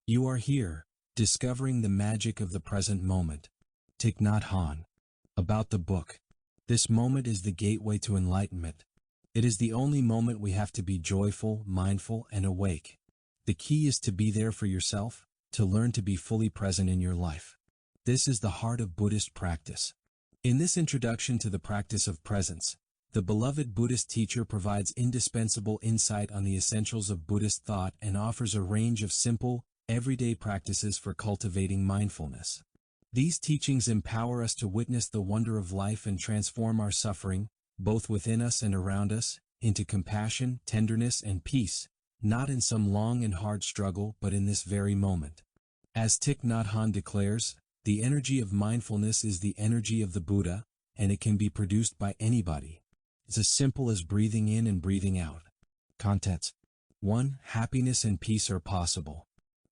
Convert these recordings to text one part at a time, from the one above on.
You are here, discovering the magic of the present moment. Thich Nhat Hanh. About the book. This moment is the gateway to enlightenment. It is the only moment we have to be joyful, mindful, and awake. The key is to be there for yourself, to learn to be fully present in your life. This is the heart of Buddhist practice. In this introduction to the practice of presence, the beloved Buddhist teacher provides indispensable insight on the essentials of Buddhist thought and offers a range of simple, everyday practices for cultivating mindfulness. These teachings empower us to witness the wonder of life and transform our suffering, both within us and around us, into compassion, tenderness, and peace, not in some long and hard struggle but in this very moment. As Thich Nhat Hanh declares, the energy of mindfulness is the energy of the Buddha, and it can be produced by anybody. It's as simple as breathing in and breathing out. Contents. 1. Happiness and peace are possible.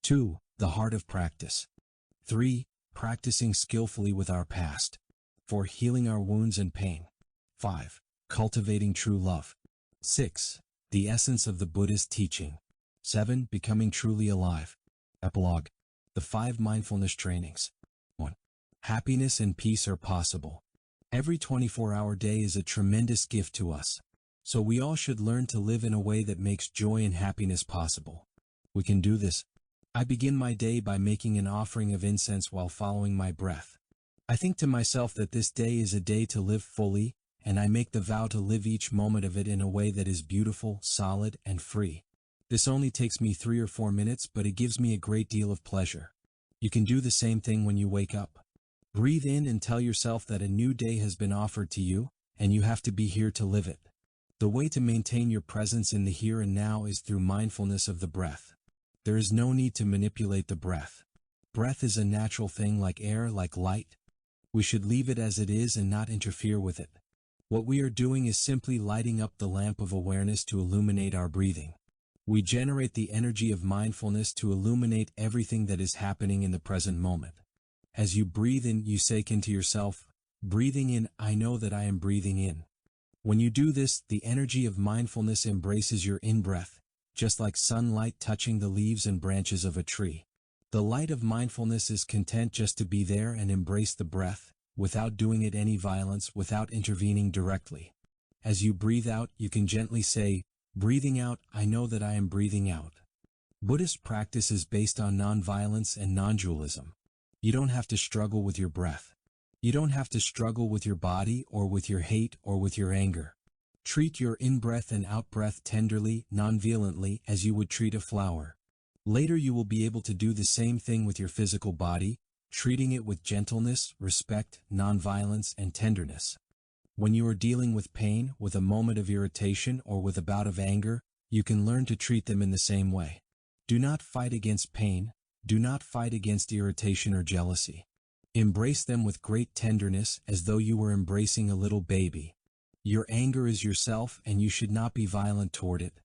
2. The heart of practice. 3. Practicing skillfully with our past. 4. Healing our wounds and pain. 5. Cultivating true love. 6. The essence of the Buddhist teaching. 7. Becoming truly alive. Epilogue. The 5 mindfulness trainings. 1. Happiness and peace are possible. Every 24-hour day is a tremendous gift to us. So we all should learn to live in a way that makes joy and happiness possible. We can do this. I begin my day by making an offering of incense while following my breath. I think to myself that this day is a day to live fully, and I make the vow to live each moment of it in a way that is beautiful, solid, and free. This only takes me 3 or 4 minutes, but it gives me a great deal of pleasure. You can do the same thing when you wake up. Breathe in and tell yourself that a new day has been offered to you, and you have to be here to live it. The way to maintain your presence in the here and now is through mindfulness of the breath. There is no need to manipulate the breath. Breath is a natural thing like air, like light. We should leave it as it is and not interfere with it. What we are doing is simply lighting up the lamp of awareness to illuminate our breathing. We generate the energy of mindfulness to illuminate everything that is happening in the present moment. As you breathe in, you say to yourself, breathing in, I know that I am breathing in. When you do this, the energy of mindfulness embraces your in-breath, just like sunlight touching the leaves and branches of a tree. The light of mindfulness is content just to be there and embrace the breath, without doing it any violence, without intervening directly. As you breathe out, you can gently say, breathing out, I know that I am breathing out. Buddhist practice is based on non-violence and non-dualism. You don't have to struggle with your breath. You don't have to struggle with your body or with your hate or with your anger. Treat your in-breath and out-breath tenderly, non-violently, as you would treat a flower. Later you will be able to do the same thing with your physical body, treating it with gentleness, respect, non-violence, and tenderness. When you are dealing with pain, with a moment of irritation, or with a bout of anger, you can learn to treat them in the same way. Do not fight against pain. Do not fight against irritation or jealousy. Embrace them with great tenderness as though you were embracing a little baby. Your anger is yourself and you should not be violent toward it.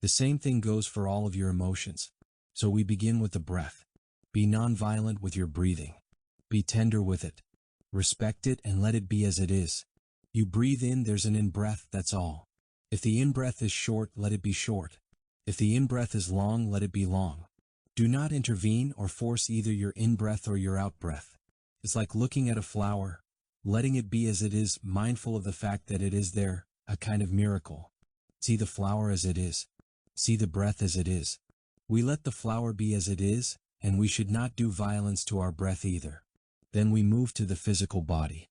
The same thing goes for all of your emotions. So we begin with the breath. Be non-violent with your breathing. Be tender with it. Respect it and let it be as it is. You breathe in, there's an in-breath, that's all. If the in-breath is short, let it be short. If the in-breath is long, let it be long. Do not intervene or force either your in-breath or your out-breath. It's like looking at a flower, letting it be as it is, mindful of the fact that it is there, a kind of miracle. See the flower as it is. See the breath as it is. We let the flower be as it is, and we should not do violence to our breath either. Then we move to the physical body.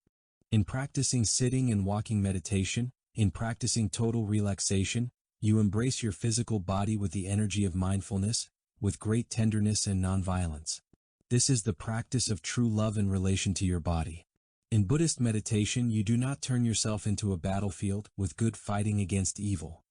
In practicing sitting and walking meditation, in practicing total relaxation, you embrace your physical body with the energy of mindfulness, with great tenderness and non-violence. This is the practice of true love in relation to your body. In Buddhist meditation, you do not turn yourself into a battlefield with good fighting against evil.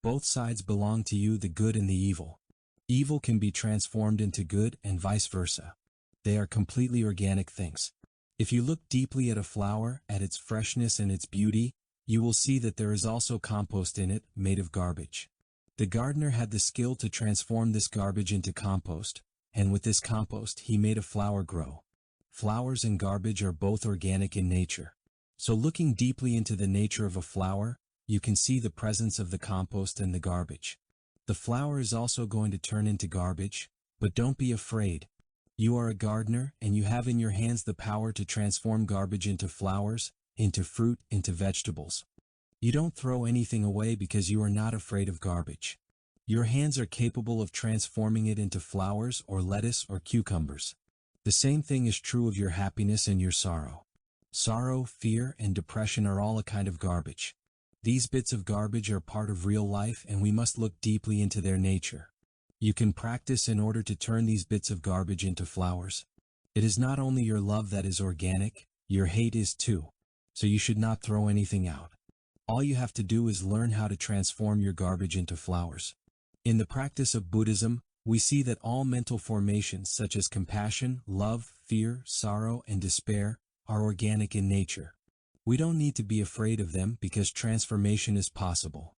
Both sides belong to you, the good and the evil. Evil can be transformed into good and vice versa. They are completely organic things. If you look deeply at a flower, at its freshness and its beauty, you will see that there is also compost in it, made of garbage. The gardener had the skill to transform this garbage into compost, and with this compost he made a flower grow. Flowers and garbage are both organic in nature. So looking deeply into the nature of a flower, you can see the presence of the compost and the garbage. The flower is also going to turn into garbage, But don't be afraid. You are a gardener, and you have in your hands the power to transform garbage into flowers, into fruit, into vegetables. You don't throw anything away because you are not afraid of garbage. Your hands are capable of transforming it into flowers or lettuce or cucumbers. The same thing is true of your happiness and your sorrow. Sorrow, fear, and depression are all a kind of garbage. These bits of garbage are part of real life, and we must look deeply into their nature. You can practice in order to turn these bits of garbage into flowers. It is not only your love that is organic, your hate is too. So you should not throw anything out. All you have to do is learn how to transform your garbage into flowers. In the practice of Buddhism, we see that all mental formations such as compassion, love, fear, sorrow, and despair are organic in nature. We don't need to be afraid of them because transformation is possible.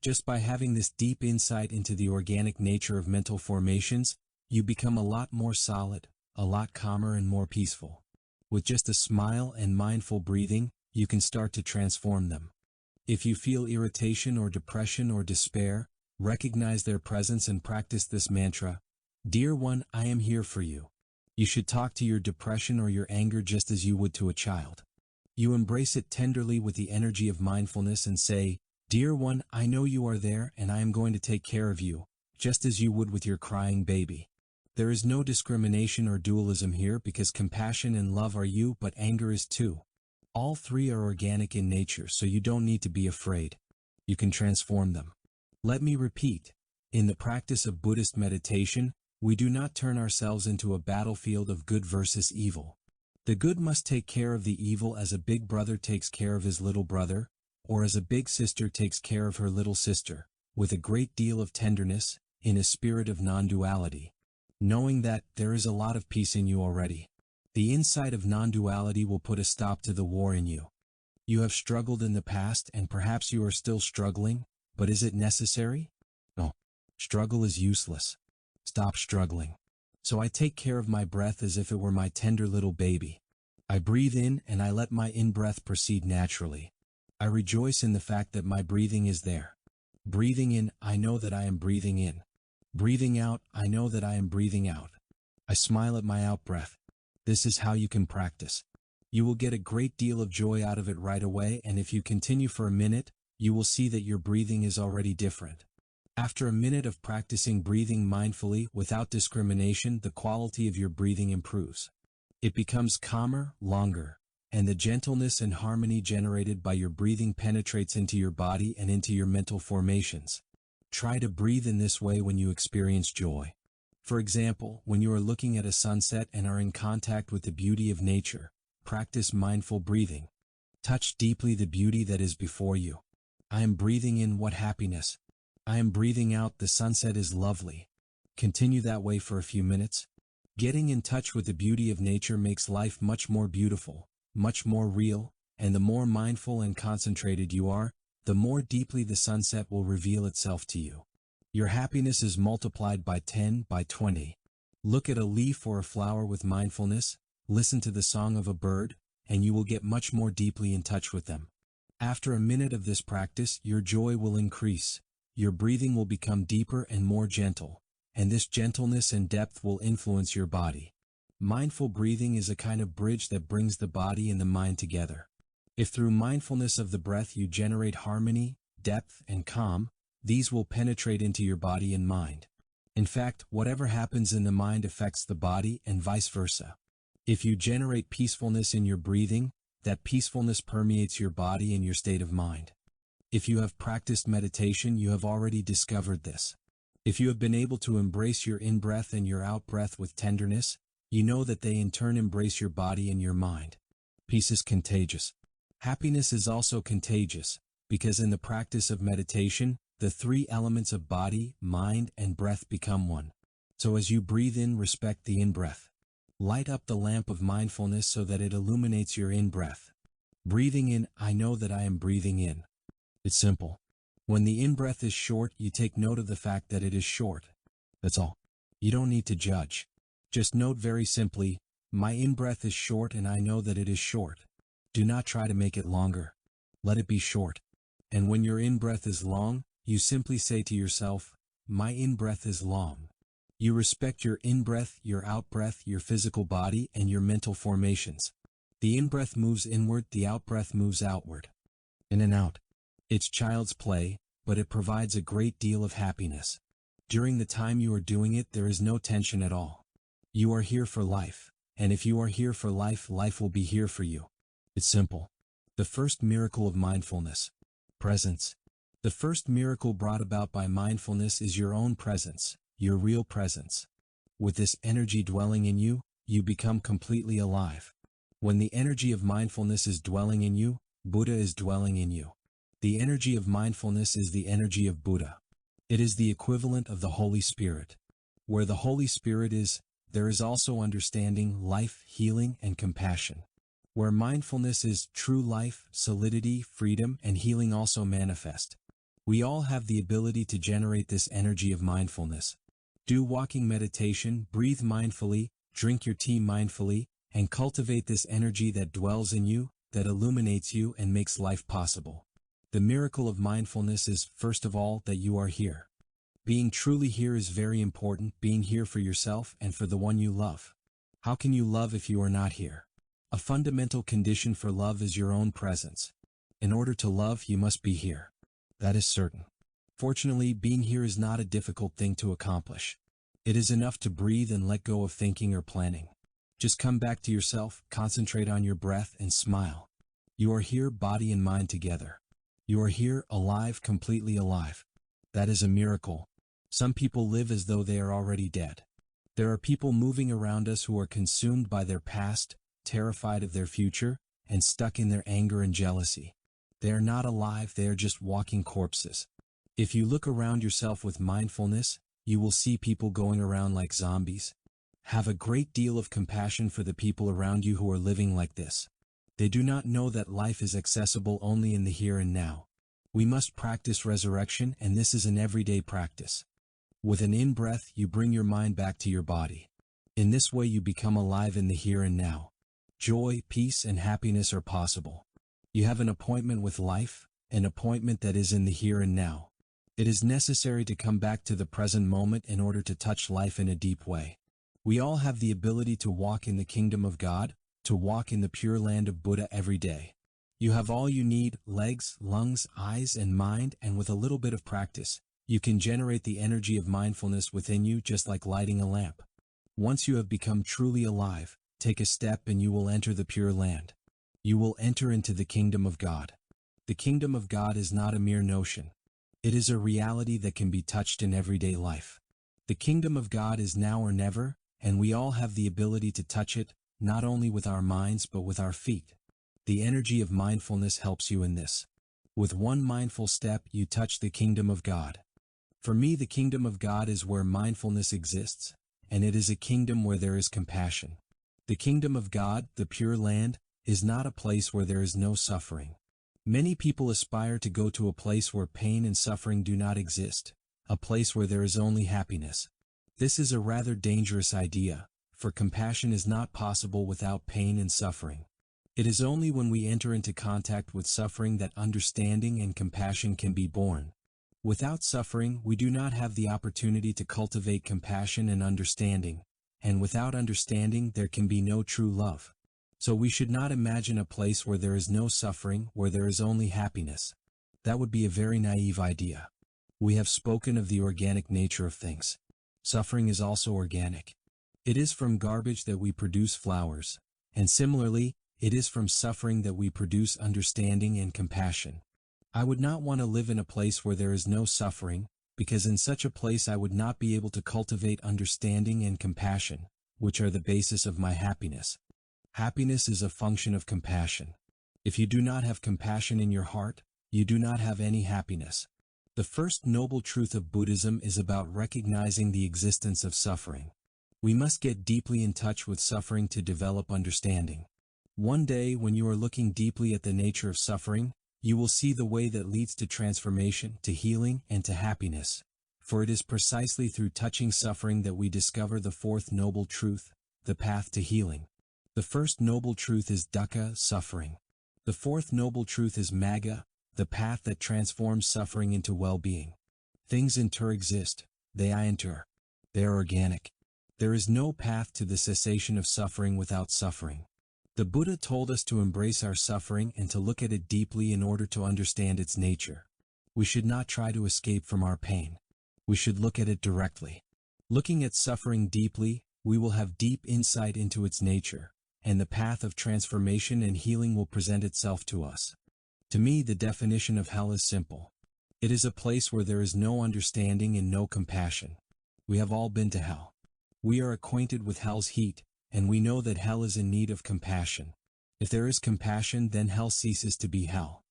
Just by having this deep insight into the organic nature of mental formations, you become a lot more solid, a lot calmer and more peaceful. With just a smile and mindful breathing, you can start to transform them. If you feel irritation or depression or despair, recognize their presence and practice this mantra: Dear One, I am here for you. You should talk to your depression or your anger just as you would to a child. You embrace it tenderly with the energy of mindfulness and say, Dear One, I know you are there and I am going to take care of you, just as you would with your crying baby. There is no discrimination or dualism here because compassion and love are you, but anger is too. All three are organic in nature, so you don't need to be afraid. You can transform them. Let me repeat. In the practice of Buddhist meditation, we do not turn ourselves into a battlefield of good versus evil. The good must take care of the evil as a big brother takes care of his little brother, or as a big sister takes care of her little sister, with a great deal of tenderness, in a spirit of non-duality. Knowing that there is a lot of peace in you already. The insight of non-duality will put a stop to the war in you. You have struggled in the past and perhaps you are still struggling, but is it necessary? No. Struggle is useless. Stop struggling. So I take care of my breath as if it were my tender little baby. I breathe in and I let my in-breath proceed naturally. I rejoice in the fact that my breathing is there. Breathing in, I know that I am breathing in. Breathing out, I know that I am breathing out. I smile at my out-breath. This is how you can practice. You will get a great deal of joy out of it right away, and if you continue for a minute, you will see that your breathing is already different. After a minute of practicing breathing mindfully without discrimination, the quality of your breathing improves. It becomes calmer, longer, and the gentleness and harmony generated by your breathing penetrates into your body and into your mental formations. Try to breathe in this way when you experience joy. For example, when you are looking at a sunset and are in contact with the beauty of nature, practice mindful breathing. Touch deeply the beauty that is before you. I am breathing in what happiness. I am breathing out the sunset is lovely. Continue that way for a few minutes. Getting in touch with the beauty of nature makes life much more beautiful, much more real, and the more mindful and concentrated you are, the more deeply the sunset will reveal itself to you. Your happiness is multiplied by 10, by 20. Look at a leaf or a flower with mindfulness, listen to the song of a bird, and you will get much more deeply in touch with them. After a minute of this practice, your joy will increase. Your breathing will become deeper and more gentle, and this gentleness and depth will influence your body. Mindful breathing is a kind of bridge that brings the body and the mind together. If through mindfulness of the breath you generate harmony, depth, and calm, these will penetrate into your body and mind. In fact, whatever happens in the mind affects the body and vice versa. If you generate peacefulness in your breathing, that peacefulness permeates your body and your state of mind. If you have practiced meditation, you have already discovered this. If you have been able to embrace your in-breath and your out-breath with tenderness, you know that they in turn embrace your body and your mind. Peace is contagious. Happiness is also contagious, because in the practice of meditation, the three elements of body, mind, and breath become one. So as you breathe in, respect the in-breath. Light up the lamp of mindfulness so that it illuminates your in-breath. Breathing in, I know that I am breathing in. It's simple. When the in-breath is short, you take note of the fact that it is short. That's all. You don't need to judge. Just note very simply, my in-breath is short and I know that it is short. Do not try to make it longer. Let it be short. And when your in-breath is long, you simply say to yourself, my in-breath is long. You respect your in-breath, your out-breath, your physical body, and your mental formations. The in-breath moves inward, the out-breath moves outward. In and out. It's child's play, but it provides a great deal of happiness. During the time you are doing it, there is no tension at all. You are here for life, and if you are here for life, life will be here for you. It's simple. The first miracle of mindfulness. Presence. The first miracle brought about by mindfulness is your own presence, your real presence. With this energy dwelling in you, you become completely alive. When the energy of mindfulness is dwelling in you, Buddha is dwelling in you. The energy of mindfulness is the energy of Buddha. It is the equivalent of the Holy Spirit. Where the Holy Spirit is, there is also understanding, life, healing, and compassion. Where mindfulness is, true life, solidity, freedom, and healing also manifest. We all have the ability to generate this energy of mindfulness. Do walking meditation, breathe mindfully, drink your tea mindfully, and cultivate this energy that dwells in you, that illuminates you and makes life possible. The miracle of mindfulness is, first of all, that you are here. Being truly here is very important, being here for yourself and for the one you love. How can you love if you are not here? A fundamental condition for love is your own presence. In order to love, you must be here. That is certain. Fortunately, being here is not a difficult thing to accomplish. It is enough to breathe and let go of thinking or planning. Just come back to yourself, concentrate on your breath, and smile. You are here, body and mind together. You are here, alive, completely alive. That is a miracle. Some people live as though they are already dead. There are people moving around us who are consumed by their past, terrified of their future, and stuck in their anger and jealousy. They are not alive, they are just walking corpses. If you look around yourself with mindfulness, you will see people going around like zombies. Have a great deal of compassion for the people around you who are living like this. They do not know that life is accessible only in the here and now. We must practice resurrection, and this is an everyday practice. With an in-breath, you bring your mind back to your body. In this way you become alive in the here and now. Joy, peace, and happiness are possible. You have an appointment with life, an appointment that is in the here and now. It is necessary to come back to the present moment in order to touch life in a deep way. We all have the ability to walk in the kingdom of God, to walk in the pure land of Buddha every day. You have all you need, legs, lungs, eyes, and mind, and with a little bit of practice, you can generate the energy of mindfulness within you just like lighting a lamp. Once you have become truly alive, take a step and you will enter the pure land. You will enter into the kingdom of God. The kingdom of God is not a mere notion. It is a reality that can be touched in everyday life. The kingdom of God is now or never, and we all have the ability to touch it, not only with our minds but with our feet. The energy of mindfulness helps you in this. With one mindful step, you touch the kingdom of God. For me, the kingdom of God is where mindfulness exists, and it is a kingdom where there is compassion. The kingdom of God, the pure land, is not a place where there is no suffering. Many people aspire to go to a place where pain and suffering do not exist, a place where there is only happiness. This is a rather dangerous idea, for compassion is not possible without pain and suffering. It is only when we enter into contact with suffering that understanding and compassion can be born. Without suffering, we do not have the opportunity to cultivate compassion and understanding, and without understanding, there can be no true love. So we should not imagine a place where there is no suffering, where there is only happiness. That would be a very naive idea. We have spoken of the organic nature of things. Suffering is also organic. It is from garbage that we produce flowers, and similarly, it is from suffering that we produce understanding and compassion. I would not want to live in a place where there is no suffering, because in such a place I would not be able to cultivate understanding and compassion, which are the basis of my happiness. Happiness is a function of compassion. If you do not have compassion in your heart, you do not have any happiness. The first noble truth of Buddhism is about recognizing the existence of suffering. We must get deeply in touch with suffering to develop understanding. One day, when you are looking deeply at the nature of suffering, you will see the way that leads to transformation, to healing, and to happiness. For it is precisely through touching suffering that we discover the fourth noble truth, the path to healing. The first noble truth is dukkha, suffering. The fourth noble truth is magga, the path that transforms suffering into well-being. Things exist, they endure. They are organic. There is no path to the cessation of suffering without suffering. The Buddha told us to embrace our suffering and to look at it deeply in order to understand its nature. We should not try to escape from our pain. We should look at it directly. Looking at suffering deeply, we will have deep insight into its nature, and the path of transformation and healing will present itself to us. To me, the definition of hell is simple. It is a place where there is no understanding and no compassion. We have all been to hell. We are acquainted with hell's heat, and we know that hell is in need of compassion. If there is compassion, then hell ceases to be hell.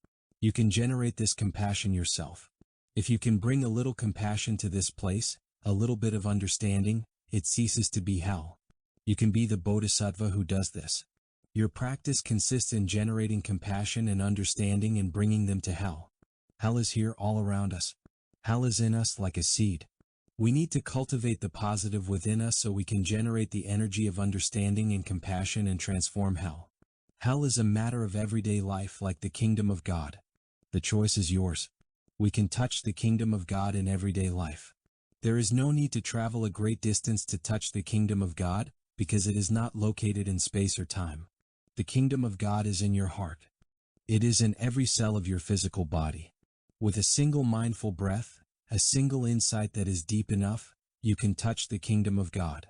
You can generate this compassion yourself. If you can bring a little compassion to this place, a little bit of understanding, it ceases to be hell. You can be the bodhisattva who does this. Your practice consists in generating compassion and understanding and bringing them to hell. Hell is here all around us. Hell is in us like a seed. We need to cultivate the positive within us so we can generate the energy of understanding and compassion and transform hell. Hell is a matter of everyday life like the kingdom of God. The choice is yours. We can touch the kingdom of God in everyday life. There is no need to travel a great distance to touch the kingdom of God, because it is not located in space or time. The kingdom of God is in your heart. It is in every cell of your physical body. With a single mindful breath, a single insight that is deep enough, you can touch the kingdom of God.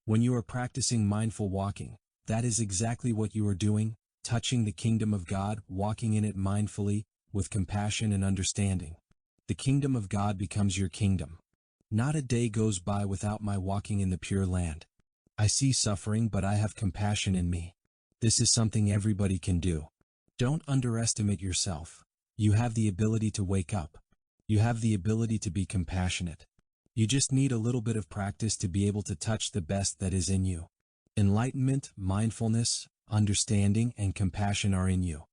When you are practicing mindful walking, that is exactly what you are doing, touching the kingdom of God, walking in it mindfully, with compassion and understanding. The kingdom of God becomes your kingdom. Not a day goes by without my walking in the Pure Land. I see suffering, but I have compassion in me. This is something everybody can do. Don't underestimate yourself. You have the ability to wake up. You have the ability to be compassionate. You just need a little bit of practice to be able to touch the best that is in you. Enlightenment, mindfulness, understanding, and compassion are in you.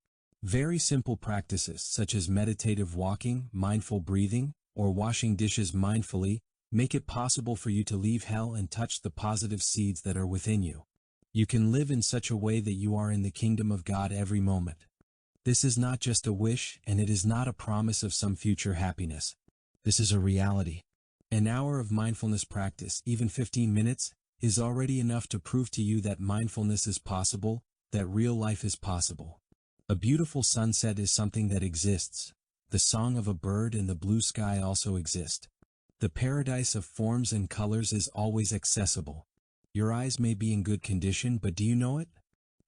Very simple practices such as meditative walking, mindful breathing, or washing dishes mindfully make it possible for you to leave hell and touch the positive seeds that are within you. You can live in such a way that you are in the kingdom of God every moment. This is not just a wish, and it is not a promise of some future happiness. This is a reality. An hour of mindfulness practice, even 15 minutes, is already enough to prove to you that mindfulness is possible, that real life is possible. A beautiful sunset is something that exists. The song of a bird and the blue sky also exist. The paradise of forms and colors is always accessible. Your eyes may be in good condition, but do you know it?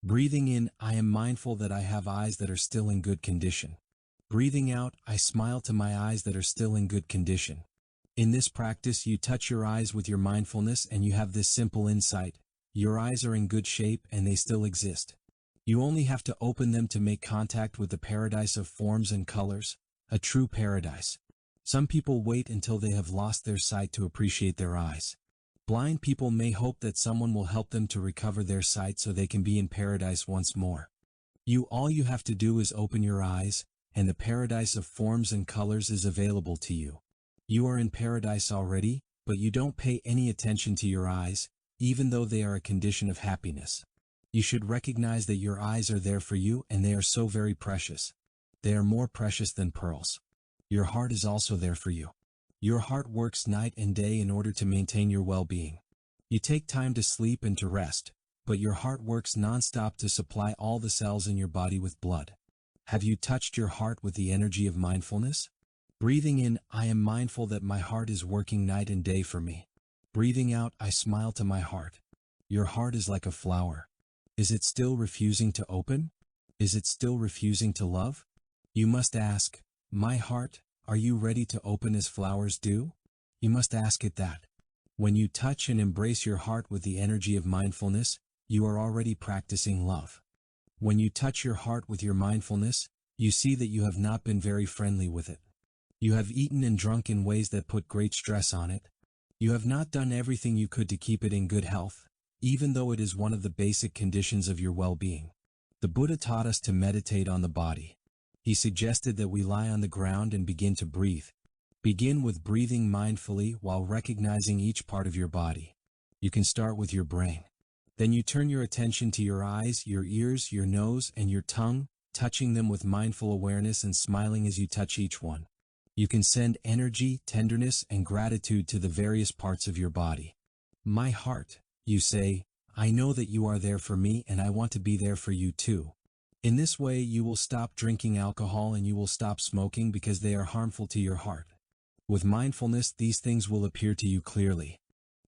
Breathing in, I am mindful that I have eyes that are still in good condition. Breathing out, I smile to my eyes that are still in good condition. In this practice, you touch your eyes with your mindfulness and you have this simple insight. Your eyes are in good shape and they still exist. You only have to open them to make contact with the paradise of forms and colors, a true paradise. Some people wait until they have lost their sight to appreciate their eyes. Blind people may hope that someone will help them to recover their sight so they can be in paradise once more. All you have to do is open your eyes, and the paradise of forms and colors is available to you. You are in paradise already, but you don't pay any attention to your eyes, even though they are a condition of happiness. You should recognize that your eyes are there for you and they are so very precious. They are more precious than pearls. Your heart is also there for you. Your heart works night and day in order to maintain your well-being. You take time to sleep and to rest, but your heart works non-stop to supply all the cells in your body with blood. Have you touched your heart with the energy of mindfulness? Breathing in, I am mindful that my heart is working night and day for me. Breathing out, I smile to my heart. Your heart is like a flower. Is it still refusing to open? Is it still refusing to love? You must ask, my heart, are you ready to open as flowers do? You must ask it that. When you touch and embrace your heart with the energy of mindfulness, you are already practicing love. When you touch your heart with your mindfulness, you see that you have not been very friendly with it. You have eaten and drunk in ways that put great stress on it. You have not done everything you could to keep it in good health, even though it is one of the basic conditions of your well-being. The Buddha taught us to meditate on the body. He suggested that we lie on the ground and begin to breathe. Begin with breathing mindfully while recognizing each part of your body. You can start with your brain. Then you turn your attention to your eyes, your ears, your nose, and your tongue, touching them with mindful awareness and smiling as you touch each one. You can send energy, tenderness, and gratitude to the various parts of your body. My heart, you say, I know that you are there for me and I want to be there for you too. In this way you will stop drinking alcohol and you will stop smoking because they are harmful to your heart. With mindfulness these things will appear to you clearly.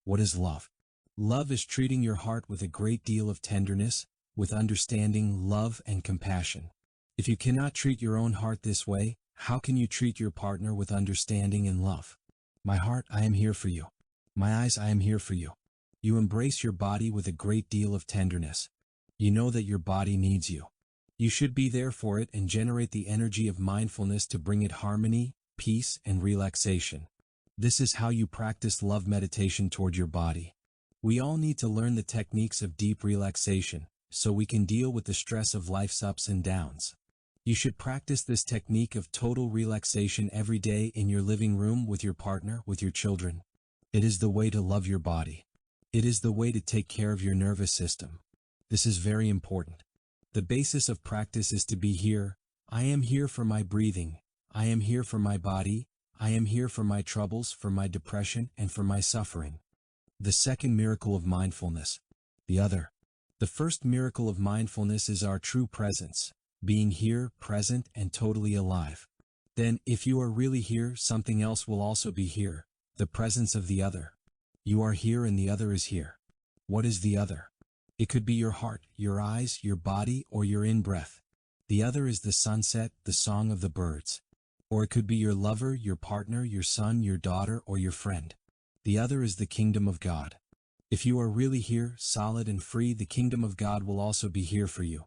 What is love? Love is treating your heart with a great deal of tenderness, with understanding, love, and compassion. If you cannot treat your own heart this way, how can you treat your partner with understanding and love? My heart, I am here for you. My eyes, I am here for you. You embrace your body with a great deal of tenderness. You know that your body needs you. You should be there for it and generate the energy of mindfulness to bring it harmony, peace, and relaxation. This is how you practice love meditation toward your body. We all need to learn the techniques of deep relaxation, so we can deal with the stress of life's ups and downs. You should practice this technique of total relaxation every day in your living room with your partner, with your children. It is the way to love your body. It is the way to take care of your nervous system. This is very important. The basis of practice is to be here. I am here for my breathing. I am here for my body. I am here for my troubles, for my depression, and for my suffering. The second miracle of mindfulness. The other. The first miracle of mindfulness is our true presence, being here, present, and totally alive. Then, if you are really here, something else will also be here, the presence of the other. You are here and the other is here. What is the other? It could be your heart, your eyes, your body, or your in-breath. The other is the sunset, the song of the birds. Or it could be your lover, your partner, your son, your daughter, or your friend. The other is the kingdom of God. If you are really here, solid and free, the kingdom of God will also be here for you.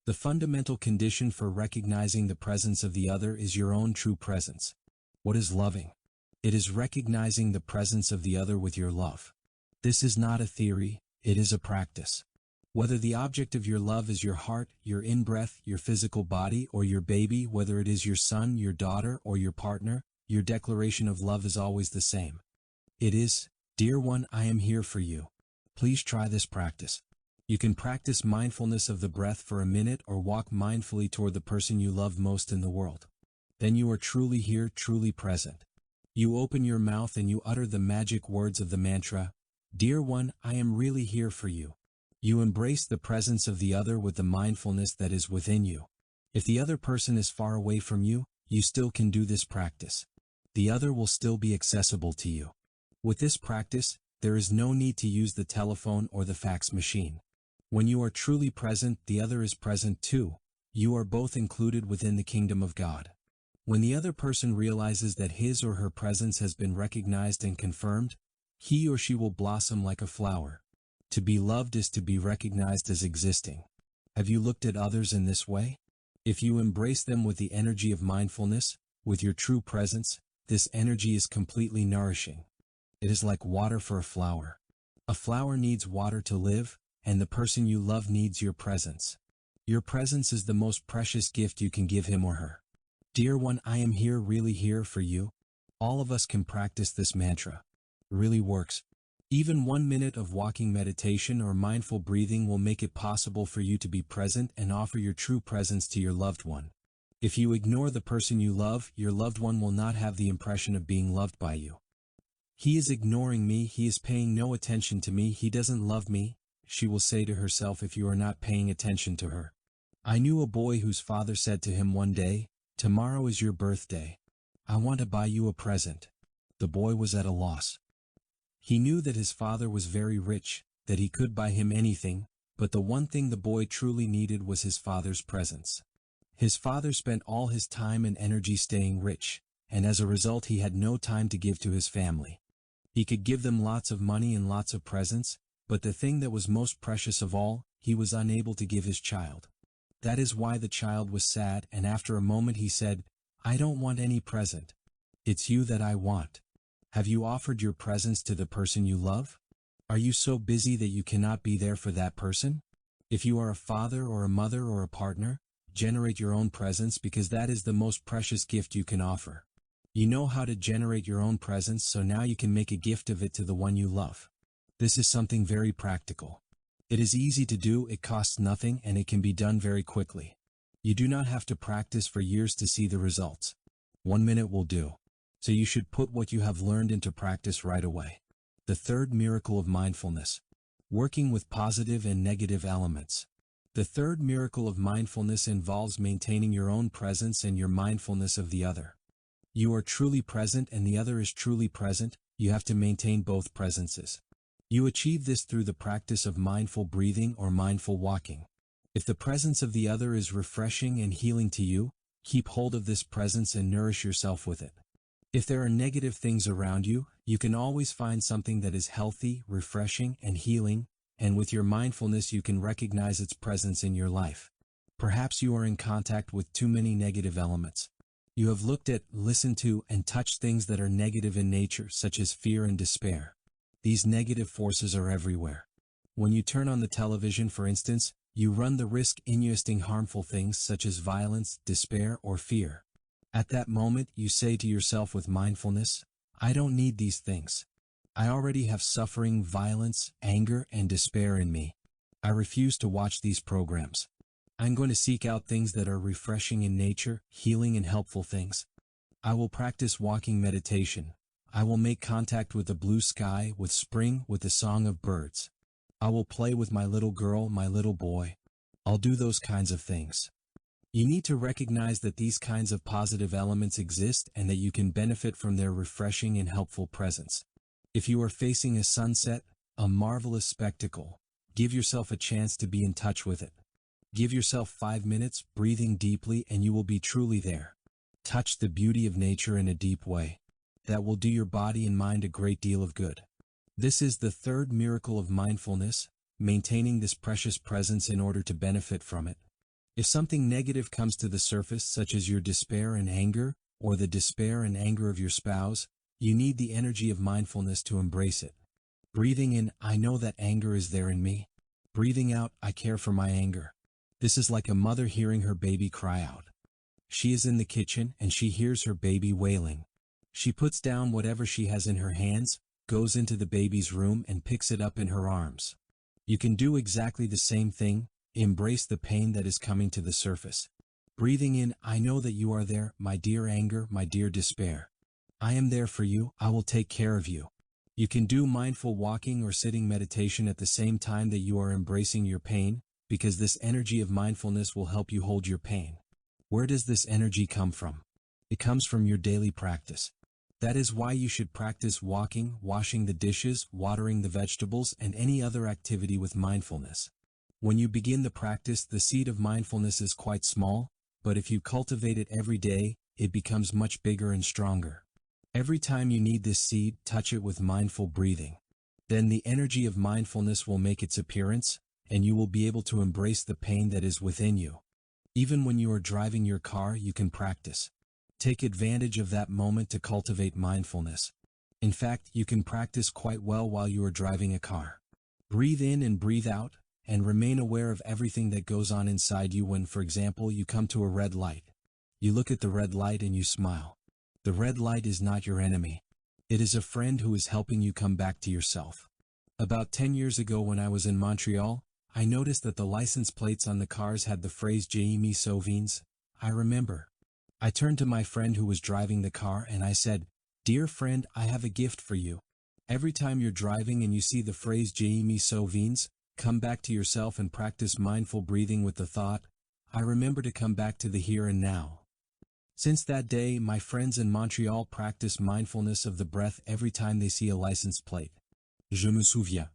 The fundamental condition for recognizing the presence of the other is your own true presence. What is loving? It is recognizing the presence of the other with your love. This is not a theory, it is a practice. Whether the object of your love is your heart, your in-breath, your physical body, or your baby, whether it is your son, your daughter, or your partner, your declaration of love is always the same. It is, dear one, I am here for you. Please try this practice. You can practice mindfulness of the breath for a minute or walk mindfully toward the person you love most in the world. Then you are truly here, truly present. You open your mouth and you utter the magic words of the mantra, Dear one, I am really here for you. You embrace the presence of the other with the mindfulness that is within you. If the other person is far away from you, you still can do this practice. The other will still be accessible to you. With this practice, there is no need to use the telephone or the fax machine. When you are truly present, the other is present too. You are both included within the kingdom of God. When the other person realizes that his or her presence has been recognized and confirmed, he or she will blossom like a flower. To be loved is to be recognized as existing. Have you looked at others in this way? If you embrace them with the energy of mindfulness, with your true presence, this energy is completely nourishing. It is like water for a flower. A flower needs water to live, and the person you love needs your presence. Your presence is the most precious gift you can give him or her. Dear one, I am here, really here for you. All of us can practice this mantra. It really works. Even 1 minute of walking meditation or mindful breathing will make it possible for you to be present and offer your true presence to your loved one. If you ignore the person you love, your loved one will not have the impression of being loved by you. He is ignoring me, he is paying no attention to me, he doesn't love me, she will say to herself if you are not paying attention to her. I knew a boy whose father said to him one day, Tomorrow is your birthday. I want to buy you a present. The boy was at a loss. He knew that his father was very rich, that he could buy him anything, but the one thing the boy truly needed was his father's presence. His father spent all his time and energy staying rich, and as a result he had no time to give to his family. He could give them lots of money and lots of presents, but the thing that was most precious of all, he was unable to give his child. That is why the child was sad, and after a moment he said, I don't want any present. It's you that I want. Have you offered your presence to the person you love? Are you so busy that you cannot be there for that person? If you are a father or a mother or a partner, generate your own presence because that is the most precious gift you can offer. You know how to generate your own presence, so now you can make a gift of it to the one you love. This is something very practical. It is easy to do, it costs nothing, and it can be done very quickly. You do not have to practice for years to see the results. 1 minute will do. So you should put what you have learned into practice right away. The third miracle of mindfulness. Working with positive and negative elements. The third miracle of mindfulness involves maintaining your own presence and your mindfulness of the other. You are truly present and the other is truly present. You have to maintain both presences. You achieve this through the practice of mindful breathing or mindful walking. If the presence of the other is refreshing and healing to you, keep hold of this presence and nourish yourself with it. If there are negative things around you, you can always find something that is healthy, refreshing, and healing, and with your mindfulness you can recognize its presence in your life. Perhaps you are in contact with too many negative elements. You have looked at, listened to, and touched things that are negative in nature, such as fear and despair. These negative forces are everywhere. When you turn on the television, for instance, you run the risk ingesting harmful things such as violence, despair, or fear. At that moment, you say to yourself with mindfulness, I don't need these things. I already have suffering, violence, anger, and despair in me. I refuse to watch these programs. I'm going to seek out things that are refreshing in nature, healing and helpful things. I will practice walking meditation. I will make contact with the blue sky, with spring, with the song of birds. I will play with my little girl, my little boy. I'll do those kinds of things. You need to recognize that these kinds of positive elements exist and that you can benefit from their refreshing and helpful presence. If you are facing a sunset, a marvelous spectacle, give yourself a chance to be in touch with it. Give yourself 5 minutes, breathing deeply, and you will be truly there. Touch the beauty of nature in a deep way. That will do your body and mind a great deal of good. This is the third miracle of mindfulness, maintaining this precious presence in order to benefit from it. If something negative comes to the surface, such as your despair and anger, or the despair and anger of your spouse, you need the energy of mindfulness to embrace it. Breathing in, I know that anger is there in me. Breathing out, I care for my anger. This is like a mother hearing her baby cry out. She is in the kitchen and she hears her baby wailing. She puts down whatever she has in her hands, goes into the baby's room and picks it up in her arms. You can do exactly the same thing, embrace the pain that is coming to the surface. Breathing in, I know that you are there, my dear anger, my dear despair. I am there for you, I will take care of you. You can do mindful walking or sitting meditation at the same time that you are embracing your pain, because this energy of mindfulness will help you hold your pain. Where does this energy come from? It comes from your daily practice. That is why you should practice walking, washing the dishes, watering the vegetables, and any other activity with mindfulness. When you begin the practice, the seed of mindfulness is quite small, but if you cultivate it every day, it becomes much bigger and stronger. Every time you need this seed, touch it with mindful breathing. Then the energy of mindfulness will make its appearance, and you will be able to embrace the pain that is within you. Even when you are driving your car, you can practice. Take advantage of that moment to cultivate mindfulness. In fact, you can practice quite well while you are driving a car. Breathe in and breathe out, and remain aware of everything that goes on inside you when, for example, you come to a red light. You look at the red light and you smile. The red light is not your enemy. It is a friend who is helping you come back to yourself. About 10 years ago when I was in Montreal, I noticed that the license plates on the cars had the phrase Jaime Sauvins. I remember. I turned to my friend who was driving the car and I said, Dear friend, I have a gift for you. Every time you're driving and you see the phrase Jaime Sauvins, come back to yourself and practice mindful breathing with the thought, I remember to come back to the here and now. Since that day, my friends in Montreal practice mindfulness of the breath every time they see a license plate. Je me souviens.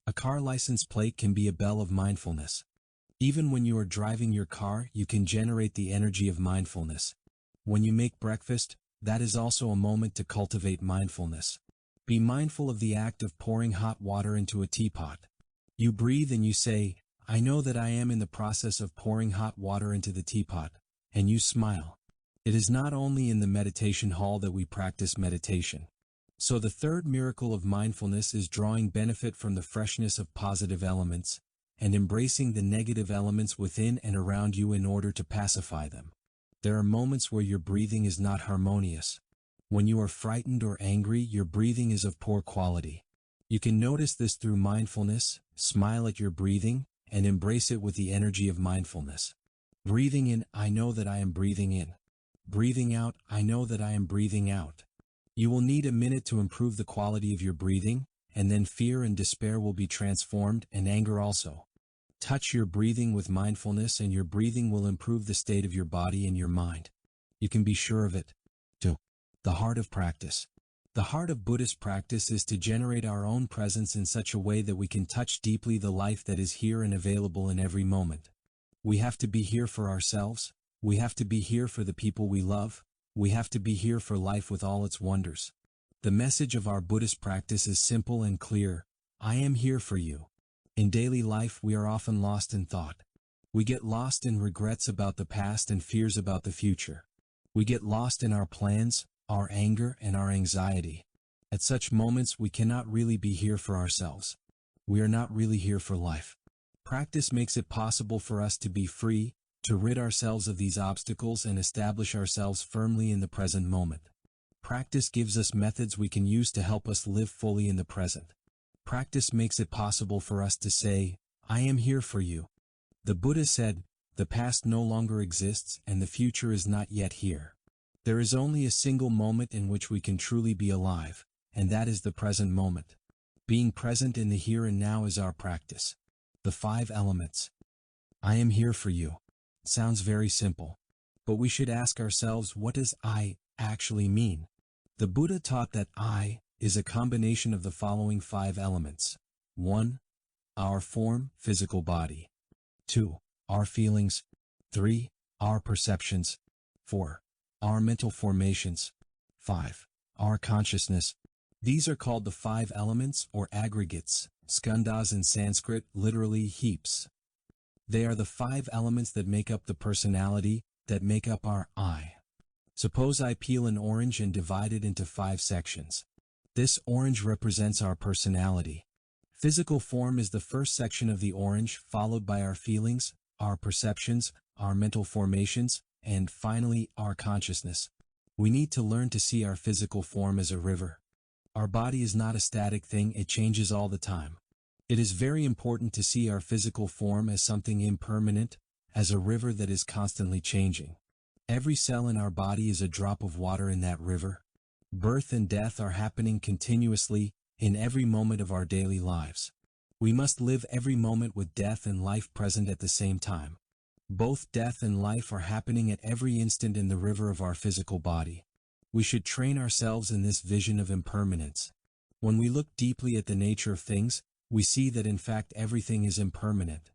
A car license plate can be a bell of mindfulness. Even when you are driving your car, you can generate the energy of mindfulness. When you make breakfast, that is also a moment to cultivate mindfulness. Be mindful of the act of pouring hot water into a teapot. You breathe and you say, I know that I am in the process of pouring hot water into the teapot, and you smile. It is not only in the meditation hall that we practice meditation. So the third miracle of mindfulness is drawing benefit from the freshness of positive elements, and embracing the negative elements within and around you in order to pacify them. There are moments where your breathing is not harmonious. When you are frightened or angry, your breathing is of poor quality. You can notice this through mindfulness, smile at your breathing, and embrace it with the energy of mindfulness. Breathing in, I know that I am breathing in. Breathing out, I know that I am breathing out. You will need a minute to improve the quality of your breathing, and then fear and despair will be transformed, and anger also. Touch your breathing with mindfulness, and your breathing will improve the state of your body and your mind. You can be sure of it. 2. The heart of practice. The heart of Buddhist practice is to generate our own presence in such a way that we can touch deeply the life that is here and available in every moment. We have to be here for ourselves. We have to be here for the people we love. We have to be here for life with all its wonders. The message of our Buddhist practice is simple and clear. I am here for you. In daily life, we are often lost in thought. We get lost in regrets about the past and fears about the future. We get lost in our plans, our anger, and our anxiety. At such moments, we cannot really be here for ourselves. We are not really here for life. Practice makes it possible for us to be free, to rid ourselves of these obstacles and establish ourselves firmly in the present moment. Practice gives us methods we can use to help us live fully in the present. Practice makes it possible for us to say, I am here for you. The Buddha said, the past no longer exists and the future is not yet here. There is only a single moment in which we can truly be alive, and that is the present moment. Being present in the here and now is our practice. The 5 elements. I am here for you. Sounds very simple. But we should ask ourselves, what does I actually mean? The Buddha taught that I is a combination of the following 5 elements. 1. Our form, physical body. 2. Our feelings. 3. Our perceptions. 4. Our mental formations. 5. Our consciousness. These are called the 5 elements or aggregates, skandhas in Sanskrit, literally heaps. They are the 5 elements that make up the personality, that make up our I. Suppose I peel an orange and divide it into 5 sections. This orange represents our personality. Physical form is the first section of the orange, followed by our feelings, our perceptions, our mental formations, and finally, our consciousness. We need to learn to see our physical form as a river. Our body is not a static thing, it changes all the time. It is very important to see our physical form as something impermanent, as a river that is constantly changing. Every cell in our body is a drop of water in that river. Birth and death are happening continuously, in every moment of our daily lives. We must live every moment with death and life present at the same time. Both death and life are happening at every instant in the river of our physical body. We should train ourselves in this vision of impermanence. When we look deeply at the nature of things, we see that in fact everything is impermanent.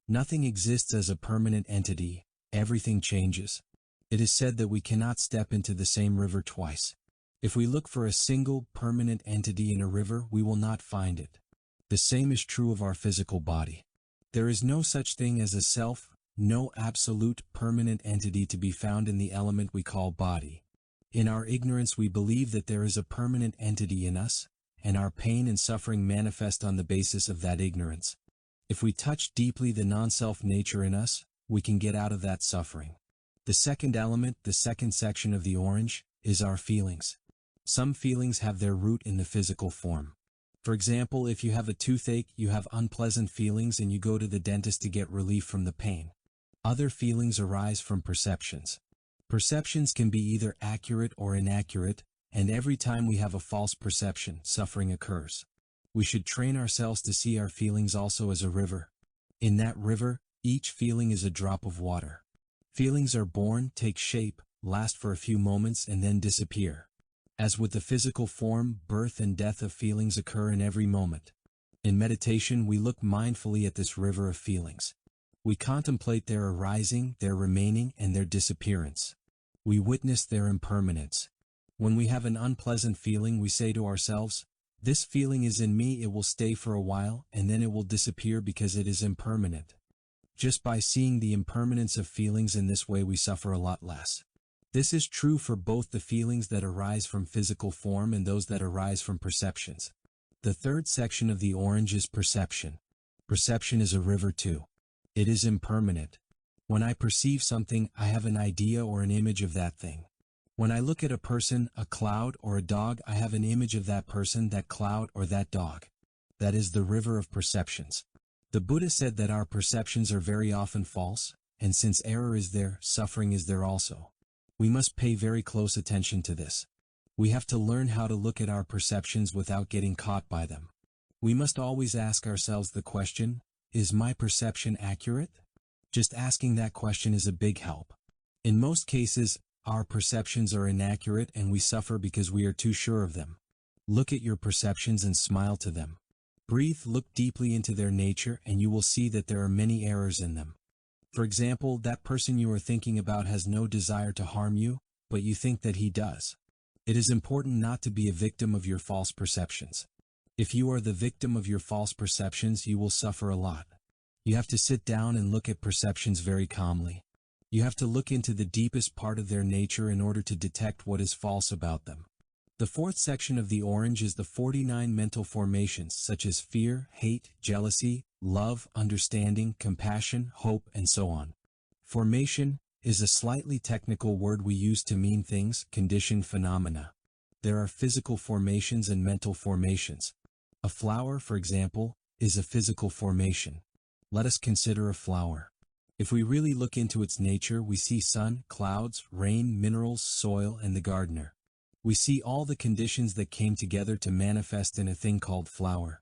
Nothing exists as a permanent entity, everything changes. It is said that we cannot step into the same river twice. If we look for a single, permanent entity in a river, we will not find it. The same is true of our physical body. There is no such thing as a self, no absolute, permanent entity to be found in the element we call body. In our ignorance we believe that there is a permanent entity in us, and our pain and suffering manifest on the basis of that ignorance. If we touch deeply the non-self nature in us, we can get out of that suffering. The second element, the second section of the orange, is our feelings. Some feelings have their root in the physical form. For example, if you have a toothache, you have unpleasant feelings and you go to the dentist to get relief from the pain. Other feelings arise from perceptions. Perceptions can be either accurate or inaccurate, and every time we have a false perception, suffering occurs. We should train ourselves to see our feelings also as a river. In that river, each feeling is a drop of water. Feelings are born, take shape, last for a few moments, and then disappear. As with the physical form, birth and death of feelings occur in every moment. In meditation, we look mindfully at this river of feelings. We contemplate their arising, their remaining, and their disappearance. We witness their impermanence. When we have an unpleasant feeling, we say to ourselves, "This feeling is in me, it will stay for a while, and then it will disappear because it is impermanent." Just by seeing the impermanence of feelings in this way, we suffer a lot less. This is true for both the feelings that arise from physical form and those that arise from perceptions. The third section of the orange is perception. Perception is a river too. It is impermanent. When I perceive something, I have an idea or an image of that thing. When I look at a person, a cloud, or a dog, I have an image of that person, that cloud, or that dog. That is the river of perceptions. The Buddha said that our perceptions are very often false, and since error is there, suffering is there also. We must pay very close attention to this. We have to learn how to look at our perceptions without getting caught by them. We must always ask ourselves the question, is my perception accurate? Just asking that question is a big help. In most cases, our perceptions are inaccurate and we suffer because we are too sure of them. Look at your perceptions and smile to them. Breathe, look deeply into their nature, and you will see that there are many errors in them. For example, that person you are thinking about has no desire to harm you, but you think that he does. It is important not to be a victim of your false perceptions. If you are the victim of your false perceptions, you will suffer a lot. You have to sit down and look at perceptions very calmly. You have to look into the deepest part of their nature in order to detect what is false about them. The fourth section of the orange is the 49 mental formations such as fear, hate, jealousy, love, understanding, compassion, hope, and so on. Formation is a slightly technical word we use to mean things, conditioned phenomena. There are physical formations and mental formations. A flower, for example, is a physical formation. Let us consider a flower. If we really look into its nature, we see sun, clouds, rain, minerals, soil, and the gardener. We see all the conditions that came together to manifest in a thing called flower.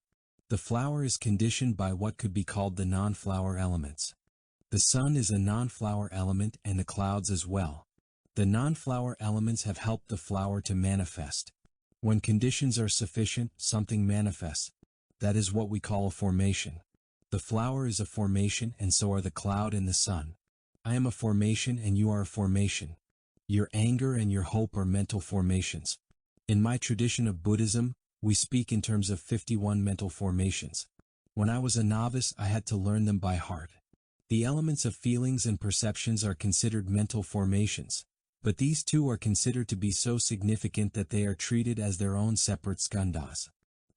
The flower is conditioned by what could be called the non-flower elements. The sun is a non-flower element and the clouds as well. The non-flower elements have helped the flower to manifest. When conditions are sufficient, something manifests. That is what we call a formation. The flower is a formation and so are the cloud and the sun. I am a formation and you are a formation. Your anger and your hope are mental formations. In my tradition of Buddhism, we speak in terms of 51 mental formations. When I was a novice, I had to learn them by heart. The elements of feelings and perceptions are considered mental formations, but these two are considered to be so significant that they are treated as their own separate skandhas.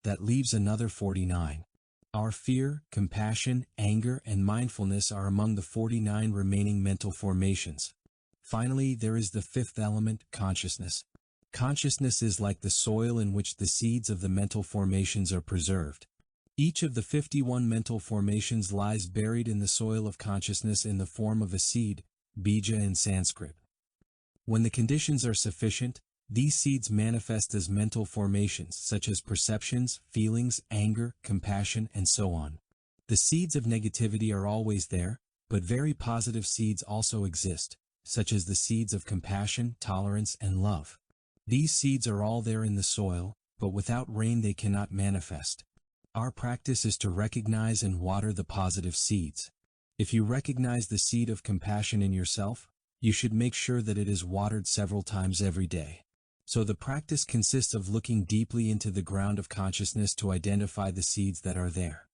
That leaves another 49. Our fear, compassion, anger, and mindfulness are among the 49 remaining mental formations. Finally, there is the fifth element, consciousness. Consciousness is like the soil in which the seeds of the mental formations are preserved. Each of the 51 mental formations lies buried in the soil of consciousness in the form of a seed, bija in Sanskrit. When the conditions are sufficient, these seeds manifest as mental formations such as perceptions, feelings, anger, compassion, and so on. The seeds of negativity are always there, but very positive seeds also exist, such as the seeds of compassion, tolerance, and love. These seeds are all there in the soil, but without rain they cannot manifest. Our practice is to recognize and water the positive seeds. If you recognize the seed of compassion in yourself, you should make sure that it is watered several times every day. So the practice consists of looking deeply into the ground of consciousness to identify the seeds that are there.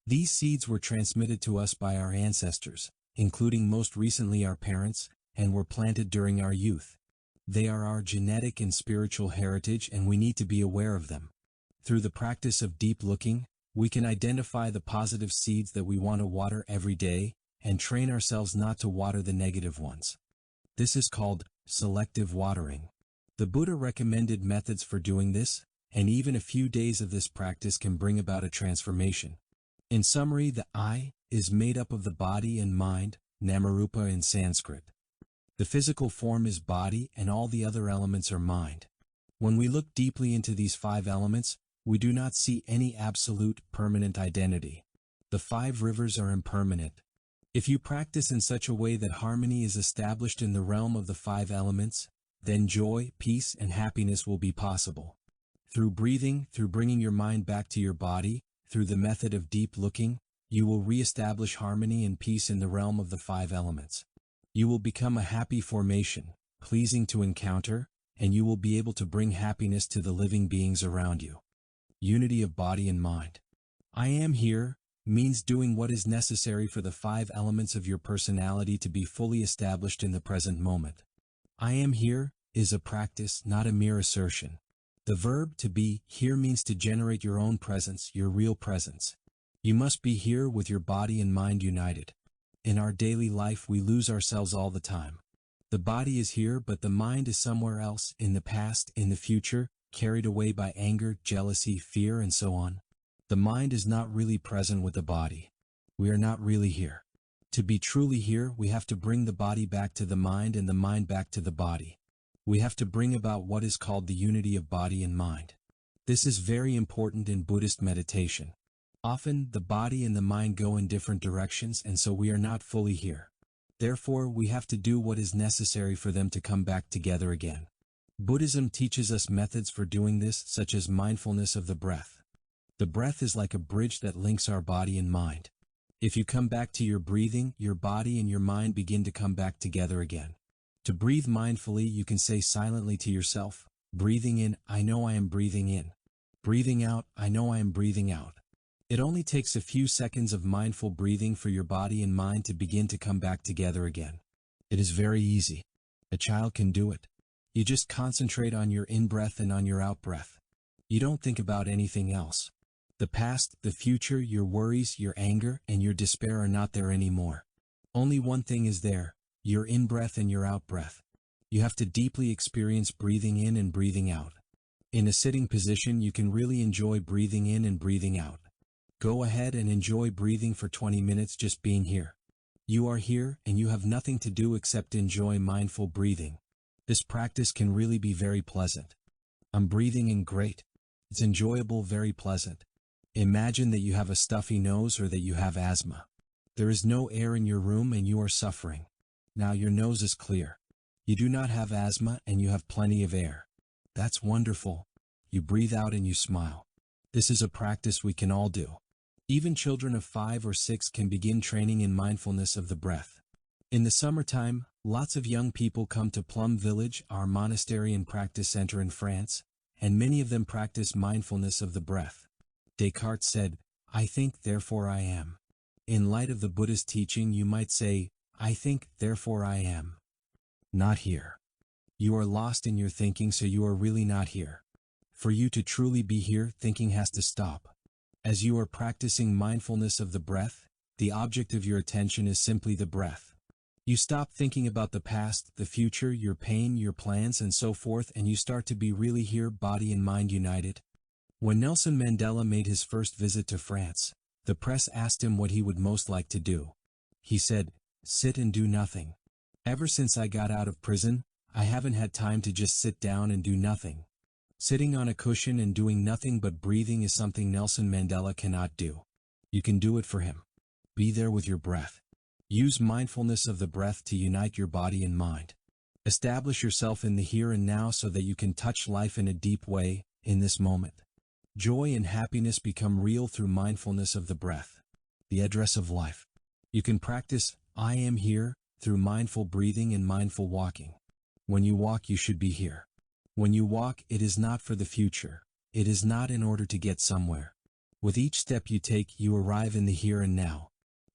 These seeds were transmitted to us by our ancestors, including most recently our parents, and were planted during our youth. They are our genetic and spiritual heritage and we need to be aware of them. Through the practice of deep looking, we can identify the positive seeds that we want to water every day and train ourselves not to water the negative ones. This is called selective watering. The Buddha recommended methods for doing this, and even a few days of this practice can bring about a transformation. In summary, the I is made up of the body and mind, namarupa in Sanskrit. The physical form is body and all the other elements are mind. When we look deeply into these 5 elements, we do not see any absolute, permanent identity. The 5 rivers are impermanent. If you practice in such a way that harmony is established in the realm of the 5 elements, then joy, peace, and happiness will be possible. Through breathing, through bringing your mind back to your body, through the method of deep looking, you will re-establish harmony and peace in the realm of the 5 elements. You will become a happy formation, pleasing to encounter, and you will be able to bring happiness to the living beings around you. Unity of body and mind. I am here means doing what is necessary for the 5 elements of your personality to be fully established in the present moment. I am here is a practice, not a mere assertion. The verb to be here means to generate your own presence, your real presence. You must be here with your body and mind united. In our daily life we lose ourselves all the time. The body is here but the mind is somewhere else, in the past, in the future, carried away by anger, jealousy, fear, and so on. The mind is not really present with the body. We are not really here. To be truly here, we have to bring the body back to the mind and the mind back to the body. We have to bring about what is called the unity of body and mind. This is very important in Buddhist meditation. Often, the body and the mind go in different directions, and so we are not fully here. Therefore, we have to do what is necessary for them to come back together again. Buddhism teaches us methods for doing this, such as mindfulness of the breath. The breath is like a bridge that links our body and mind. If you come back to your breathing, your body and your mind begin to come back together again. To breathe mindfully, you can say silently to yourself, breathing in, I know I am breathing in. Breathing out, I know I am breathing out. It only takes a few seconds of mindful breathing for your body and mind to begin to come back together again. It is very easy. A child can do it. You just concentrate on your in-breath and on your out-breath. You don't think about anything else. The past, the future, your worries, your anger, and your despair are not there anymore. Only one thing is there, your in-breath and your out-breath. You have to deeply experience breathing in and breathing out. In a sitting position, you can really enjoy breathing in and breathing out. Go ahead and enjoy breathing for 20 minutes just being here. You are here and you have nothing to do except enjoy mindful breathing. This practice can really be very pleasant. I'm breathing in great. It's enjoyable, very pleasant. Imagine that you have a stuffy nose or that you have asthma. There is no air in your room and you are suffering. Now your nose is clear. You do not have asthma and you have plenty of air. That's wonderful. You breathe out and you smile. This is a practice we can all do. Even children of 5 or 6 can begin training in mindfulness of the breath. In the summertime, lots of young people come to Plum Village, our monastery and practice center in France, and many of them practice mindfulness of the breath. Descartes said, I think, therefore I am. In light of the Buddhist teaching, you might say, I think, therefore I am. Not here. You are lost in your thinking, so you are really not here. For you to truly be here, thinking has to stop. As you are practicing mindfulness of the breath, the object of your attention is simply the breath. You stop thinking about the past, the future, your pain, your plans, and so forth, and you start to be really here, body and mind united. When Nelson Mandela made his first visit to France, the press asked him what he would most like to do. He said, sit and do nothing. Ever since I got out of prison, I haven't had time to just sit down and do nothing. Sitting on a cushion and doing nothing but breathing is something Nelson Mandela cannot do. You can do it for him. Be there with your breath. Use mindfulness of the breath to unite your body and mind. Establish yourself in the here and now so that you can touch life in a deep way, in this moment. Joy and happiness become real through mindfulness of the breath. The address of life. You can practice, I am here, through mindful breathing and mindful walking. When you walk, you should be here. When you walk, it is not for the future. It is not in order to get somewhere. With each step you take, you arrive in the here and now.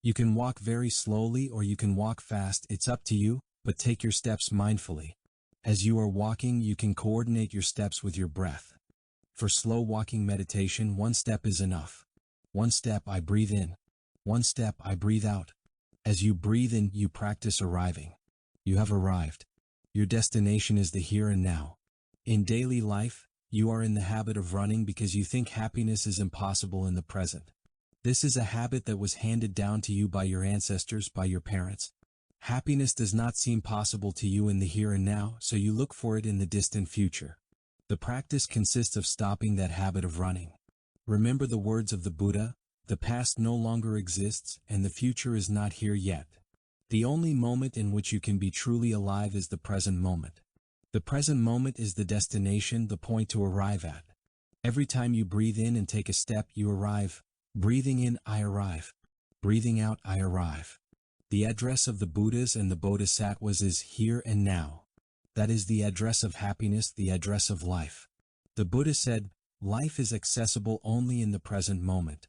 You can walk very slowly or you can walk fast, it's up to you, but take your steps mindfully. As you are walking, you can coordinate your steps with your breath. For slow walking meditation, one step is enough. One step I breathe in. One step I breathe out. As you breathe in, you practice arriving. You have arrived. Your destination is the here and now. In daily life, you are in the habit of running because you think happiness is impossible in the present. This is a habit that was handed down to you by your ancestors, by your parents. Happiness does not seem possible to you in the here and now, so you look for it in the distant future. The practice consists of stopping that habit of running. Remember the words of the Buddha, the past no longer exists and the future is not here yet. The only moment in which you can be truly alive is the present moment. The present moment is the destination, the point to arrive at. Every time you breathe in and take a step, you arrive. Breathing in, I arrive. Breathing out, I arrive. The address of the Buddhas and the Bodhisattvas is here and now. That is the address of happiness, the address of life. The Buddha said, life is accessible only in the present moment.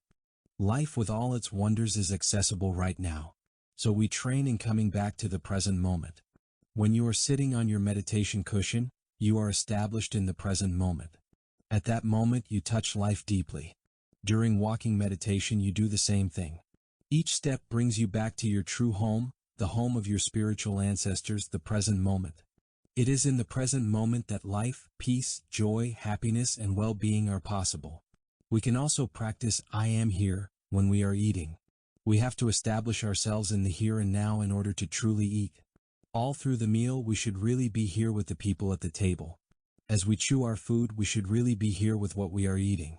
Life with all its wonders is accessible right now. So we train in coming back to the present moment. When you are sitting on your meditation cushion, you are established in the present moment. At that moment, you touch life deeply. During walking meditation, you do the same thing. Each step brings you back to your true home, the home of your spiritual ancestors, the present moment. It is in the present moment that life, peace, joy, happiness, and well-being are possible. We can also practice I am here when we are eating. We have to establish ourselves in the here and now in order to truly eat. All through the meal, we should really be here with the people at the table. As we chew our food, we should really be here with what we are eating.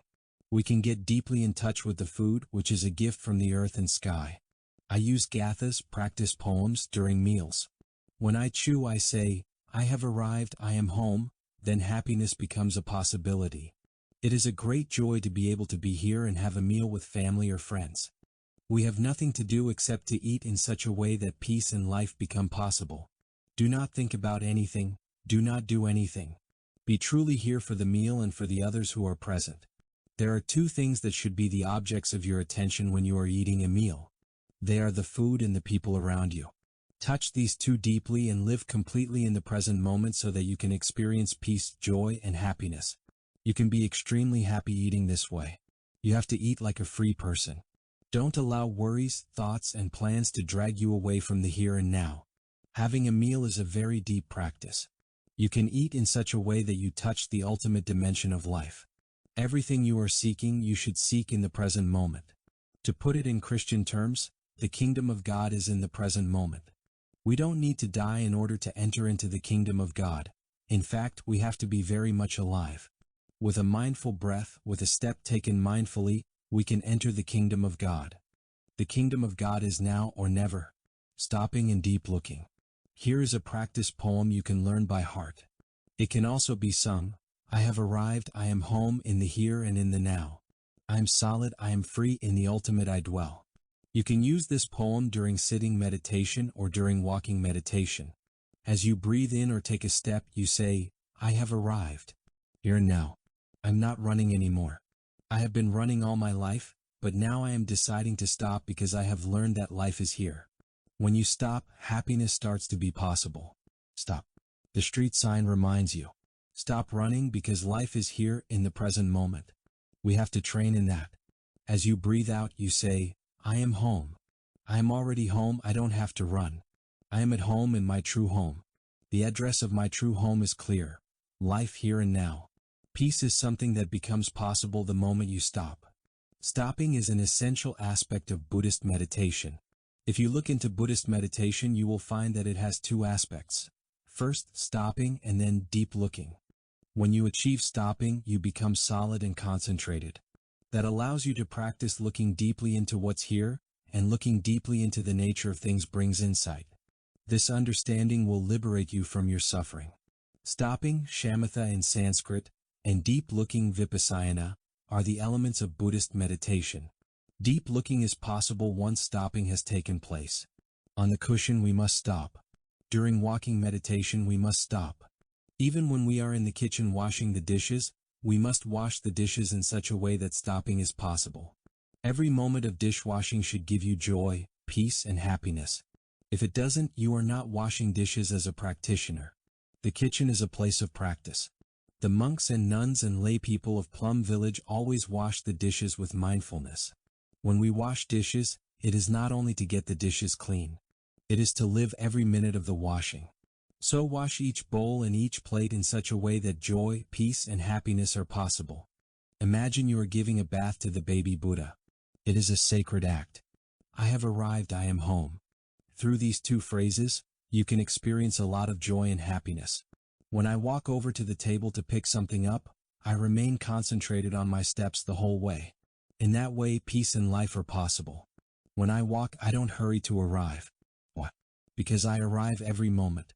We can get deeply in touch with the food, which is a gift from the earth and sky. I use gathas, practice poems, during meals. When I chew, I say, I have arrived, I am home, then happiness becomes a possibility. It is a great joy to be able to be here and have a meal with family or friends. We have nothing to do except to eat in such a way that peace and life become possible. Do not think about anything, do not do anything. Be truly here for the meal and for the others who are present. There are two things that should be the objects of your attention when you are eating a meal. They are the food and the people around you. Touch these two deeply and live completely in the present moment so that you can experience peace, joy, and happiness. You can be extremely happy eating this way. You have to eat like a free person. Don't allow worries, thoughts, and plans to drag you away from the here and now. Having a meal is a very deep practice. You can eat in such a way that you touch the ultimate dimension of life. Everything you are seeking, you should seek in the present moment. To put it in Christian terms, the kingdom of God is in the present moment. We don't need to die in order to enter into the kingdom of God. In fact, we have to be very much alive. With a mindful breath, with a step taken mindfully, we can enter the kingdom of God. The kingdom of God is now or never. Stopping and deep looking. Here is a practice poem you can learn by heart. It can also be sung. I have arrived, I am home, in the here and in the now. I am solid, I am free, in the ultimate I dwell. You can use this poem during sitting meditation or during walking meditation. As you breathe in or take a step, you say, I have arrived. Here and now. I'm not running anymore. I have been running all my life, but now I am deciding to stop because I have learned that life is here. When you stop, happiness starts to be possible. Stop. The street sign reminds you. Stop running because life is here in the present moment. We have to train in that. As you breathe out, you say, I am home. I am already home, I don't have to run. I am at home in my true home. The address of my true home is clear. Life here and now. Peace is something that becomes possible the moment you stop. Stopping is an essential aspect of Buddhist meditation. If you look into Buddhist meditation, you will find that it has two aspects. First, stopping, and then deep looking. When you achieve stopping, you become solid and concentrated. That allows you to practice looking deeply into what's here, and looking deeply into the nature of things brings insight. This understanding will liberate you from your suffering. Stopping, shamatha in Sanskrit, and deep looking, vipassana, are the elements of Buddhist meditation. Deep looking is possible once stopping has taken place. On the cushion we must stop. During walking meditation we must stop. Even when we are in the kitchen washing the dishes, we must wash the dishes in such a way that stopping is possible. Every moment of dishwashing should give you joy, peace, and happiness. If it doesn't, you are not washing dishes as a practitioner. The kitchen is a place of practice. The monks and nuns and lay people of Plum Village always wash the dishes with mindfulness. When we wash dishes, it is not only to get the dishes clean. It is to live every minute of the washing. So wash each bowl and each plate in such a way that joy, peace, and happiness are possible. Imagine you are giving a bath to the baby Buddha. It is a sacred act. I have arrived, I am home. Through these two phrases, you can experience a lot of joy and happiness. When I walk over to the table to pick something up, I remain concentrated on my steps the whole way. In that way, peace and life are possible. When I walk, I don't hurry to arrive. Why? Because I arrive every moment.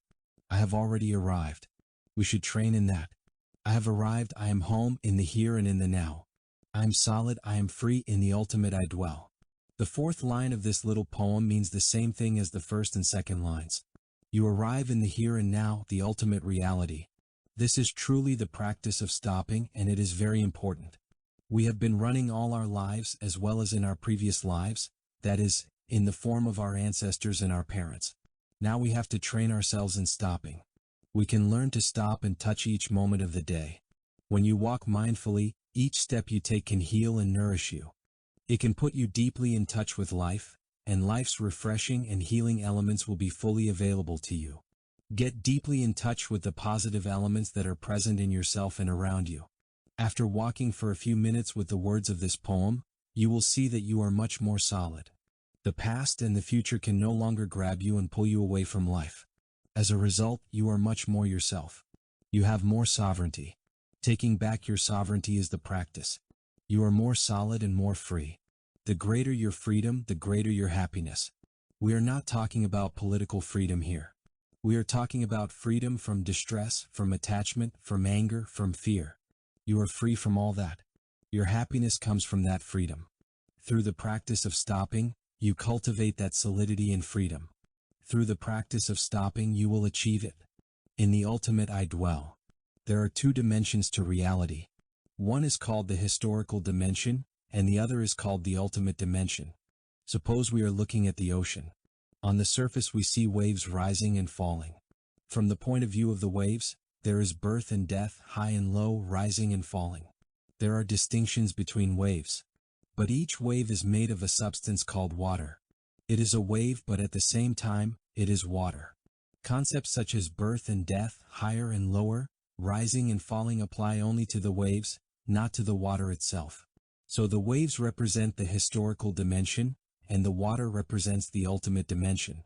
I have already arrived. We should train in that. I have arrived, I am home, in the here and in the now. I am solid, I am free, in the ultimate I dwell. The fourth line of this little poem means the same thing as the first and second lines. You arrive in the here and now, the ultimate reality. This is truly the practice of stopping, and it is very important. We have been running all our lives as well as in our previous lives, that is, in the form of our ancestors and our parents. Now we have to train ourselves in stopping. We can learn to stop and touch each moment of the day. When you walk mindfully, each step you take can heal and nourish you. It can put you deeply in touch with life, and life's refreshing and healing elements will be fully available to you. Get deeply in touch with the positive elements that are present in yourself and around you. After walking for a few minutes with the words of this poem, you will see that you are much more solid. The past and the future can no longer grab you and pull you away from life. As a result, you are much more yourself. You have more sovereignty. Taking back your sovereignty is the practice. You are more solid and more free. The greater your freedom, the greater your happiness. We are not talking about political freedom here. We are talking about freedom from distress, from attachment, from anger, from fear. You are free from all that. Your happiness comes from that freedom. Through the practice of stopping, you cultivate that solidity and freedom. Through the practice of stopping, you will achieve it. In the ultimate I dwell. There are two dimensions to reality. One is called the historical dimension, and the other is called the ultimate dimension. Suppose we are looking at the ocean. On the surface we see waves rising and falling. From the point of view of the waves, there is birth and death, high and low, rising and falling. There are distinctions between waves. But each wave is made of a substance called water. It is a wave, but at the same time, it is water. Concepts such as birth and death, higher and lower, rising and falling apply only to the waves, not to the water itself. So the waves represent the historical dimension, and the water represents the ultimate dimension.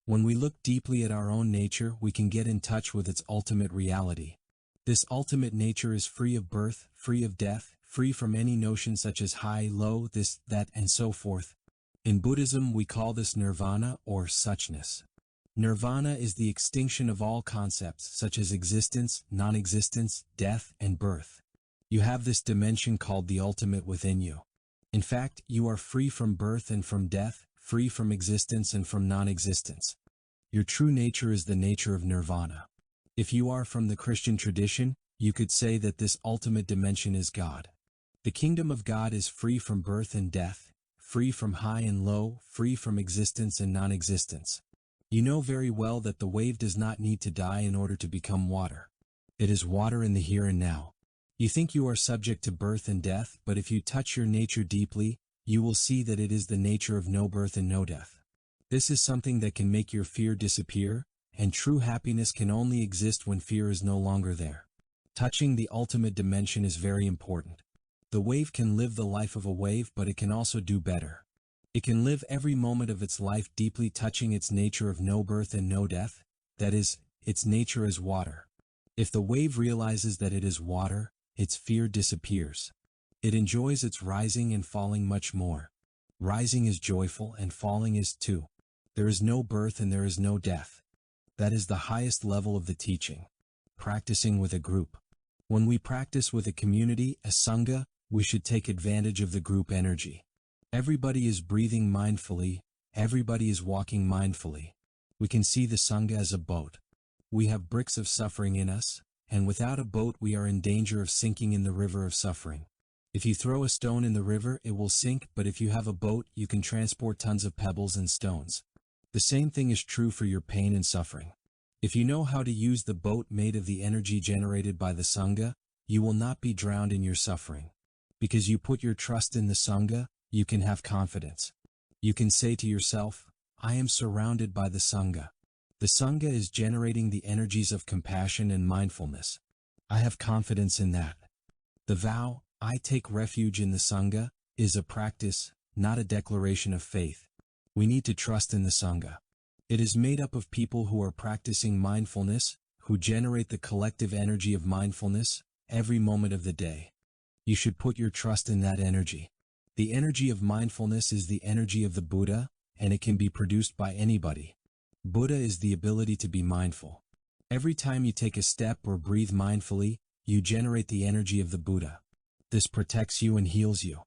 When we look deeply at our own nature, we can get in touch with its ultimate reality. This ultimate nature is free of birth, free of death, free from any notion such as high, low, this, that, and so forth. In Buddhism, we call this nirvana or suchness. Nirvana is the extinction of all concepts such as existence, non-existence, death, and birth. You have this dimension called the ultimate within you. In fact, you are free from birth and from death, free from existence and from non-existence. Your true nature is the nature of nirvana. If you are from the Christian tradition, you could say that this ultimate dimension is God. The kingdom of God is free from birth and death, free from high and low, free from existence and non-existence. You know very well that the wave does not need to die in order to become water. It is water in the here and now. You think you are subject to birth and death, but if you touch your nature deeply, you will see that it is the nature of no birth and no death. This is something that can make your fear disappear, and true happiness can only exist when fear is no longer there. Touching the ultimate dimension is very important. The wave can live the life of a wave, but it can also do better. It can live every moment of its life deeply touching its nature of no birth and no death, that is, its nature as water. If the wave realizes that it is water, its fear disappears. It enjoys its rising and falling much more. Rising is joyful and falling is too. There is no birth and there is no death. That is the highest level of the teaching. Practicing with a group. When we practice with a community, a sangha, we should take advantage of the group energy. Everybody is breathing mindfully, everybody is walking mindfully. We can see the sangha as a boat. We have bricks of suffering in us, and without a boat we are in danger of sinking in the river of suffering. If you throw a stone in the river, it will sink, but if you have a boat, you can transport tons of pebbles and stones. The same thing is true for your pain and suffering. If you know how to use the boat made of the energy generated by the sangha, you will not be drowned in your suffering. Because you put your trust in the sangha, you can have confidence. You can say to yourself, I am surrounded by the sangha. The sangha is generating the energies of compassion and mindfulness. I have confidence in that. The vow, I take refuge in the sangha, is a practice, not a declaration of faith. We need to trust in the sangha. It is made up of people who are practicing mindfulness, who generate the collective energy of mindfulness, every moment of the day. You should put your trust in that energy. The energy of mindfulness is the energy of the Buddha, and it can be produced by anybody. Buddha is the ability to be mindful. Every time you take a step or breathe mindfully, you generate the energy of the Buddha. This protects you and heals you.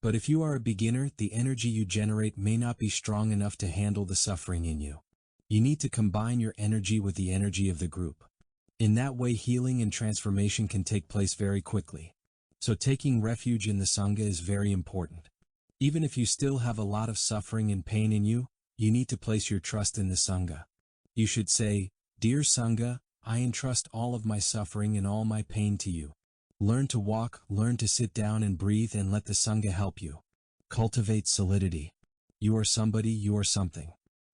But if you are a beginner, the energy you generate may not be strong enough to handle the suffering in you. You need to combine your energy with the energy of the group. In that way, healing and transformation can take place very quickly. So taking refuge in the sangha is very important. Even if you still have a lot of suffering and pain in you, you need to place your trust in the sangha. You should say, Dear Sangha, I entrust all of my suffering and all my pain to you. Learn to walk, learn to sit down and breathe, and let the sangha help you. Cultivate solidity. You are somebody, you are something.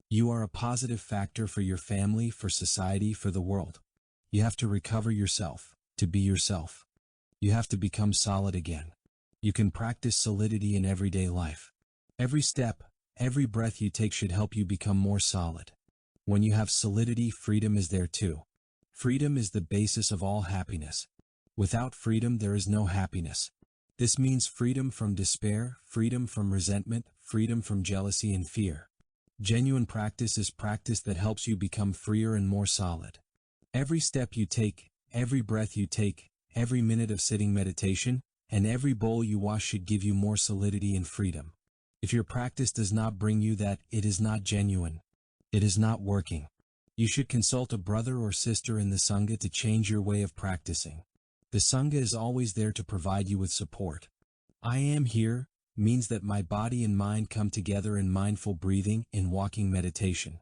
You are a positive factor for your family, for society, for the world. You have to recover yourself, to be yourself. You have to become solid again. You can practice solidity in everyday life. Every step, every breath you take should help you become more solid. When you have solidity, freedom is there too. Freedom is the basis of all happiness. Without freedom, there is no happiness. This means freedom from despair, freedom from resentment, freedom from jealousy and fear. Genuine practice is practice that helps you become freer and more solid. Every step you take, every breath you take, every minute of sitting meditation, and every bowl you wash should give you more solidity and freedom. If your practice does not bring you that, it is not genuine. It is not working. You should consult a brother or sister in the Sangha to change your way of practicing. The Sangha is always there to provide you with support. I am here means that my body and mind come together in mindful breathing, in walking meditation.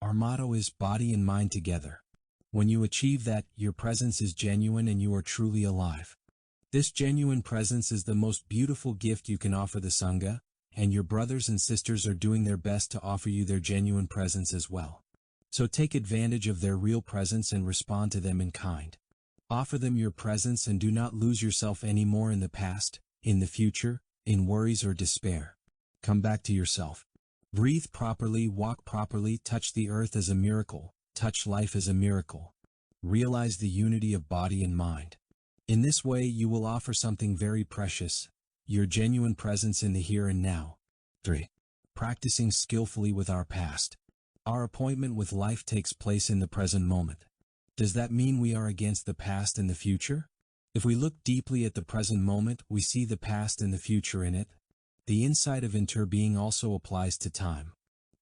Our motto is body and mind together. When you achieve that, your presence is genuine and you are truly alive. This genuine presence is the most beautiful gift you can offer the Sangha, and your brothers and sisters are doing their best to offer you their genuine presence as well. So take advantage of their real presence and respond to them in kind. Offer them your presence and do not lose yourself anymore in the past, in the future, in worries or despair. Come back to yourself. Breathe properly, walk properly, touch the earth as a miracle, touch life as a miracle. Realize the unity of body and mind. In this way you will offer something very precious, your genuine presence in the here and now. 3. Practicing skillfully with our past. Our appointment with life takes place in the present moment. Does that mean we are against the past and the future? If we look deeply at the present moment, we see the past and the future in it. The insight of interbeing also applies to time.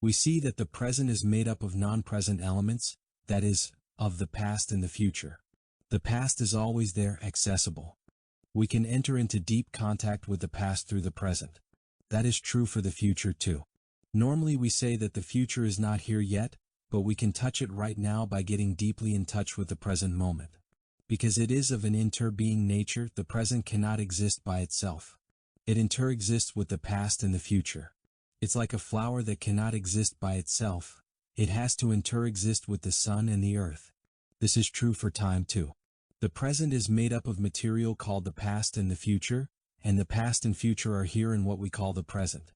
We see that the present is made up of non-present elements, that is, of the past and the future. The past is always there, accessible. We can enter into deep contact with the past through the present. That is true for the future too. Normally we say that the future is not here yet, but we can touch it right now by getting deeply in touch with the present moment. Because it is of an interbeing nature, the present cannot exist by itself. It interexists with the past and the future. It's like a flower that cannot exist by itself. It has to interexist with the sun and the earth. This is true for time too. The present is made up of material called the past and the future, and the past and future are here in what we call the present.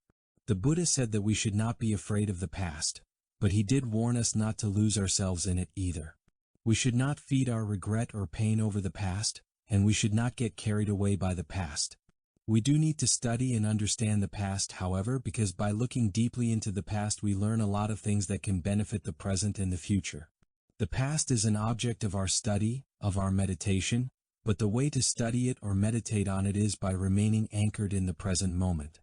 The Buddha said that we should not be afraid of the past, but he did warn us not to lose ourselves in it either. We should not feed our regret or pain over the past, and we should not get carried away by the past. We do need to study and understand the past, however, because by looking deeply into the past we learn a lot of things that can benefit the present and the future. The past is an object of our study, of our meditation, but the way to study it or meditate on it is by remaining anchored in the present moment.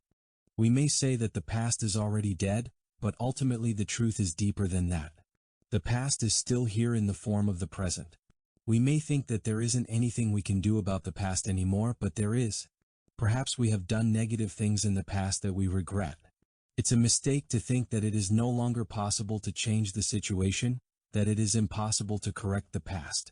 We may say that the past is already dead, but ultimately the truth is deeper than that. The past is still here in the form of the present. We may think that there isn't anything we can do about the past anymore, but there is. Perhaps we have done negative things in the past that we regret. It's a mistake to think that it is no longer possible to change the situation, that it is impossible to correct the past.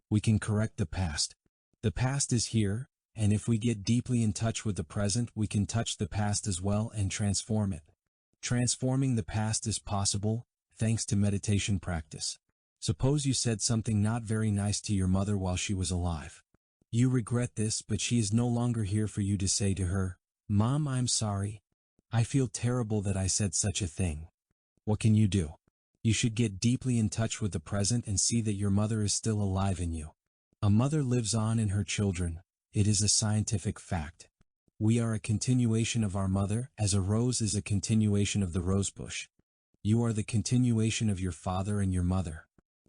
We can correct the past. The past is here, and if we get deeply in touch with the present, we can touch the past as well and transform it. Transforming the past is possible, thanks to meditation practice. Suppose you said something not very nice to your mother while she was alive. You regret this, but she is no longer here for you to say to her, "Mom, I'm sorry. I feel terrible that I said such a thing." What can you do? You should get deeply in touch with the present and see that your mother is still alive in you. A mother lives on in her children. It is a scientific fact. We are a continuation of our mother, as a rose is a continuation of the rosebush. You are the continuation of your father and your mother.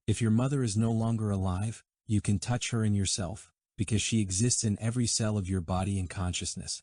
If your mother is no longer alive, you can touch her in yourself, because she exists in every cell of your body and consciousness.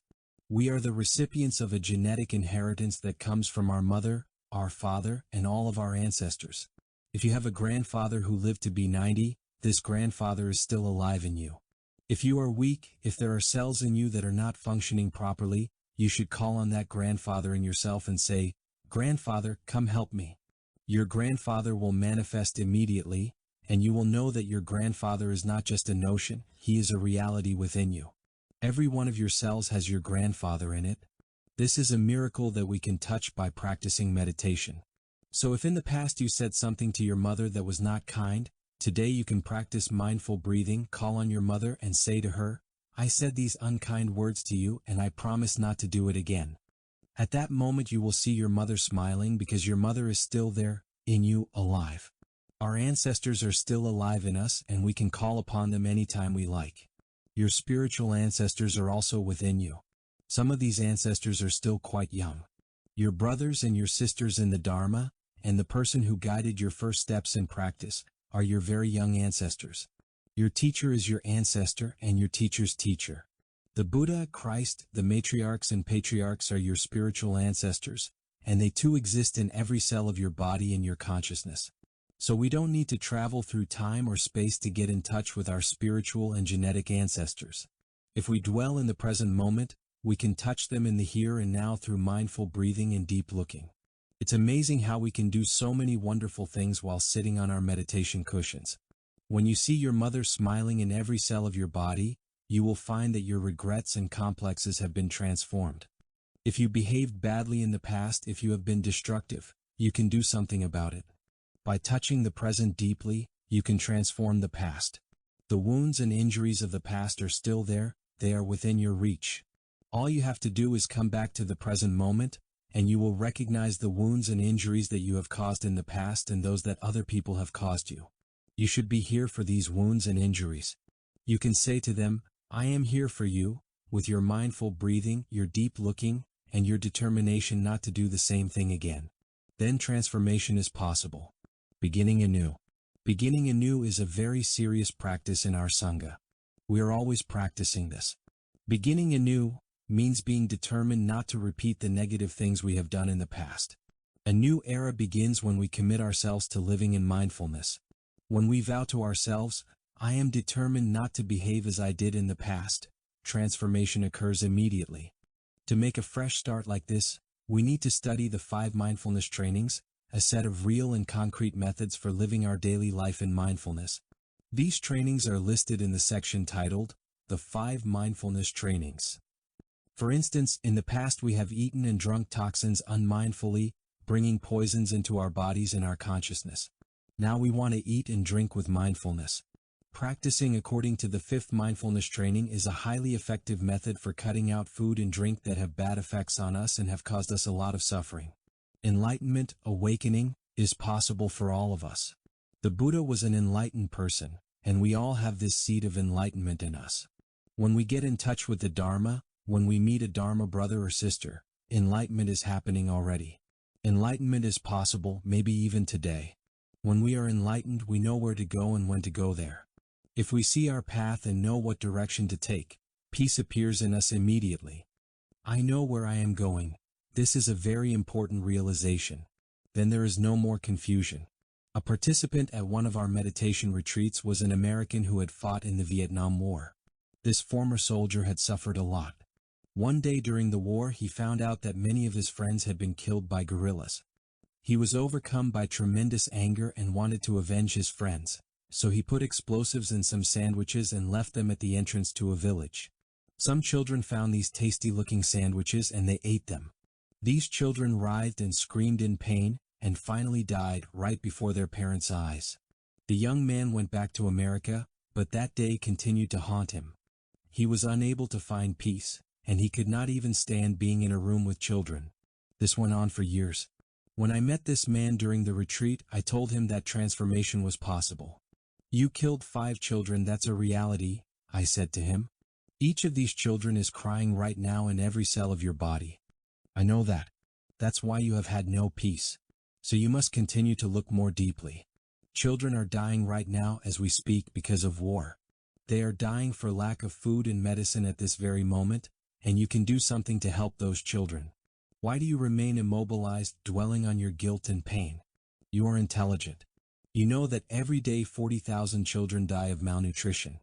We are the recipients of a genetic inheritance that comes from our mother, our father, and all of our ancestors. If you have a grandfather who lived to be 90, this grandfather is still alive in you. If you are weak, if there are cells in you that are not functioning properly, you should call on that grandfather in yourself and say, "Grandfather, come help me." Your grandfather will manifest immediately, and you will know that your grandfather is not just a notion, he is a reality within you. Every one of your cells has your grandfather in it. This is a miracle that we can touch by practicing meditation. So if in the past you said something to your mother that was not kind, today you can practice mindful breathing, call on your mother and say to her, "I said these unkind words to you and I promise not to do it again." At that moment you will see your mother smiling because your mother is still there, in you, alive. Our ancestors are still alive in us and we can call upon them anytime we like. Your spiritual ancestors are also within you. Some of these ancestors are still quite young. Your brothers and your sisters in the Dharma, and the person who guided your first steps in practice, are your very young ancestors. Your teacher is your ancestor and your teacher's teacher. The Buddha, Christ, the matriarchs and patriarchs are your spiritual ancestors, and they too exist in every cell of your body and your consciousness. So we don't need to travel through time or space to get in touch with our spiritual and genetic ancestors. If we dwell in the present moment, we can touch them in the here and now through mindful breathing and deep looking. It's amazing how we can do so many wonderful things while sitting on our meditation cushions. When you see your mother smiling in every cell of your body, you will find that your regrets and complexes have been transformed. If you behaved badly in the past, if you have been destructive, you can do something about it. By touching the present deeply, you can transform the past. The wounds and injuries of the past are still there, they are within your reach. All you have to do is come back to the present moment, and you will recognize the wounds and injuries that you have caused in the past and those that other people have caused you. You should be here for these wounds and injuries. You can say to them, I am here for you, with your mindful breathing, your deep looking, and your determination not to do the same thing again. Then transformation is possible. Beginning anew. Beginning anew is a very serious practice in our Sangha. We are always practicing this. Beginning anew means being determined not to repeat the negative things we have done in the past. A new era begins when we commit ourselves to living in mindfulness. When we vow to ourselves, I am determined not to behave as I did in the past, transformation occurs immediately. To make a fresh start like this, we need to study the 5 mindfulness trainings, a set of real and concrete methods for living our daily life in mindfulness. These trainings are listed in the section titled, The 5 Mindfulness Trainings. For instance, in the past we have eaten and drunk toxins unmindfully, bringing poisons into our bodies and our consciousness. Now we want to eat and drink with mindfulness. Practicing according to the 5th mindfulness training is a highly effective method for cutting out food and drink that have bad effects on us and have caused us a lot of suffering. Enlightenment, awakening, is possible for all of us. The Buddha was an enlightened person, and we all have this seed of enlightenment in us. When we get in touch with the Dharma, when we meet a Dharma brother or sister, enlightenment is happening already. Enlightenment is possible, maybe even today. When we are enlightened, we know where to go and when to go there. If we see our path and know what direction to take, peace appears in us immediately. I know where I am going. This is a very important realization. Then there is no more confusion. A participant at one of our meditation retreats was an American who had fought in the Vietnam War. This former soldier had suffered a lot. One day during the war, he found out that many of his friends had been killed by guerrillas. He was overcome by tremendous anger and wanted to avenge his friends, so he put explosives in some sandwiches and left them at the entrance to a village. Some children found these tasty-looking sandwiches and they ate them. These children writhed and screamed in pain, and finally died right before their parents' eyes. The young man went back to America, but that day continued to haunt him. He was unable to find peace, and he could not even stand being in a room with children. This went on for years. When I met this man during the retreat, I told him that transformation was possible. You killed 5 children, that's a reality, I said to him. Each of these children is crying right now in every cell of your body. I know that. That's why you have had no peace. So you must continue to look more deeply. Children are dying right now as we speak because of war. They are dying for lack of food and medicine at this very moment, and you can do something to help those children. Why do you remain immobilized, dwelling on your guilt and pain? You are intelligent. You know that every day 40,000 children die of malnutrition.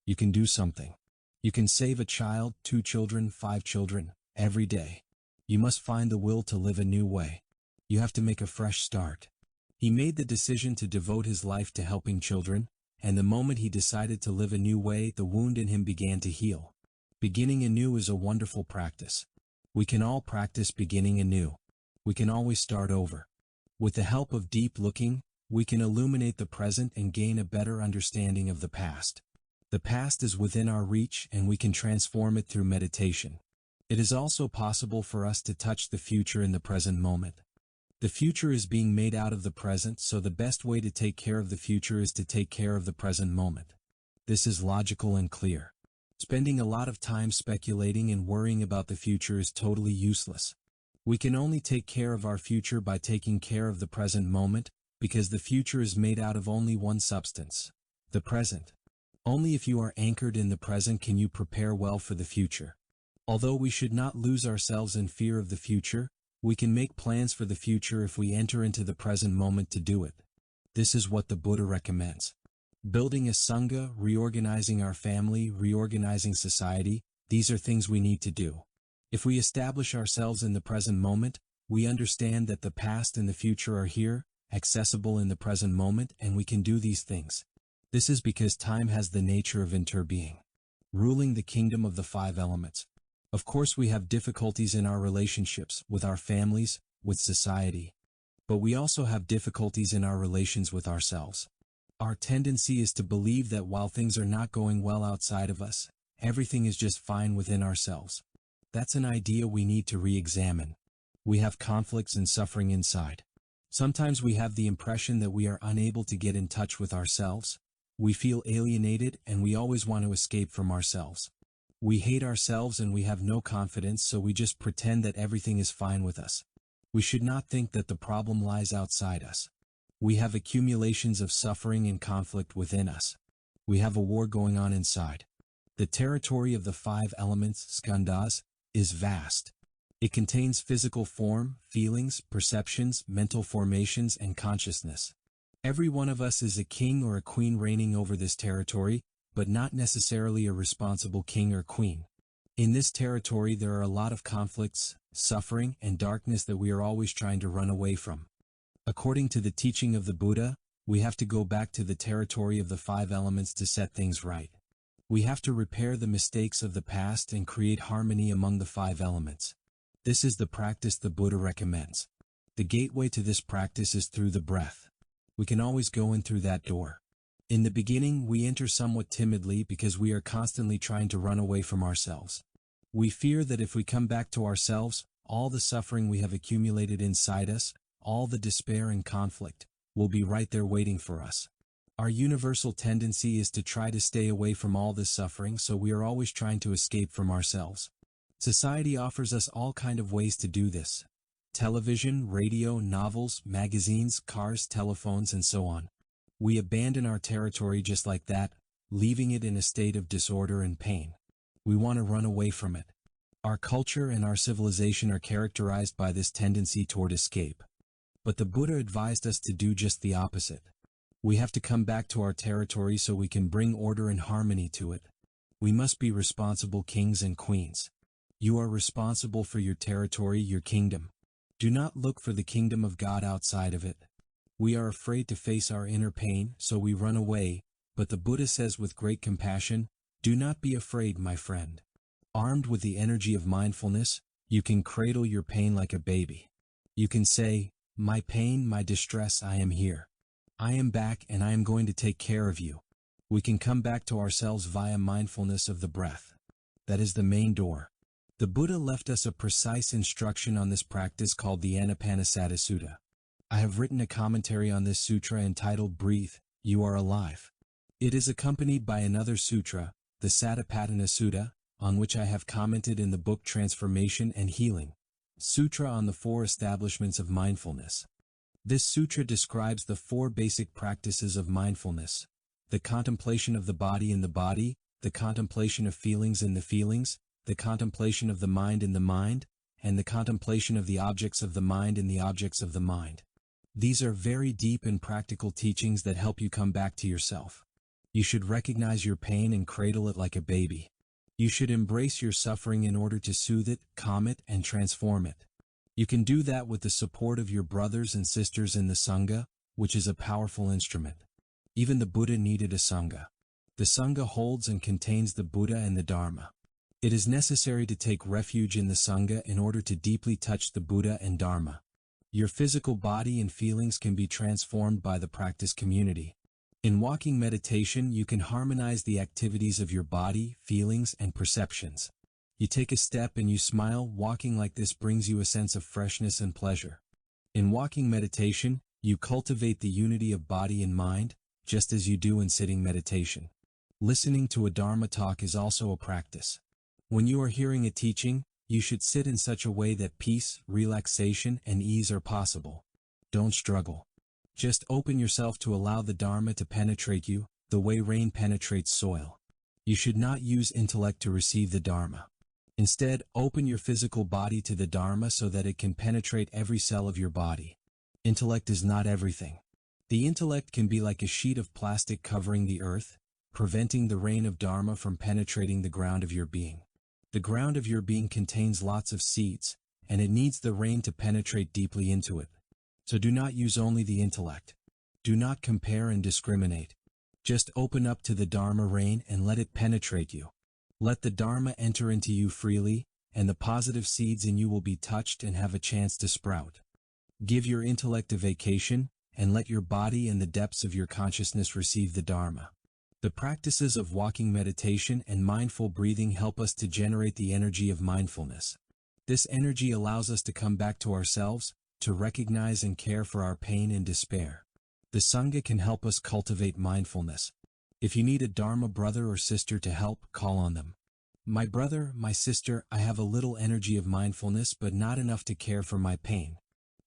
You can do something. You can save a child, 2 children, 5 children, every day. You must find the will to live a new way. You have to make a fresh start. He made the decision to devote his life to helping children, and the moment he decided to live a new way, the wound in him began to heal. Beginning anew is a wonderful practice. We can all practice beginning anew. We can always start over. With the help of deep looking, we can illuminate the present and gain a better understanding of the past. The past is within our reach and we can transform it through meditation. It is also possible for us to touch the future in the present moment. The future is being made out of the present, so the best way to take care of the future is to take care of the present moment. This is logical and clear. Spending a lot of time speculating and worrying about the future is totally useless. We can only take care of our future by taking care of the present moment, because the future is made out of only one substance, the present. Only if you are anchored in the present can you prepare well for the future. Although we should not lose ourselves in fear of the future, we can make plans for the future if we enter into the present moment to do it. This is what the Buddha recommends. Building a sangha, reorganizing our family, reorganizing society, these are things we need to do. If we establish ourselves in the present moment, we understand that the past and the future are here, accessible in the present moment, and we can do these things. This is because time has the nature of interbeing. Ruling the kingdom of the five elements. Of course we have difficulties in our relationships, with our families, with society. But we also have difficulties in our relations with ourselves. Our tendency is to believe that while things are not going well outside of us, everything is just fine within ourselves. That's an idea we need to re-examine. We have conflicts and suffering inside. Sometimes we have the impression that we are unable to get in touch with ourselves. We feel alienated and we always want to escape from ourselves. We hate ourselves and we have no confidence, so we just pretend that everything is fine with us. We should not think that the problem lies outside us. We have accumulations of suffering and conflict within us. We have a war going on inside. The territory of the five elements, skandhas, is vast. It contains physical form, feelings, perceptions, mental formations, and consciousness. Every one of us is a king or a queen reigning over this territory, but not necessarily a responsible king or queen. In this territory there are a lot of conflicts, suffering, and darkness that we are always trying to run away from. According to the teaching of the Buddha, we have to go back to the territory of the five elements to set things right. We have to repair the mistakes of the past and create harmony among the five elements. This is the practice the Buddha recommends. The gateway to this practice is through the breath. We can always go in through that door. In the beginning, we enter somewhat timidly because we are constantly trying to run away from ourselves. We fear that if we come back to ourselves, all the suffering we have accumulated inside us, all the despair and conflict, will be right there waiting for us. Our universal tendency is to try to stay away from all this suffering, so we are always trying to escape from ourselves. Society offers us all kinds of ways to do this. Television, radio, novels, magazines, cars, telephones, and so on. We abandon our territory just like that, leaving it in a state of disorder and pain. We want to run away from it. Our culture and our civilization are characterized by this tendency toward escape. But the Buddha advised us to do just the opposite. We have to come back to our territory so we can bring order and harmony to it. We must be responsible kings and queens. You are responsible for your territory, your kingdom. Do not look for the kingdom of God outside of it. We are afraid to face our inner pain, so we run away, but the Buddha says with great compassion, "Do not be afraid, my friend. Armed with the energy of mindfulness, you can cradle your pain like a baby. You can say, 'My pain, my distress, I am here. I am back and I am going to take care of you.' We can come back to ourselves via mindfulness of the breath. That is the main door. The Buddha left us a precise instruction on this practice called the Anapanasati Sutta. I have written a commentary on this sutra entitled Breathe, You Are Alive. It is accompanied by another sutra, the Satipatthana Sutta, on which I have commented in the book Transformation and Healing, Sutra on the Four Establishments of Mindfulness. This sutra describes the four basic practices of mindfulness: the contemplation of the body in the body, the contemplation of feelings in the feelings, the contemplation of the mind in the mind, and the contemplation of the objects of the mind in the objects of the mind. These are very deep and practical teachings that help you come back to yourself. You should recognize your pain and cradle it like a baby. You should embrace your suffering in order to soothe it, calm it, and transform it. You can do that with the support of your brothers and sisters in the Sangha, which is a powerful instrument. Even the Buddha needed a Sangha. The Sangha holds and contains the Buddha and the Dharma. It is necessary to take refuge in the Sangha in order to deeply touch the Buddha and Dharma. Your physical body and feelings can be transformed by the practice community. In walking meditation, you can harmonize the activities of your body, feelings, and perceptions. You take a step and you smile. Walking like this brings you a sense of freshness and pleasure. In walking meditation, you cultivate the unity of body and mind, just as you do in sitting meditation. Listening to a Dharma talk is also a practice. When you are hearing a teaching, you should sit in such a way that peace, relaxation, and ease are possible. Don't struggle. Just open yourself to allow the Dharma to penetrate you, the way rain penetrates soil. You should not use intellect to receive the Dharma. Instead, open your physical body to the Dharma so that it can penetrate every cell of your body. Intellect is not everything. The intellect can be like a sheet of plastic covering the earth, preventing the rain of Dharma from penetrating the ground of your being. The ground of your being contains lots of seeds, and it needs the rain to penetrate deeply into it. So do not use only the intellect. Do not compare and discriminate. Just open up to the Dharma rain and let it penetrate you. Let the Dharma enter into you freely, and the positive seeds in you will be touched and have a chance to sprout. Give your intellect a vacation, and let your body and the depths of your consciousness receive the Dharma. The practices of walking meditation and mindful breathing help us to generate the energy of mindfulness. This energy allows us to come back to ourselves, to recognize and care for our pain and despair. The Sangha can help us cultivate mindfulness. If you need a Dharma brother or sister to help, call on them. My brother, my sister, I have a little energy of mindfulness but not enough to care for my pain.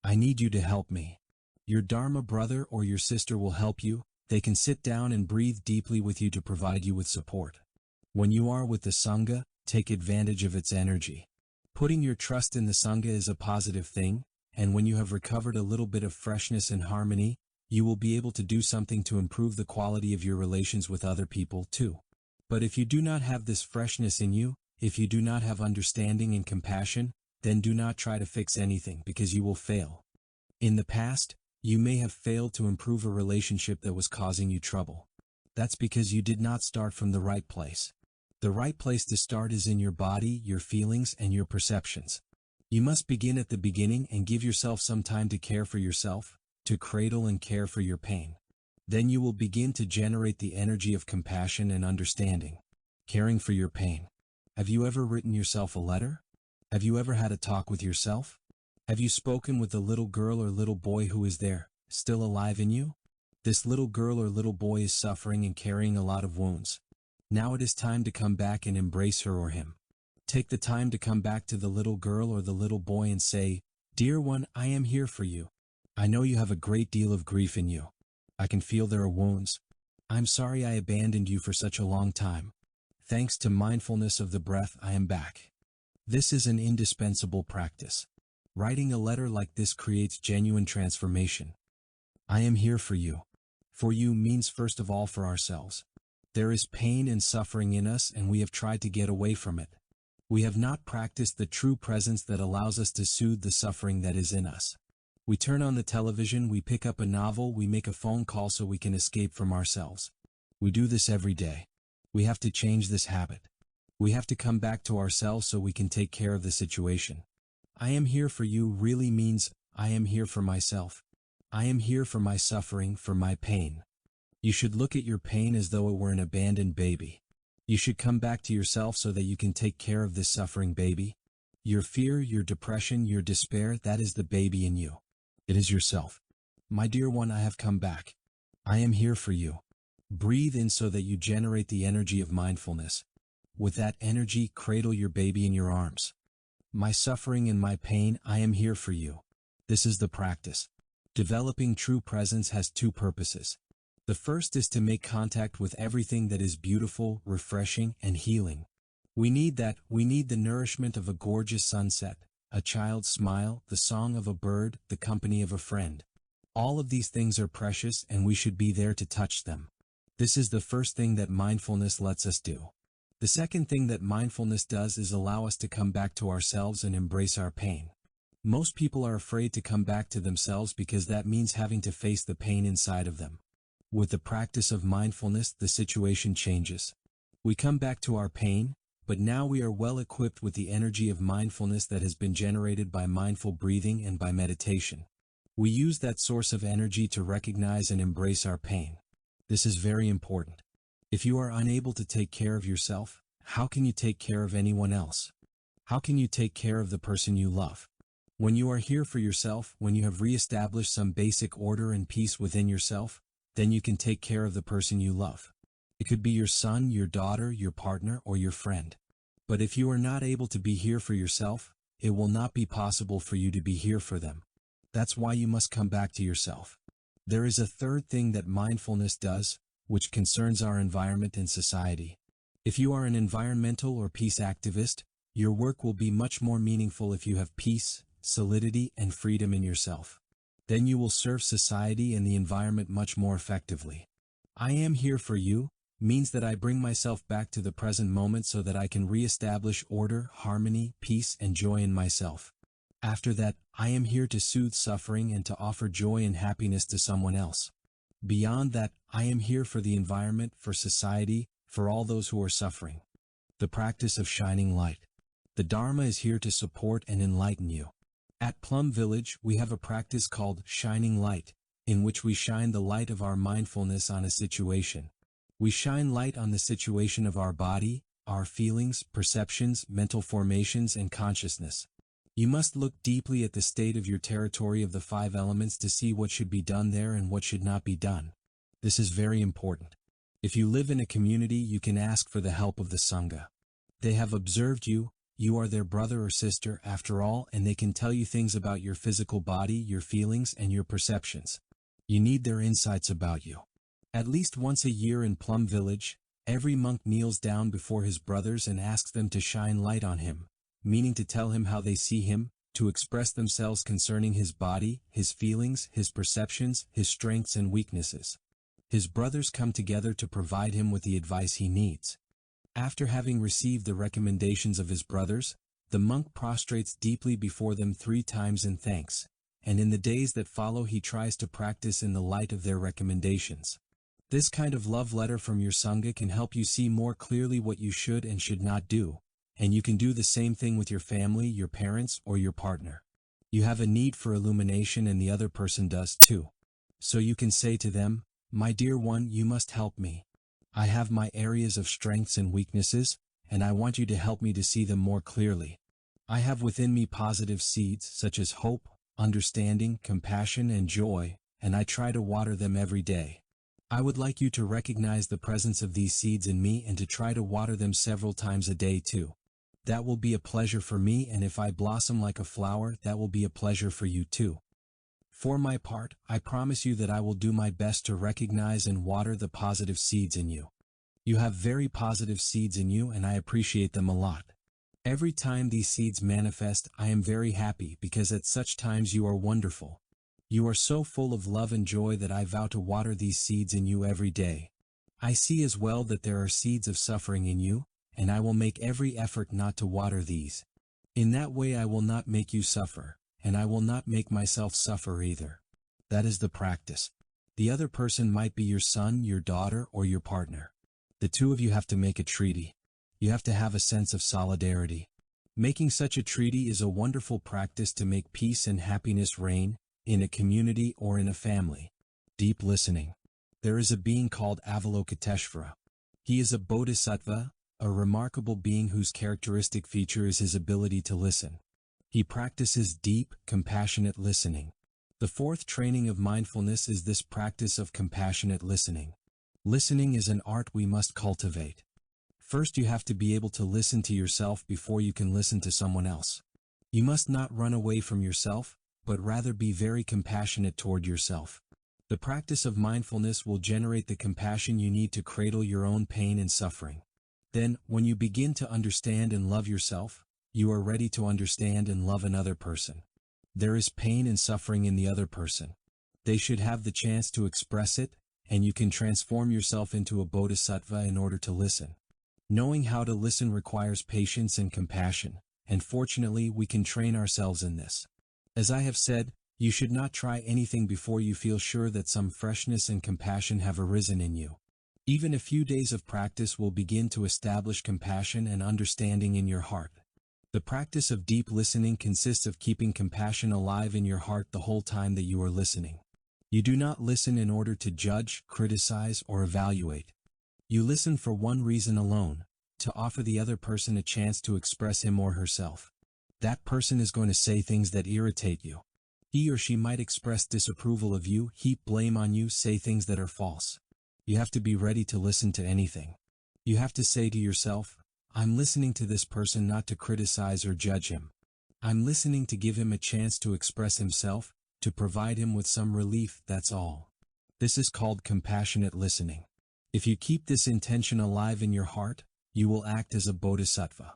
I need you to help me. Your Dharma brother or your sister will help you. They can sit down and breathe deeply with you to provide you with support. When you are with the Sangha, take advantage of its energy. Putting your trust in the Sangha is a positive thing, and when you have recovered a little bit of freshness and harmony, you will be able to do something to improve the quality of your relations with other people too. But if you do not have this freshness in you, if you do not have understanding and compassion, then do not try to fix anything because you will fail. In the past, you may have failed to improve a relationship that was causing you trouble. That's because you did not start from the right place. The right place to start is in your body, your feelings, and your perceptions. You must begin at the beginning and give yourself some time to care for yourself, to cradle and care for your pain. Then you will begin to generate the energy of compassion and understanding. Caring for your pain. Have you ever written yourself a letter? Have you ever had a talk with yourself? Have you spoken with the little girl or little boy who is there, still alive in you? This little girl or little boy is suffering and carrying a lot of wounds. Now it is time to come back and embrace her or him. Take the time to come back to the little girl or the little boy and say, "Dear one, I am here for you. I know you have a great deal of grief in you. I can feel there are wounds. I'm sorry I abandoned you for such a long time. Thanks to mindfulness of the breath, I am back." This is an indispensable practice. Writing a letter like this creates genuine transformation. I am here for you. For you means first of all for ourselves. There is pain and suffering in us and we have tried to get away from it. We have not practiced the true presence that allows us to soothe the suffering that is in us. We turn on the television, we pick up a novel, we make a phone call so we can escape from ourselves. We do this every day. We have to change this habit. We have to come back to ourselves so we can take care of the situation. I am here for you really means, I am here for myself. I am here for my suffering, for my pain. You should look at your pain as though it were an abandoned baby. You should come back to yourself so that you can take care of this suffering baby. Your fear, your depression, your despair, that is the baby in you. It is yourself. My dear one, I have come back. I am here for you. Breathe in so that you generate the energy of mindfulness. With that energy, cradle your baby in your arms. My suffering and my pain, I am here for you. This is the practice. Developing true presence has two purposes. The first is to make contact with everything that is beautiful, refreshing, and healing. We need that. We need the nourishment of a gorgeous sunset, a child's smile, the song of a bird, the company of a friend. All of these things are precious and we should be there to touch them. This is the first thing that mindfulness lets us do. The second thing that mindfulness does is allow us to come back to ourselves and embrace our pain. Most people are afraid to come back to themselves because that means having to face the pain inside of them. With the practice of mindfulness, the situation changes. We come back to our pain, but now we are well equipped with the energy of mindfulness that has been generated by mindful breathing and by meditation. We use that source of energy to recognize and embrace our pain. This is very important. If you are unable to take care of yourself, how can you take care of anyone else? How can you take care of the person you love? When you are here for yourself, when you have reestablished some basic order and peace within yourself, then you can take care of the person you love. It could be your son, your daughter, your partner, or your friend. But if you are not able to be here for yourself, it will not be possible for you to be here for them. That's why you must come back to yourself. There is a third thing that mindfulness does, which concerns our environment and society. If you are an environmental or peace activist, your work will be much more meaningful if you have peace, solidity, and freedom in yourself. Then you will serve society and the environment much more effectively. I am here for you means that I bring myself back to the present moment so that I can re-establish order, harmony, peace, and joy in myself. After that, I am here to soothe suffering and to offer joy and happiness to someone else. Beyond that, I am here for the environment, for society, for all those who are suffering. The practice of shining light. The Dharma is here to support and enlighten you. At Plum Village, we have a practice called shining light, in which we shine the light of our mindfulness on a situation. We shine light on the situation of our body, our feelings, perceptions, mental formations, and consciousness. You must look deeply at the state of your territory of the 5 elements to see what should be done there and what should not be done. This is very important. If you live in a community, you can ask for the help of the Sangha. They have observed you, you are their brother or sister after all, and they can tell you things about your physical body, your feelings, and your perceptions. You need their insights about you. At least once a year in Plum Village, every monk kneels down before his brothers and asks them to shine light on him, meaning to tell him how they see him, to express themselves concerning his body, his feelings, his perceptions, his strengths and weaknesses. His brothers come together to provide him with the advice he needs. After having received the recommendations of his brothers, the monk prostrates deeply before them 3 times in thanks, and in the days that follow he tries to practice in the light of their recommendations. This kind of love letter from your Sangha can help you see more clearly what you should and should not do, and you can do the same thing with your family, your parents, or your partner. You have a need for illumination and the other person does too. So you can say to them, "My dear one, you must help me. I have my areas of strengths and weaknesses, and I want you to help me to see them more clearly. I have within me positive seeds such as hope, understanding, compassion, and joy, and I try to water them every day. I would like you to recognize the presence of these seeds in me and to try to water them several times a day too. That will be a pleasure for me, and if I blossom like a flower, that will be a pleasure for you too. For my part, I promise you that I will do my best to recognize and water the positive seeds in you. You have very positive seeds in you and I appreciate them a lot. Every time these seeds manifest, I am very happy because at such times you are wonderful. You are so full of love and joy that I vow to water these seeds in you every day. I see as well that there are seeds of suffering in you, and I will make every effort not to water these. In that way I will not make you suffer, and I will not make myself suffer either. That is the practice. The other person might be your son, your daughter, or your partner. The 2 of you have to make a treaty. You have to have a sense of solidarity. Making such a treaty is a wonderful practice to make peace and happiness reign, in a community or in a family. Deep listening. There is a being called Avalokiteshvara. He is a bodhisattva, a remarkable being whose characteristic feature is his ability to listen. He practices deep, compassionate listening. The 4th training of mindfulness is this practice of compassionate listening. Listening is an art we must cultivate. First, you have to be able to listen to yourself before you can listen to someone else. You must not run away from yourself, but rather be very compassionate toward yourself. The practice of mindfulness will generate the compassion you need to cradle your own pain and suffering. Then, when you begin to understand and love yourself, you are ready to understand and love another person. There is pain and suffering in the other person. They should have the chance to express it, and you can transform yourself into a bodhisattva in order to listen. Knowing how to listen requires patience and compassion, and fortunately we can train ourselves in this. As I have said, you should not try anything before you feel sure that some freshness and compassion have arisen in you. Even a few days of practice will begin to establish compassion and understanding in your heart. The practice of deep listening consists of keeping compassion alive in your heart the whole time that you are listening. You do not listen in order to judge, criticize, or evaluate. You listen for one reason alone, to offer the other person a chance to express him or herself. That person is going to say things that irritate you. He or she might express disapproval of you, heap blame on you, say things that are false. You have to be ready to listen to anything. You have to say to yourself, I'm listening to this person not to criticize or judge him. I'm listening to give him a chance to express himself, to provide him with some relief, that's all. This is called compassionate listening. If you keep this intention alive in your heart, you will act as a bodhisattva.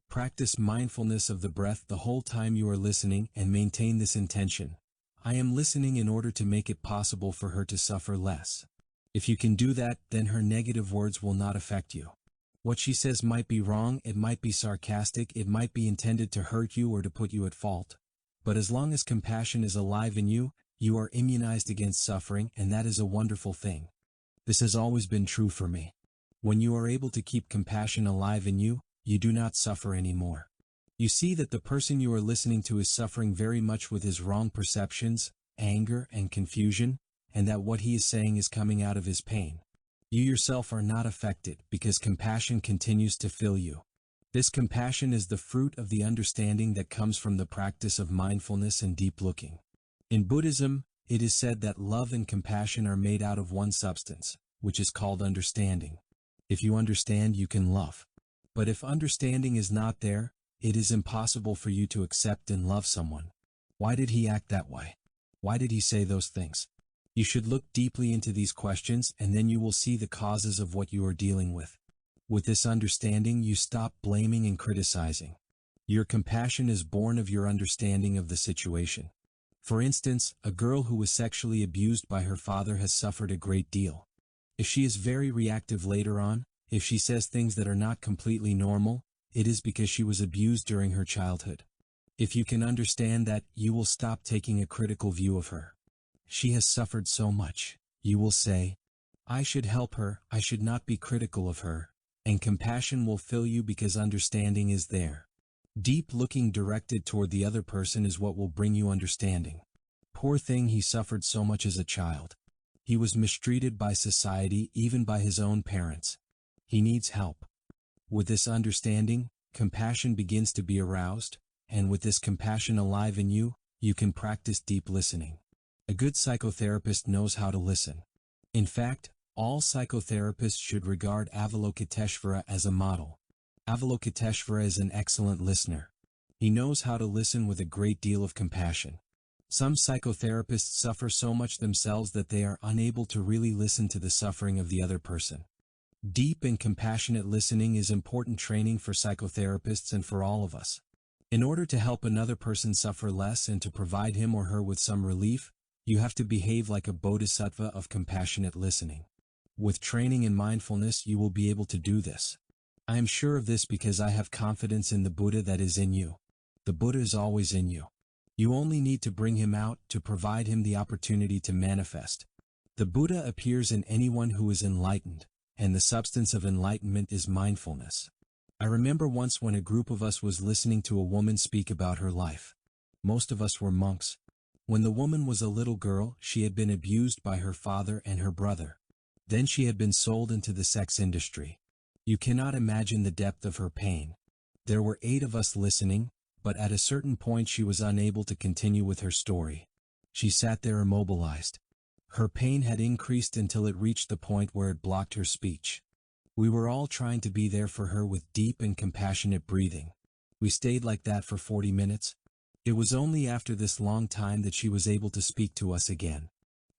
Practice mindfulness of the breath the whole time you are listening and maintain this intention. I am listening in order to make it possible for her to suffer less. If you can do that, then her negative words will not affect you. What she says might be wrong, it might be sarcastic, it might be intended to hurt you or to put you at fault. But as long as compassion is alive in you, you are immunized against suffering, and that is a wonderful thing. This has always been true for me. When you are able to keep compassion alive in you, you do not suffer anymore. You see that the person you are listening to is suffering very much with his wrong perceptions, anger, and confusion, and that what he is saying is coming out of his pain. You yourself are not affected because compassion continues to fill you. This compassion is the fruit of the understanding that comes from the practice of mindfulness and deep looking. In Buddhism, it is said that love and compassion are made out of one substance, which is called understanding. If you understand, you can love. But if understanding is not there, it is impossible for you to accept and love someone. Why did he act that way? Why did he say those things? You should look deeply into these questions, and then you will see the causes of what you are dealing with. With this understanding, you stop blaming and criticizing. Your compassion is born of your understanding of the situation. For instance, a girl who was sexually abused by her father has suffered a great deal. If she is very reactive later on, if she says things that are not completely normal, it is because she was abused during her childhood. If you can understand that, you will stop taking a critical view of her. She has suffered so much. You will say, I should help her, I should not be critical of her, and compassion will fill you because understanding is there. Deep looking directed toward the other person is what will bring you understanding. Poor thing, he suffered so much as a child. He was mistreated by society, even by his own parents. He needs help. With this understanding, compassion begins to be aroused, and with this compassion alive in you, you can practice deep listening. A good psychotherapist knows how to listen. In fact, all psychotherapists should regard Avalokiteshvara as a model. Avalokiteshvara is an excellent listener. He knows how to listen with a great deal of compassion. Some psychotherapists suffer so much themselves that they are unable to really listen to the suffering of the other person. Deep and compassionate listening is important training for psychotherapists and for all of us. In order to help another person suffer less and to provide him or her with some relief, you have to behave like a bodhisattva of compassionate listening. With training in mindfulness, you will be able to do this. I am sure of this because I have confidence in the Buddha that is in you. The Buddha is always in you. You only need to bring him out, to provide him the opportunity to manifest. The Buddha appears in anyone who is enlightened, and the substance of enlightenment is mindfulness. I remember once when a group of us was listening to a woman speak about her life. Most of us were monks. When the woman was a little girl, she had been abused by her father and her brother. Then she had been sold into the sex industry. You cannot imagine the depth of her pain. There were 8 of us listening, but at a certain point she was unable to continue with her story. She sat there immobilized. Her pain had increased until it reached the point where it blocked her speech. We were all trying to be there for her with deep and compassionate breathing. We stayed like that for 40 minutes. It was only after this long time that she was able to speak to us again.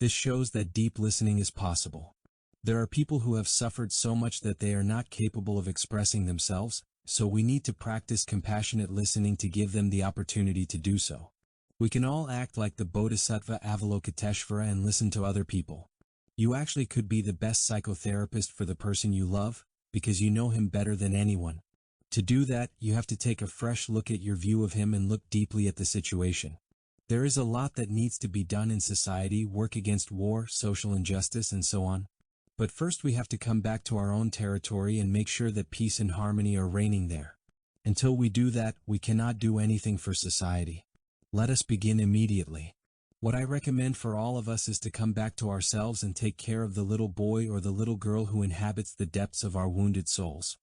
This shows that deep listening is possible. There are people who have suffered so much that they are not capable of expressing themselves, so we need to practice compassionate listening to give them the opportunity to do so. We can all act like the Bodhisattva Avalokiteshvara and listen to other people. You actually could be the best psychotherapist for the person you love, because you know him better than anyone. To do that, you have to take a fresh look at your view of him and look deeply at the situation. There is a lot that needs to be done in society, work against war, social injustice, and so on. But first we have to come back to our own territory and make sure that peace and harmony are reigning there. Until we do that, we cannot do anything for society. Let us begin immediately. What I recommend for all of us is to come back to ourselves and take care of the little boy or the little girl who inhabits the depths of our wounded souls.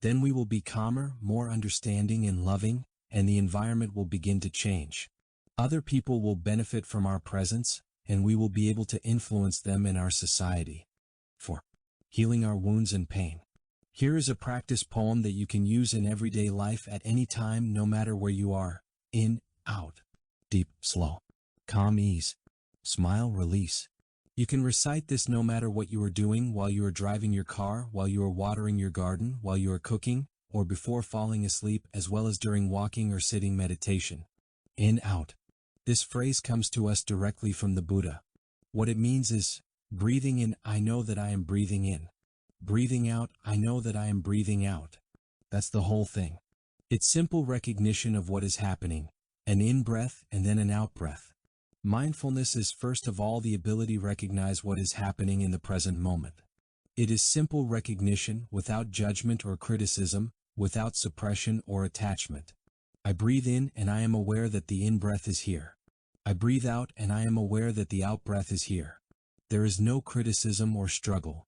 Then we will be calmer, more understanding and loving, and the environment will begin to change. Other people will benefit from our presence, and we will be able to influence them in our society. 4. Healing our wounds and pain. Here is a practice poem that you can use in everyday life at any time, no matter where you are. In, out. Deep, slow. Calm, ease. Smile, release. You can recite this no matter what you are doing, while you are driving your car, while you are watering your garden, while you are cooking, or before falling asleep, as well as during walking or sitting meditation. In, out. This phrase comes to us directly from the Buddha. What it means is, breathing in, I know that I am breathing in. Breathing out, I know that I am breathing out. That's the whole thing. It's simple recognition of what is happening, an in-breath and then an out-breath. Mindfulness is first of all the ability to recognize what is happening in the present moment. It is simple recognition without judgment or criticism, without suppression or attachment. I breathe in and I am aware that the in-breath is here. I breathe out and I am aware that the out-breath is here. There is no criticism or struggle.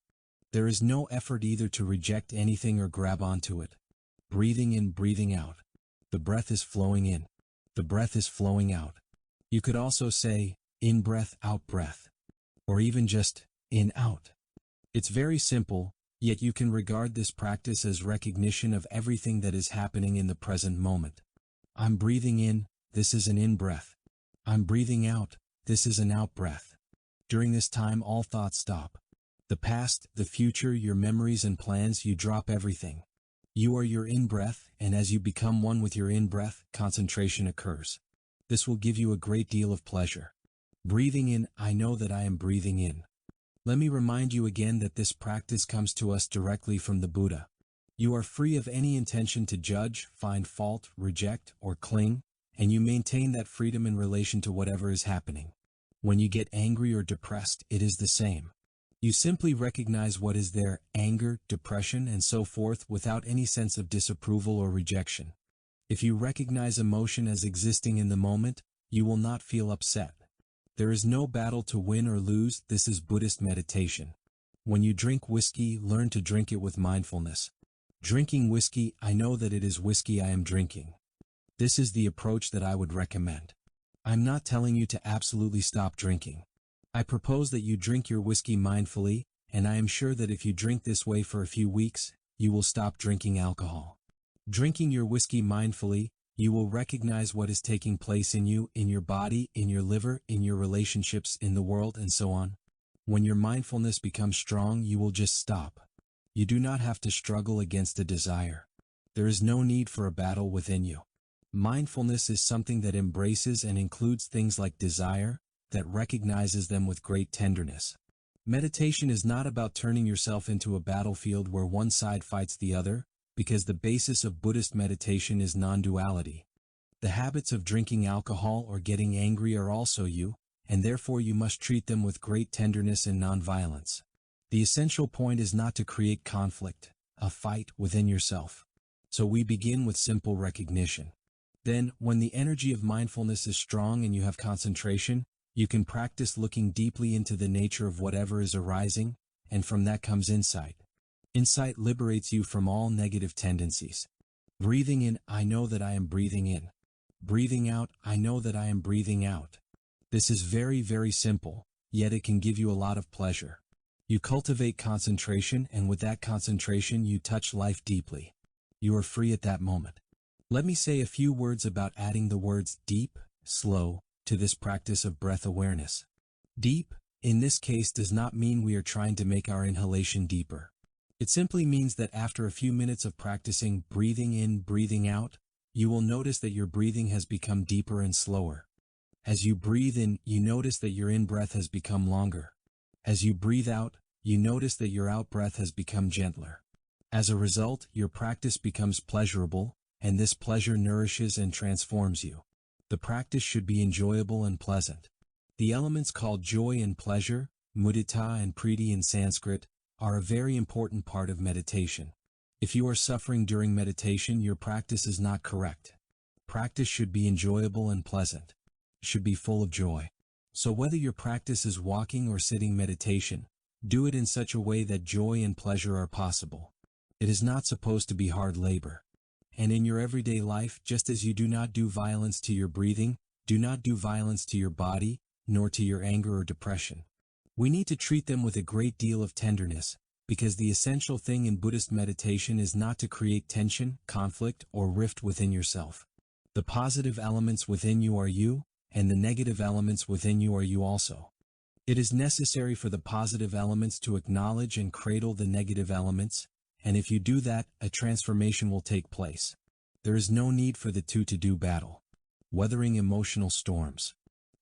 There is no effort either to reject anything or grab onto it. Breathing in, breathing out. The breath is flowing in. The breath is flowing out. You could also say, in-breath, out-breath. Or even just, in-out. It's very simple, yet you can regard this practice as recognition of everything that is happening in the present moment. I'm breathing in, this is an in-breath. I'm breathing out, this is an out-breath. During this time all thoughts stop. The past, the future, your memories and plans, you drop everything. You are your in-breath, and as you become one with your in-breath, concentration occurs. This will give you a great deal of pleasure. Breathing in, I know that I am breathing in. Let me remind you again that this practice comes to us directly from the Buddha. You are free of any intention to judge, find fault, reject, or cling, and you maintain that freedom in relation to whatever is happening. When you get angry or depressed, it is the same. You simply recognize what is there, anger, depression, and so forth, without any sense of disapproval or rejection. If you recognize emotion as existing in the moment, you will not feel upset. There is no battle to win or lose. This is Buddhist meditation. When you drink whiskey, learn to drink it with mindfulness. Drinking whiskey, I know that it is whiskey I am drinking. This is the approach that I would recommend. I'm not telling you to absolutely stop drinking. I propose that you drink your whiskey mindfully, and I am sure that if you drink this way for a few weeks, you will stop drinking alcohol. Drinking your whiskey mindfully, you will recognize what is taking place in you, in your body, in your liver, in your relationships, in the world, and so on. When your mindfulness becomes strong, you will just stop. You do not have to struggle against a desire. There is no need for a battle within you. Mindfulness is something that embraces and includes things like desire, that recognizes them with great tenderness. Meditation is not about turning yourself into a battlefield where one side fights the other, because the basis of Buddhist meditation is non-duality. The habits of drinking alcohol or getting angry are also you, and therefore you must treat them with great tenderness and non-violence. The essential point is not to create conflict, a fight within yourself. So we begin with simple recognition. Then, when the energy of mindfulness is strong and you have concentration, you can practice looking deeply into the nature of whatever is arising, and from that comes insight. Insight liberates you from all negative tendencies. Breathing in, I know that I am breathing in. Breathing out, I know that I am breathing out. This is very, very simple, yet it can give you a lot of pleasure. You cultivate concentration, and with that concentration you touch life deeply. You are free at that moment. Let me say a few words about adding the words deep, slow, to this practice of breath awareness. Deep, in this case, does not mean we are trying to make our inhalation deeper. It simply means that after a few minutes of practicing breathing in, breathing out, you will notice that your breathing has become deeper and slower. As you breathe in, you notice that your in-breath has become longer. As you breathe out, you notice that your out-breath has become gentler. As a result, your practice becomes pleasurable, and this pleasure nourishes and transforms you. The practice should be enjoyable and pleasant. The elements called joy and pleasure, mudita and priti in Sanskrit, are a very important part of meditation. If you are suffering during meditation, your practice is not correct. Practice should be enjoyable and pleasant. It should be full of joy. So whether your practice is walking or sitting meditation, do it in such a way that joy and pleasure are possible. It is not supposed to be hard labor. And in your everyday life, just as you do not do violence to your breathing, do not do violence to your body, nor to your anger or depression. We need to treat them with a great deal of tenderness, because the essential thing in Buddhist meditation is not to create tension, conflict, or rift within yourself. The positive elements within you are you, and the negative elements within you are you also. It is necessary for the positive elements to acknowledge and cradle the negative elements, and if you do that, a transformation will take place. There is no need for the two to do battle. Weathering emotional storms.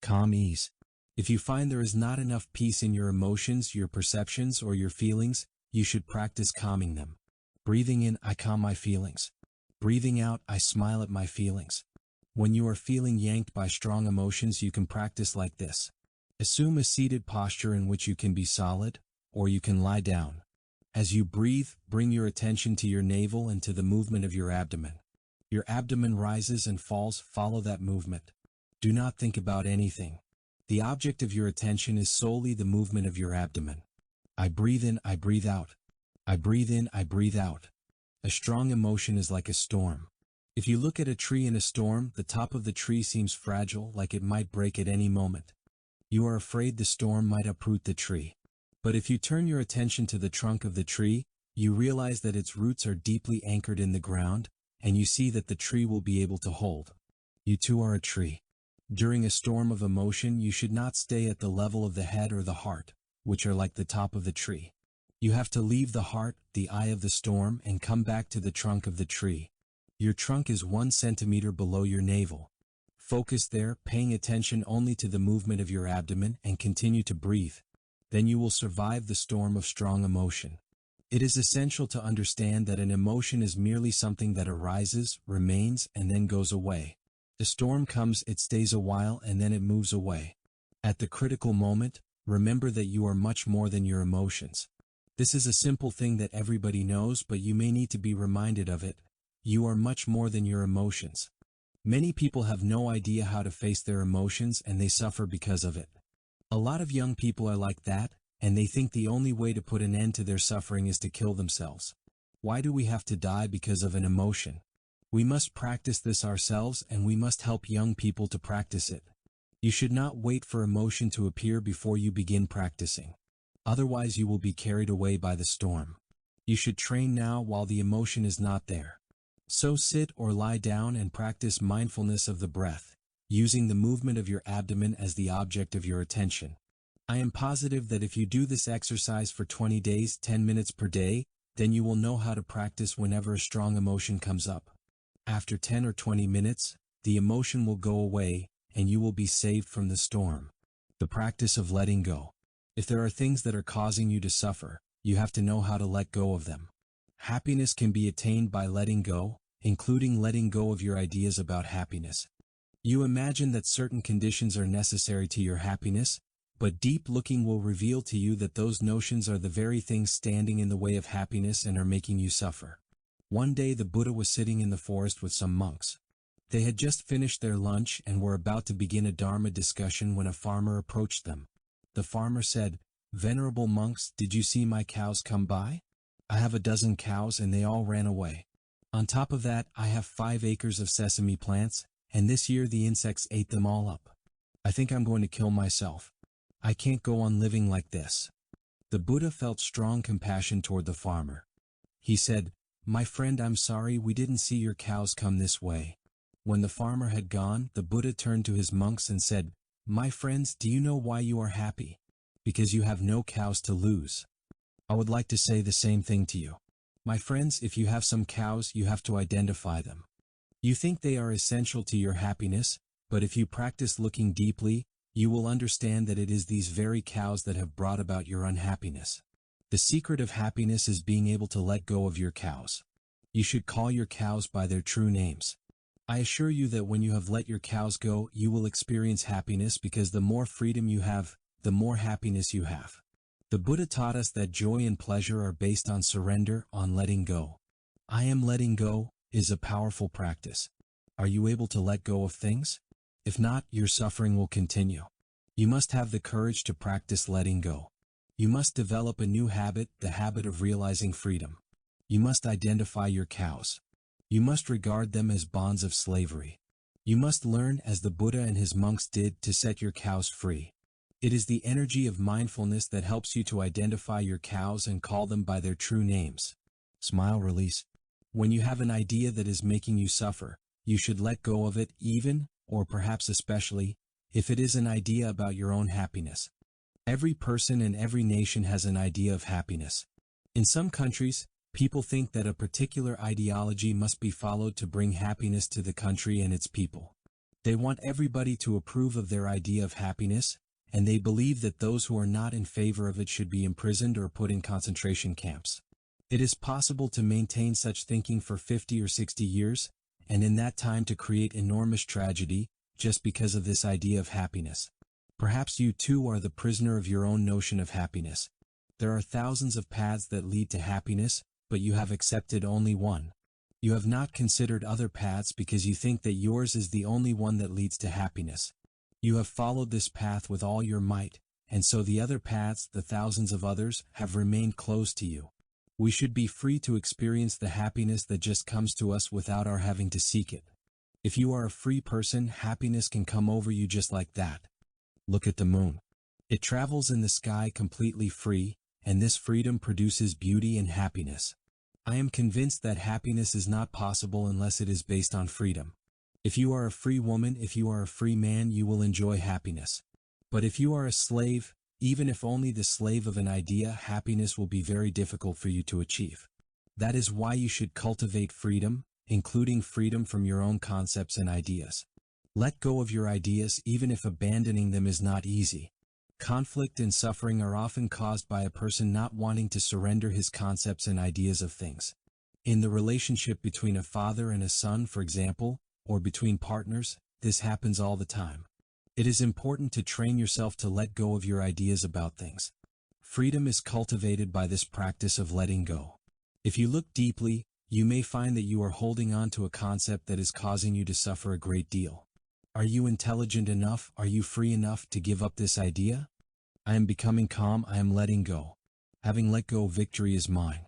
Calm ease. If you find there is not enough peace in your emotions, your perceptions, or your feelings, you should practice calming them. Breathing in, I calm my feelings. Breathing out, I smile at my feelings. When you are feeling yanked by strong emotions, you can practice like this. Assume a seated posture in which you can be solid, or you can lie down. As you breathe, bring your attention to your navel and to the movement of your abdomen. Your abdomen rises and falls, follow that movement. Do not think about anything. The object of your attention is solely the movement of your abdomen. I breathe in, I breathe out. I breathe in, I breathe out. A strong emotion is like a storm. If you look at a tree in a storm, the top of the tree seems fragile, like it might break at any moment. You are afraid the storm might uproot the tree. But if you turn your attention to the trunk of the tree, you realize that its roots are deeply anchored in the ground, and you see that the tree will be able to hold. You too are a tree. During a storm of emotion, you should not stay at the level of the head or the heart, which are like the top of the tree. You have to leave the heart, the eye of the storm, and come back to the trunk of the tree. Your trunk is 1 centimeter below your navel. Focus there, paying attention only to the movement of your abdomen, and continue to breathe. Then you will survive the storm of strong emotion. It is essential to understand that an emotion is merely something that arises, remains, and then goes away. The storm comes, it stays a while, and then it moves away. At the critical moment, remember that you are much more than your emotions. This is a simple thing that everybody knows, but you may need to be reminded of it. You are much more than your emotions. Many people have no idea how to face their emotions, and they suffer because of it. A lot of young people are like that, and they think the only way to put an end to their suffering is to kill themselves. Why do we have to die because of an emotion? We must practice this ourselves, and we must help young people to practice it. You should not wait for emotion to appear before you begin practicing. Otherwise you will be carried away by the storm. You should train now while the emotion is not there. So sit or lie down and practice mindfulness of the breath, using the movement of your abdomen as the object of your attention. I am positive that if you do this exercise for 20 days, 10 minutes per day, then you will know how to practice whenever a strong emotion comes up. After 10 or 20 minutes, the emotion will go away, and you will be saved from the storm. The practice of letting go. If there are things that are causing you to suffer, you have to know how to let go of them. Happiness can be attained by letting go, including letting go of your ideas about happiness. You imagine that certain conditions are necessary to your happiness, but deep looking will reveal to you that those notions are the very things standing in the way of happiness and are making you suffer. One day the Buddha was sitting in the forest with some monks. They had just finished their lunch and were about to begin a Dharma discussion when a farmer approached them. The farmer said, "Venerable monks, did you see my cows come by? I have a dozen cows and they all ran away. On top of that, I have 5 acres of sesame plants, and this year the insects ate them all up. I think I'm going to kill myself. I can't go on living like this." The Buddha felt strong compassion toward the farmer. He said, "My friend, I'm sorry we didn't see your cows come this way." When the farmer had gone, the Buddha turned to his monks and said, "My friends, do you know why you are happy? Because you have no cows to lose. I would like to say the same thing to you. My friends, if you have some cows, you have to identify them. You think they are essential to your happiness, but if you practice looking deeply, you will understand that it is these very cows that have brought about your unhappiness. The secret of happiness is being able to let go of your cows. You should call your cows by their true names. I assure you that when you have let your cows go, you will experience happiness, because the more freedom you have, the more happiness you have. The Buddha taught us that joy and pleasure are based on surrender, on letting go. I am letting go is a powerful practice. Are you able to let go of things? If not, your suffering will continue. You must have the courage to practice letting go. You must develop a new habit, the habit of realizing freedom. You must identify your cows. You must regard them as bonds of slavery. You must learn, as the Buddha and his monks did, to set your cows free. It is the energy of mindfulness that helps you to identify your cows and call them by their true names. Smile release. When you have an idea that is making you suffer, you should let go of it even, or perhaps especially, if it is an idea about your own happiness. Every person in every nation has an idea of happiness. In some countries, people think that a particular ideology must be followed to bring happiness to the country and its people. They want everybody to approve of their idea of happiness, and they believe that those who are not in favor of it should be imprisoned or put in concentration camps. It is possible to maintain such thinking for 50 or 60 years, and in that time to create enormous tragedy, just because of this idea of happiness. Perhaps you too are the prisoner of your own notion of happiness. There are thousands of paths that lead to happiness, but you have accepted only one. You have not considered other paths because you think that yours is the only one that leads to happiness. You have followed this path with all your might, and so the other paths, the thousands of others, have remained closed to you. We should be free to experience the happiness that just comes to us without our having to seek it. If you are a free person, happiness can come over you just like that. Look at the moon. It travels in the sky completely free, and this freedom produces beauty and happiness. I am convinced that happiness is not possible unless it is based on freedom. If you are a free woman, if you are a free man, you will enjoy happiness. But if you are a slave, even if only the slave of an idea, happiness will be very difficult for you to achieve. That is why you should cultivate freedom, including freedom from your own concepts and ideas. Let go of your ideas even if abandoning them is not easy. Conflict and suffering are often caused by a person not wanting to surrender his concepts and ideas of things. In the relationship between a father and a son, for example, or between partners, this happens all the time. It is important to train yourself to let go of your ideas about things. Freedom is cultivated by this practice of letting go. If you look deeply, you may find that you are holding on to a concept that is causing you to suffer a great deal. Are you intelligent enough? Are you free enough to give up this idea? I am becoming calm. I am letting go. Having let go, victory is mine.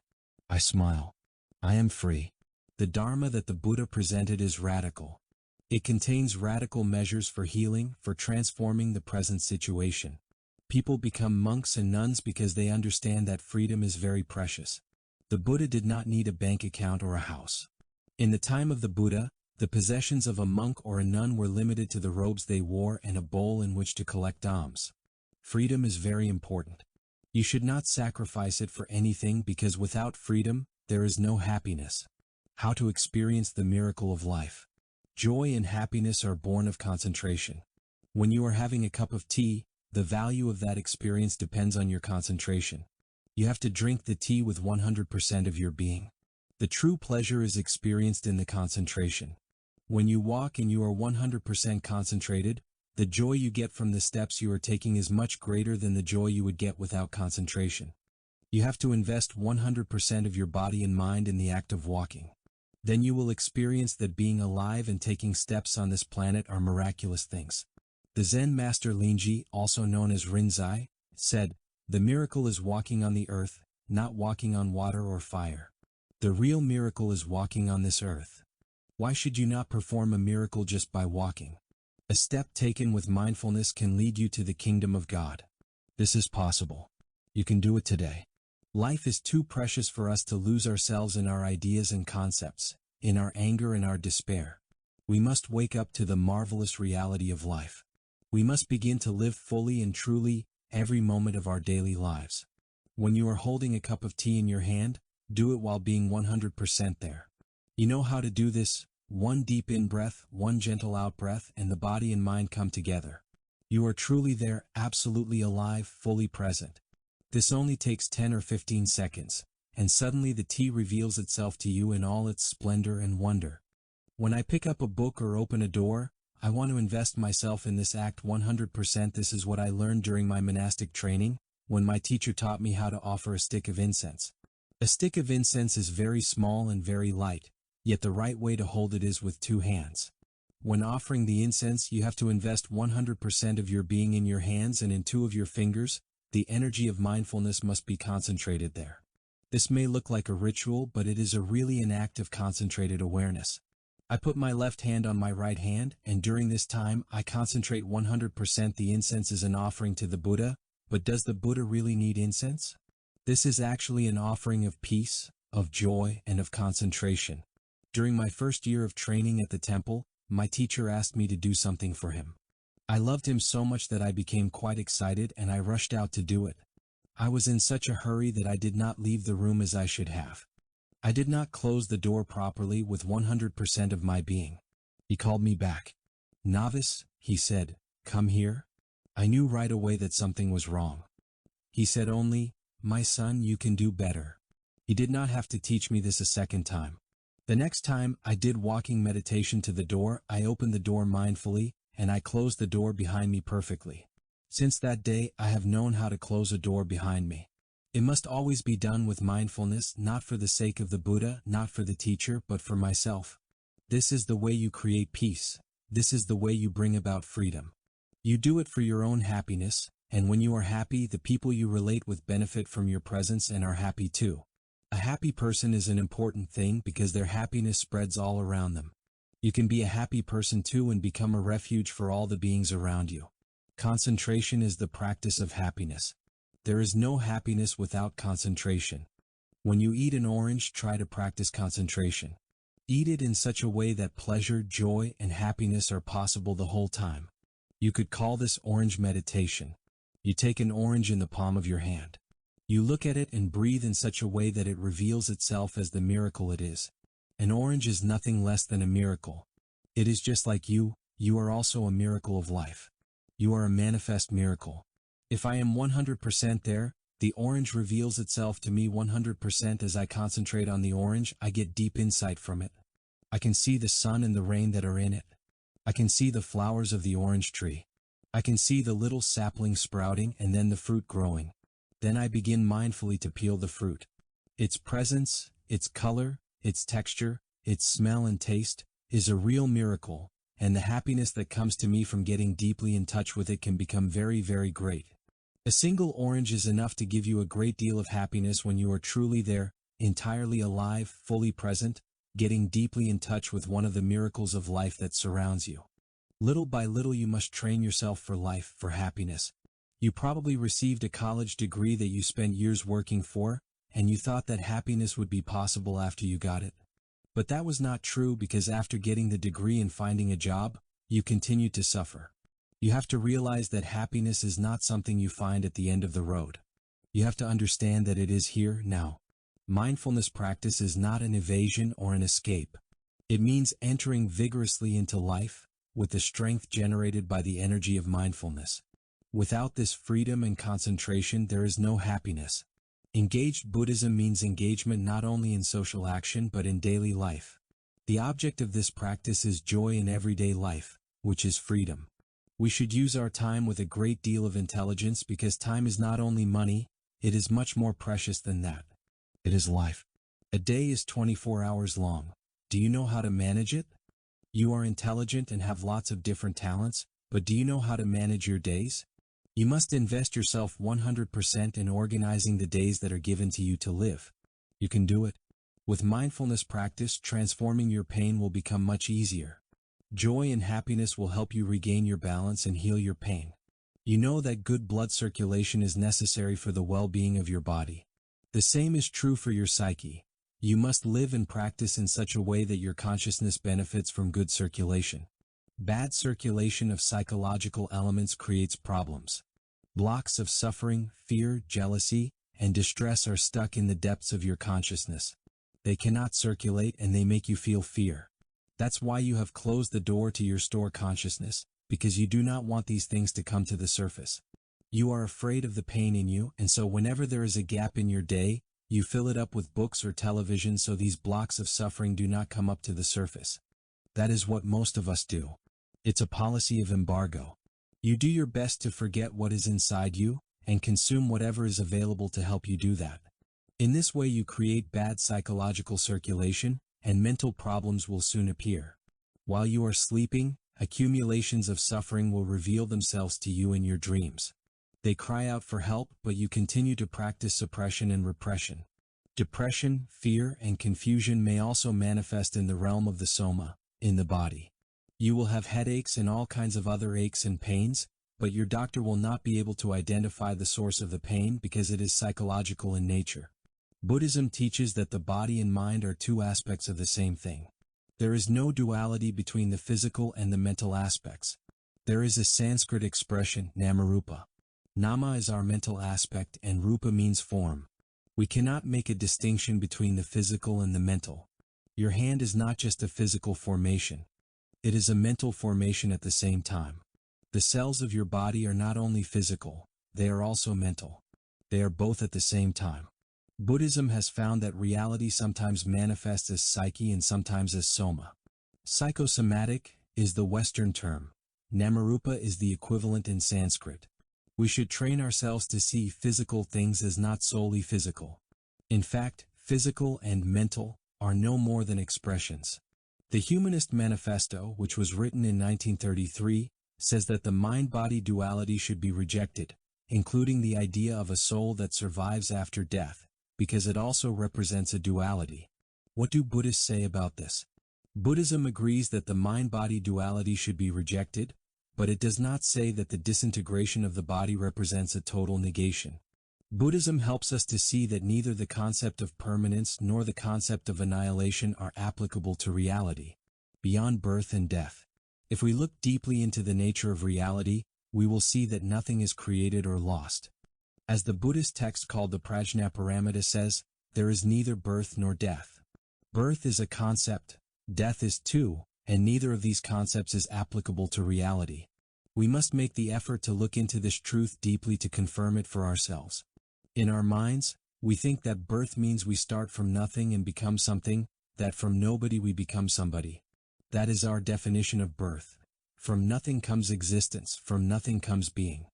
I smile. I am free. The Dharma that the Buddha presented is radical. It contains radical measures for healing, for transforming the present situation. People become monks and nuns because they understand that freedom is very precious. The Buddha did not need a bank account or a house. In the time of the Buddha, the possessions of a monk or a nun were limited to the robes they wore and a bowl in which to collect alms. Freedom is very important. You should not sacrifice it for anything because without freedom, there is no happiness. How to experience the miracle of life. Joy and happiness are born of concentration. When you are having a cup of tea, the value of that experience depends on your concentration. You have to drink the tea with 100% of your being. The true pleasure is experienced in the concentration. When you walk and you are 100% concentrated, the joy you get from the steps you are taking is much greater than the joy you would get without concentration. You have to invest 100% of your body and mind in the act of walking. Then you will experience that being alive and taking steps on this planet are miraculous things. The Zen master Linji, also known as Rinzai, said, "The miracle is walking on the earth, not walking on water or fire. The real miracle is walking on this earth." Why should you not perform a miracle just by walking? A step taken with mindfulness can lead you to the kingdom of God. This is possible. You can do it today. Life is too precious for us to lose ourselves in our ideas and concepts, in our anger and our despair. We must wake up to the marvelous reality of life. We must begin to live fully and truly every moment of our daily lives. When you are holding a cup of tea in your hand, do it while being 100% there. You know how to do this. One deep in-breath, one gentle out-breath, and the body and mind come together. You are truly there, absolutely alive, fully present. This only takes 10 or 15 seconds, and suddenly the tea reveals itself to you in all its splendor and wonder. When I pick up a book or open a door, I want to invest myself in this act 100%. This is what I learned during my monastic training, when my teacher taught me how to offer a stick of incense. A stick of incense is very small and very light, yet the right way to hold it is with two hands. When offering the incense, you have to invest 100% of your being in your hands and in two of your fingers. The energy of mindfulness must be concentrated there. This may look like a ritual, but it is really an act of concentrated awareness. I put my left hand on my right hand, and during this time I concentrate 100%. The incense is an offering to the Buddha, but does the Buddha really need incense? This is actually an offering of peace, of joy, and of concentration. During my first year of training at the temple, my teacher asked me to do something for him. I loved him so much that I became quite excited and I rushed out to do it. I was in such a hurry that I did not leave the room as I should have. I did not close the door properly with 100% of my being. He called me back. "Novice," he said, "come here." I knew right away that something was wrong. He said only, "My son, you can do better." He did not have to teach me this a second time. The next time I did walking meditation to the door, I opened the door mindfully, and I closed the door behind me perfectly. Since that day, I have known how to close a door behind me. It must always be done with mindfulness, not for the sake of the Buddha, not for the teacher, but for myself. This is the way you create peace. This is the way you bring about freedom. You do it for your own happiness, and when you are happy, the people you relate with benefit from your presence and are happy too. A happy person is an important thing because their happiness spreads all around them. You can be a happy person too and become a refuge for all the beings around you. Concentration is the practice of happiness. There is no happiness without concentration. When you eat an orange, try to practice concentration. Eat it in such a way that pleasure, joy, and happiness are possible the whole time. You could call this orange meditation. You take an orange in the palm of your hand. You look at it and breathe in such a way that it reveals itself as the miracle it is. An orange is nothing less than a miracle. It is just like you are also a miracle of life. You are a manifest miracle. If I am 100% there, the orange reveals itself to me 100%. As I concentrate on the orange, I get deep insight from it. I can see the sun and the rain that are in it. I can see the flowers of the orange tree. I can see the little sapling sprouting and then the fruit growing. Then I begin mindfully to peel the fruit. Its presence, its color, its texture, its smell and taste, is a real miracle, and the happiness that comes to me from getting deeply in touch with it can become very, very great. A single orange is enough to give you a great deal of happiness when you are truly there, entirely alive, fully present, getting deeply in touch with one of the miracles of life that surrounds you. Little by little you must train yourself for life, for happiness. You probably received a college degree that you spent years working for, and you thought that happiness would be possible after you got it. But that was not true, because after getting the degree and finding a job, you continued to suffer. You have to realize that happiness is not something you find at the end of the road. You have to understand that it is here, now. Mindfulness practice is not an evasion or an escape. It means entering vigorously into life, with the strength generated by the energy of mindfulness. Without this freedom and concentration, there is no happiness. Engaged Buddhism means engagement not only in social action but in daily life. The object of this practice is joy in everyday life, which is freedom. We should use our time with a great deal of intelligence, because time is not only money, it is much more precious than that. It is life. A day is 24 hours long. Do you know how to manage it? You are intelligent and have lots of different talents, but do you know how to manage your days? You must invest yourself 100% in organizing the days that are given to you to live. You can do it. With mindfulness practice, transforming your pain will become much easier. Joy and happiness will help you regain your balance and heal your pain. You know that good blood circulation is necessary for the well-being of your body. The same is true for your psyche. You must live and practice in such a way that your consciousness benefits from good circulation. Bad circulation of psychological elements creates problems. Blocks of suffering, fear, jealousy, and distress are stuck in the depths of your consciousness. They cannot circulate and they make you feel fear. That's why you have closed the door to your store consciousness, because you do not want these things to come to the surface. You are afraid of the pain in you, and so whenever there is a gap in your day, you fill it up with books or television so these blocks of suffering do not come up to the surface. That is what most of us do. It's a policy of embargo. You do your best to forget what is inside you, and consume whatever is available to help you do that. In this way you create bad psychological circulation, and mental problems will soon appear. While you are sleeping, accumulations of suffering will reveal themselves to you in your dreams. They cry out for help, but you continue to practice suppression and repression. Depression, fear, and confusion may also manifest in the realm of the soma, in the body. You will have headaches and all kinds of other aches and pains, but your doctor will not be able to identify the source of the pain because it is psychological in nature. Buddhism teaches that the body and mind are two aspects of the same thing. There is no duality between the physical and the mental aspects. There is a Sanskrit expression, namarupa. Nama is our mental aspect and rupa means form. We cannot make a distinction between the physical and the mental. Your hand is not just a physical formation. It is a mental formation at the same time. The cells of your body are not only physical, they are also mental. They are both at the same time. Buddhism has found that reality sometimes manifests as psyche and sometimes as soma. Psychosomatic is the Western term. Namarupa is the equivalent in Sanskrit. We should train ourselves to see physical things as not solely physical. In fact, physical and mental are no more than expressions. The Humanist Manifesto, which was written in 1933, says that the mind-body duality should be rejected, including the idea of a soul that survives after death, because it also represents a duality. What do Buddhists say about this? Buddhism agrees that the mind-body duality should be rejected, but it does not say that the disintegration of the body represents a total negation. Buddhism helps us to see that neither the concept of permanence nor the concept of annihilation are applicable to reality, beyond birth and death. If we look deeply into the nature of reality, we will see that nothing is created or lost. As the Buddhist text called the Prajnaparamita says, there is neither birth nor death. Birth is a concept, death is too, and neither of these concepts is applicable to reality. We must make the effort to look into this truth deeply to confirm it for ourselves. In our minds, we think that birth means we start from nothing and become something, that from nobody we become somebody. That is our definition of birth. From nothing comes existence, from nothing comes being.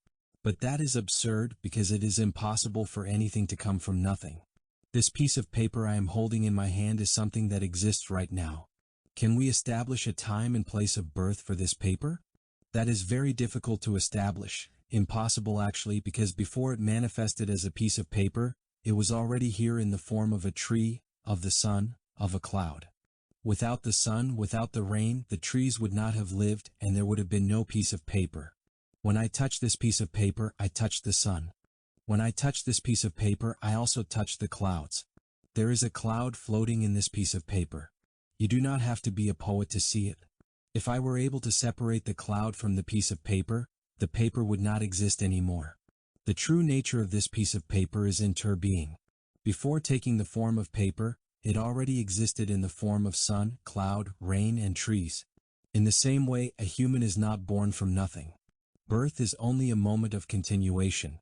But that is absurd because it is impossible for anything to come from nothing. This piece of paper I am holding in my hand is something that exists right now. Can we establish a time and place of birth for this paper? That is very difficult to establish, impossible actually, because before it manifested as a piece of paper, it was already here in the form of a tree, of the sun, of a cloud. Without the sun, without the rain, the trees would not have lived and there would have been no piece of paper. When I touch this piece of paper, I touch the sun. When I touch this piece of paper, I also touch the clouds. There is a cloud floating in this piece of paper. You do not have to be a poet to see it. If I were able to separate the cloud from the piece of paper, the paper would not exist anymore. The true nature of this piece of paper is interbeing. Before taking the form of paper, it already existed in the form of sun, cloud, rain, and trees. In the same way, a human is not born from nothing. Birth is only a moment of continuation.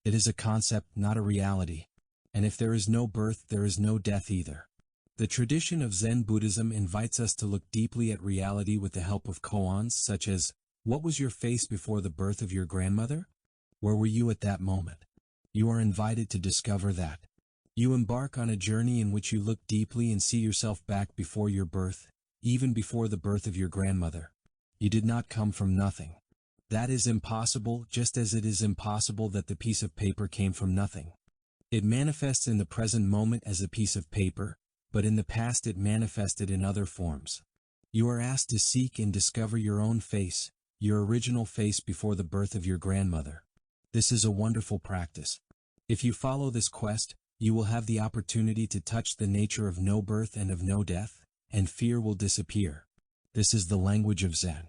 It is a concept, not a reality. And if there is no birth, there is no death either. The tradition of Zen Buddhism invites us to look deeply at reality with the help of koans such as, what was your face before the birth of your grandmother? Where were you at that moment? You are invited to discover that. You embark on a journey in which you look deeply and see yourself back before your birth, even before the birth of your grandmother. You did not come from nothing. That is impossible, just as it is impossible that the piece of paper came from nothing. It manifests in the present moment as a piece of paper, but in the past it manifested in other forms. You are asked to seek and discover your own face, your original face before the birth of your grandmother. This is a wonderful practice. If you follow this quest, you will have the opportunity to touch the nature of no birth and of no death, and fear will disappear. This is the language of Zen.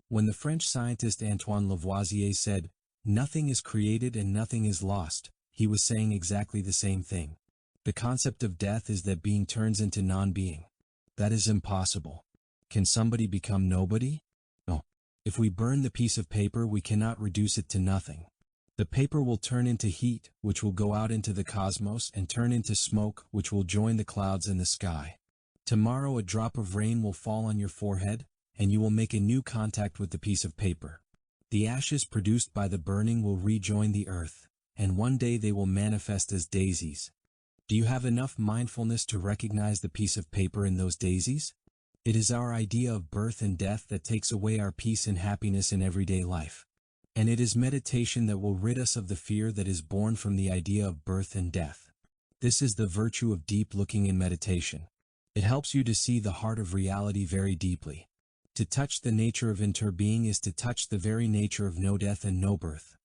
When the French scientist Antoine Lavoisier said, "Nothing is created and nothing is lost," he was saying exactly the same thing. The concept of death is that being turns into non-being. That is impossible. Can somebody become nobody? No. If we burn the piece of paper, we cannot reduce it to nothing. The paper will turn into heat, which will go out into the cosmos, and turn into smoke, which will join the clouds in the sky. Tomorrow a drop of rain will fall on your forehead, and you will make a new contact with the piece of paper. The ashes produced by the burning will rejoin the earth, and one day they will manifest as daisies. Do you have enough mindfulness to recognize the piece of paper in those daisies? It is our idea of birth and death that takes away our peace and happiness in everyday life. And it is meditation that will rid us of the fear that is born from the idea of birth and death. This is the virtue of deep looking in meditation. It helps you to see the heart of reality very deeply. To touch the nature of interbeing is to touch the very nature of no death and no birth.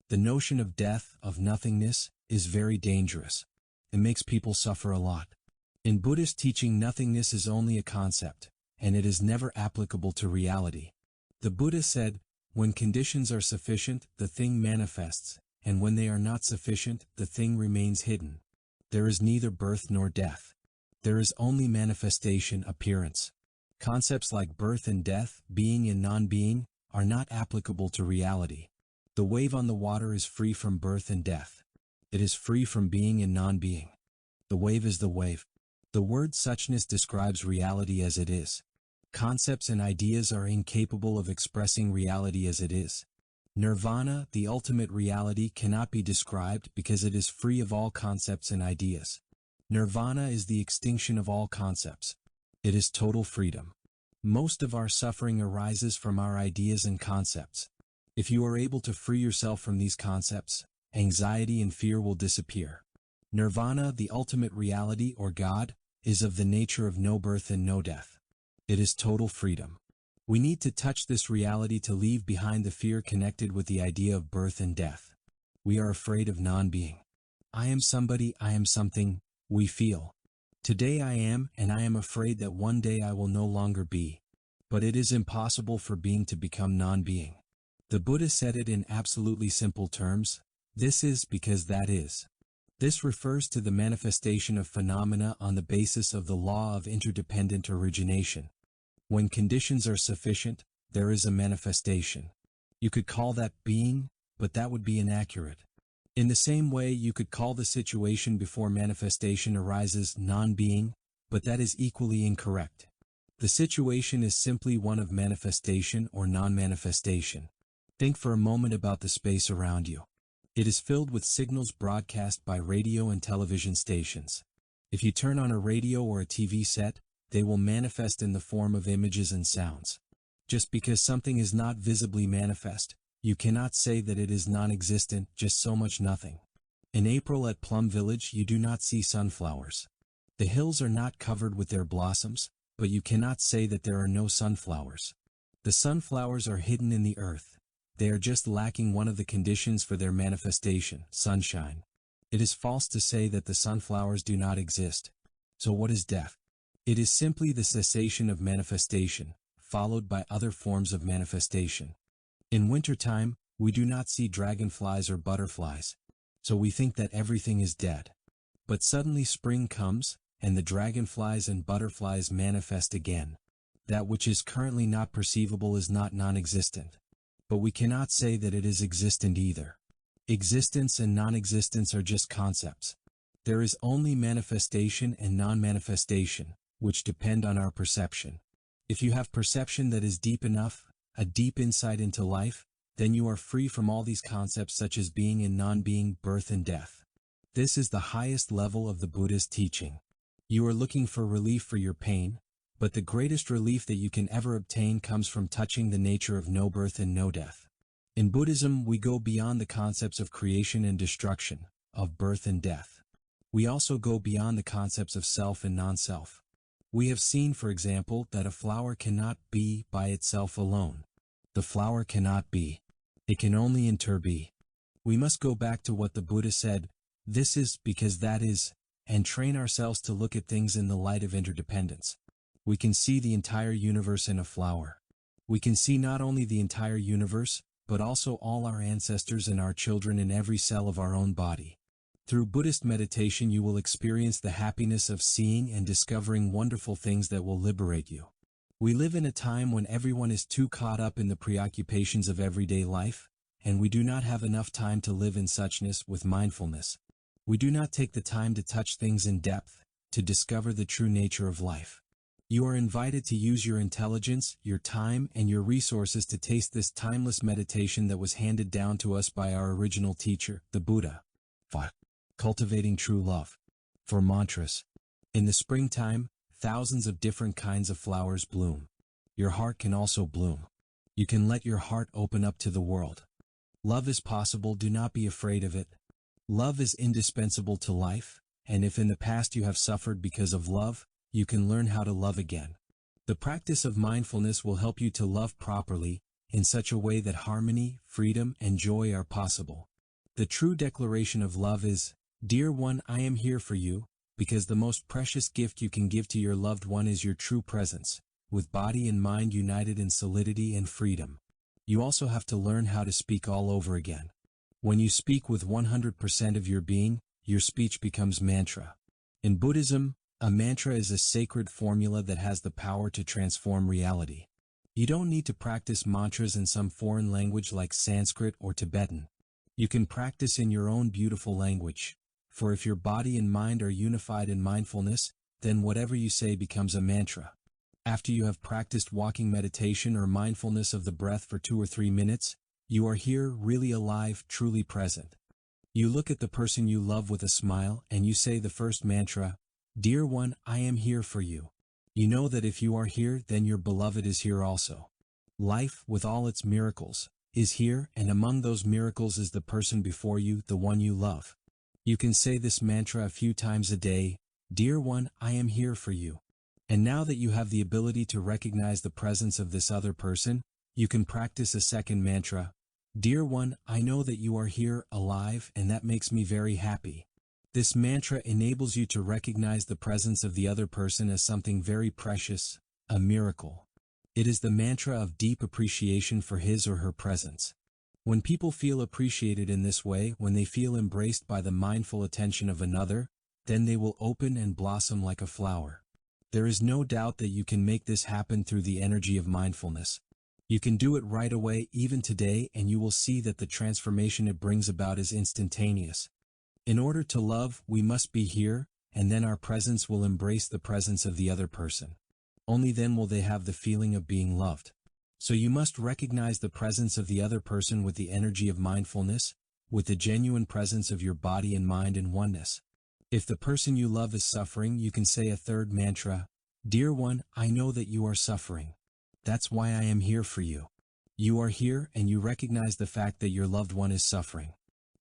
The notion of death, of nothingness, is very dangerous. It makes people suffer a lot. In Buddhist teaching, nothingness is only a concept, and it is never applicable to reality. The Buddha said, when conditions are sufficient, the thing manifests, and when they are not sufficient, the thing remains hidden. There is neither birth nor death. There is only manifestation, appearance. Concepts like birth and death, being and non-being, are not applicable to reality. The wave on the water is free from birth and death. It is free from being and non-being. The wave is the wave. The word suchness describes reality as it is. Concepts and ideas are incapable of expressing reality as it is. Nirvana, the ultimate reality, cannot be described because it is free of all concepts and ideas. Nirvana is the extinction of all concepts. It is total freedom. Most of our suffering arises from our ideas and concepts. If you are able to free yourself from these concepts, anxiety and fear will disappear. Nirvana, the ultimate reality or God, is of the nature of no birth and no death. It is total freedom. We need to touch this reality to leave behind the fear connected with the idea of birth and death. We are afraid of non-being. I am somebody, I am something, we feel. Today I am, and I am afraid that one day I will no longer be. But it is impossible for being to become non-being. The Buddha said it in absolutely simple terms, this is because that is. This refers to the manifestation of phenomena on the basis of the law of interdependent origination. When conditions are sufficient, there is a manifestation. You could call that being, but that would be inaccurate. In the same way, you could call the situation before manifestation arises non-being, but that is equally incorrect. The situation is simply one of manifestation or non-manifestation. Think for a moment about the space around you. It is filled with signals broadcast by radio and television stations. If you turn on a radio or a TV set, they will manifest in the form of images and sounds. Just because something is not visibly manifest, you cannot say that it is non-existent, just so much nothing. In April at Plum Village, you do not see sunflowers. The hills are not covered with their blossoms, but you cannot say that there are no sunflowers. The sunflowers are hidden in the earth. They are just lacking one of the conditions for their manifestation, sunshine. It is false to say that the sunflowers do not exist. So what is death? It is simply the cessation of manifestation, followed by other forms of manifestation. In wintertime, we do not see dragonflies or butterflies, so we think that everything is dead. But suddenly spring comes, and the dragonflies and butterflies manifest again. That which is currently not perceivable is not non-existent. But we cannot say that it is existent either. Existence and non-existence are just concepts. There is only manifestation and non-manifestation, which depend on our perception. If you have perception that is deep enough, a deep insight into life, then you are free from all these concepts such as being and non-being, birth and death. This is the highest level of the Buddha's teaching. You are looking for relief for your pain, but the greatest relief that you can ever obtain comes from touching the nature of no birth and no death. In Buddhism, we go beyond the concepts of creation and destruction, of birth and death. We also go beyond the concepts of self and non-self. We have seen, for example, that a flower cannot be by itself alone. The flower cannot be. It can only interbe. We must go back to what the Buddha said, this is because that is, and train ourselves to look at things in the light of interdependence. We can see the entire universe in a flower. We can see not only the entire universe, but also all our ancestors and our children in every cell of our own body. Through Buddhist meditation, you will experience the happiness of seeing and discovering wonderful things that will liberate you. We live in a time when everyone is too caught up in the preoccupations of everyday life, and we do not have enough time to live in suchness with mindfulness. We do not take the time to touch things in depth, to discover the true nature of life. You are invited to use your intelligence, your time, and your resources to taste this timeless meditation that was handed down to us by our original teacher, the Buddha. 5. Cultivating true love. For mantras. In the springtime, thousands of different kinds of flowers bloom. Your heart can also bloom. You can let your heart open up to the world. Love is possible, do not be afraid of it. Love is indispensable to life, and if in the past you have suffered because of love, you can learn how to love again. The practice of mindfulness will help you to love properly, in such a way that harmony, freedom, and joy are possible. The true declaration of love is, "Dear one, I am here for you," because the most precious gift you can give to your loved one is your true presence, with body and mind united in solidity and freedom. You also have to learn how to speak all over again. When you speak with 100% of your being, your speech becomes mantra. In Buddhism, a mantra is a sacred formula that has the power to transform reality. You don't need to practice mantras in some foreign language like Sanskrit or Tibetan. You can practice in your own beautiful language, for if your body and mind are unified in mindfulness, then whatever you say becomes a mantra. After you have practiced walking meditation or mindfulness of the breath for 2 or 3 minutes, you are here, really alive, truly present. You look at the person you love with a smile and you say the first mantra, "Dear one, I am here for you." You know that if you are here, then your beloved is here also. Life, with all its miracles, is here, and among those miracles is the person before you, the one you love. You can say this mantra a few times a day, "Dear one, I am here for you." And now that you have the ability to recognize the presence of this other person, you can practice a second mantra, "Dear one, I know that you are here, alive, and that makes me very happy." This mantra enables you to recognize the presence of the other person as something very precious, a miracle. It is the mantra of deep appreciation for his or her presence. When people feel appreciated in this way, when they feel embraced by the mindful attention of another, then they will open and blossom like a flower. There is no doubt that you can make this happen through the energy of mindfulness. You can do it right away, even today, and you will see that the transformation it brings about is instantaneous. In order to love, we must be here, and then our presence will embrace the presence of the other person. Only then will they have the feeling of being loved. So you must recognize the presence of the other person with the energy of mindfulness, with the genuine presence of your body and mind in oneness. If the person you love is suffering, you can say a third mantra, "Dear one, I know that you are suffering. That's why I am here for you." You are here and you recognize the fact that your loved one is suffering.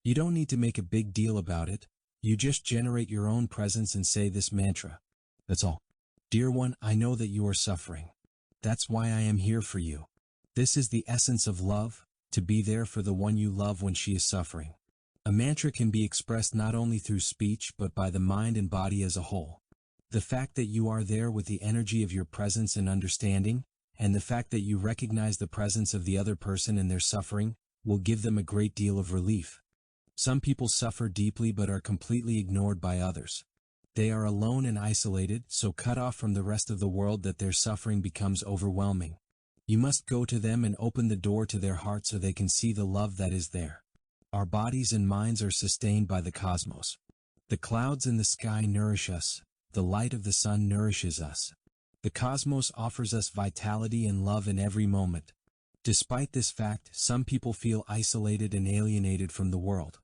You don't need to make a big deal about it, you just generate your own presence and say this mantra. That's all. "Dear one, I know that you are suffering. That's why I am here for you." This is the essence of love, to be there for the one you love when she is suffering. A mantra can be expressed not only through speech but by the mind and body as a whole. The fact that you are there with the energy of your presence and understanding, and the fact that you recognize the presence of the other person and their suffering, will give them a great deal of relief. Some people suffer deeply but are completely ignored by others. They are alone and isolated, so cut off from the rest of the world that their suffering becomes overwhelming. You must go to them and open the door to their heart so they can see the love that is there. Our bodies and minds are sustained by the cosmos. The clouds in the sky nourish us, the light of the sun nourishes us. The cosmos offers us vitality and love in every moment. Despite this fact, some people feel isolated and alienated from the world.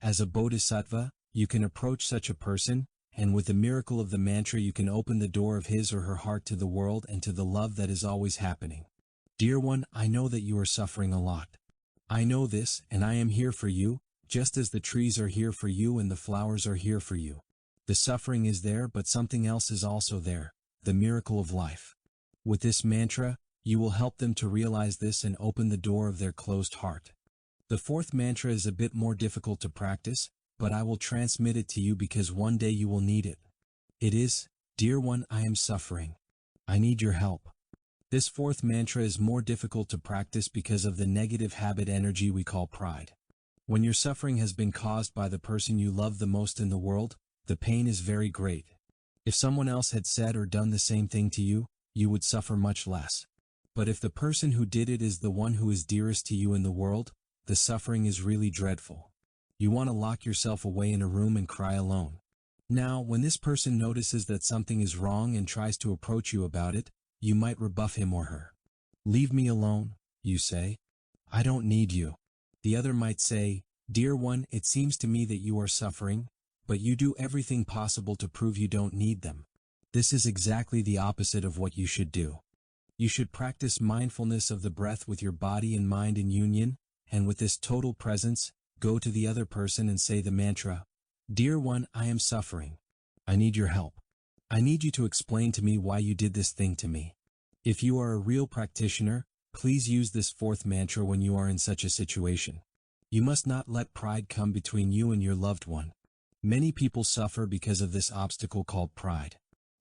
As a bodhisattva, you can approach such a person, and with the miracle of the mantra you can open the door of his or her heart to the world and to the love that is always happening. "Dear one, I know that you are suffering a lot. I know this, and I am here for you, just as the trees are here for you and the flowers are here for you. The suffering is there, but something else is also there, the miracle of life." With this mantra, you will help them to realize this and open the door of their closed heart. The fourth mantra is a bit more difficult to practice, but I will transmit it to you because one day you will need it. It is, "Dear one, I am suffering. I need your help." This fourth mantra is more difficult to practice because of the negative habit energy we call pride. When your suffering has been caused by the person you love the most in the world, the pain is very great. If someone else had said or done the same thing to you, you would suffer much less. But if the person who did it is the one who is dearest to you in the world, the suffering is really dreadful. You want to lock yourself away in a room and cry alone. Now, when this person notices that something is wrong and tries to approach you about it, you might rebuff him or her. "Leave me alone," you say. "I don't need you." The other might say, "Dear one, it seems to me that you are suffering, but you do everything possible to prove you don't need them." This is exactly the opposite of what you should do. You should practice mindfulness of the breath with your body and mind in union, and with this total presence, go to the other person and say the mantra, "Dear one, I am suffering. I need your help. I need you to explain to me why you did this thing to me." If you are a real practitioner, please use this fourth mantra when you are in such a situation. You must not let pride come between you and your loved one. Many people suffer because of this obstacle called pride.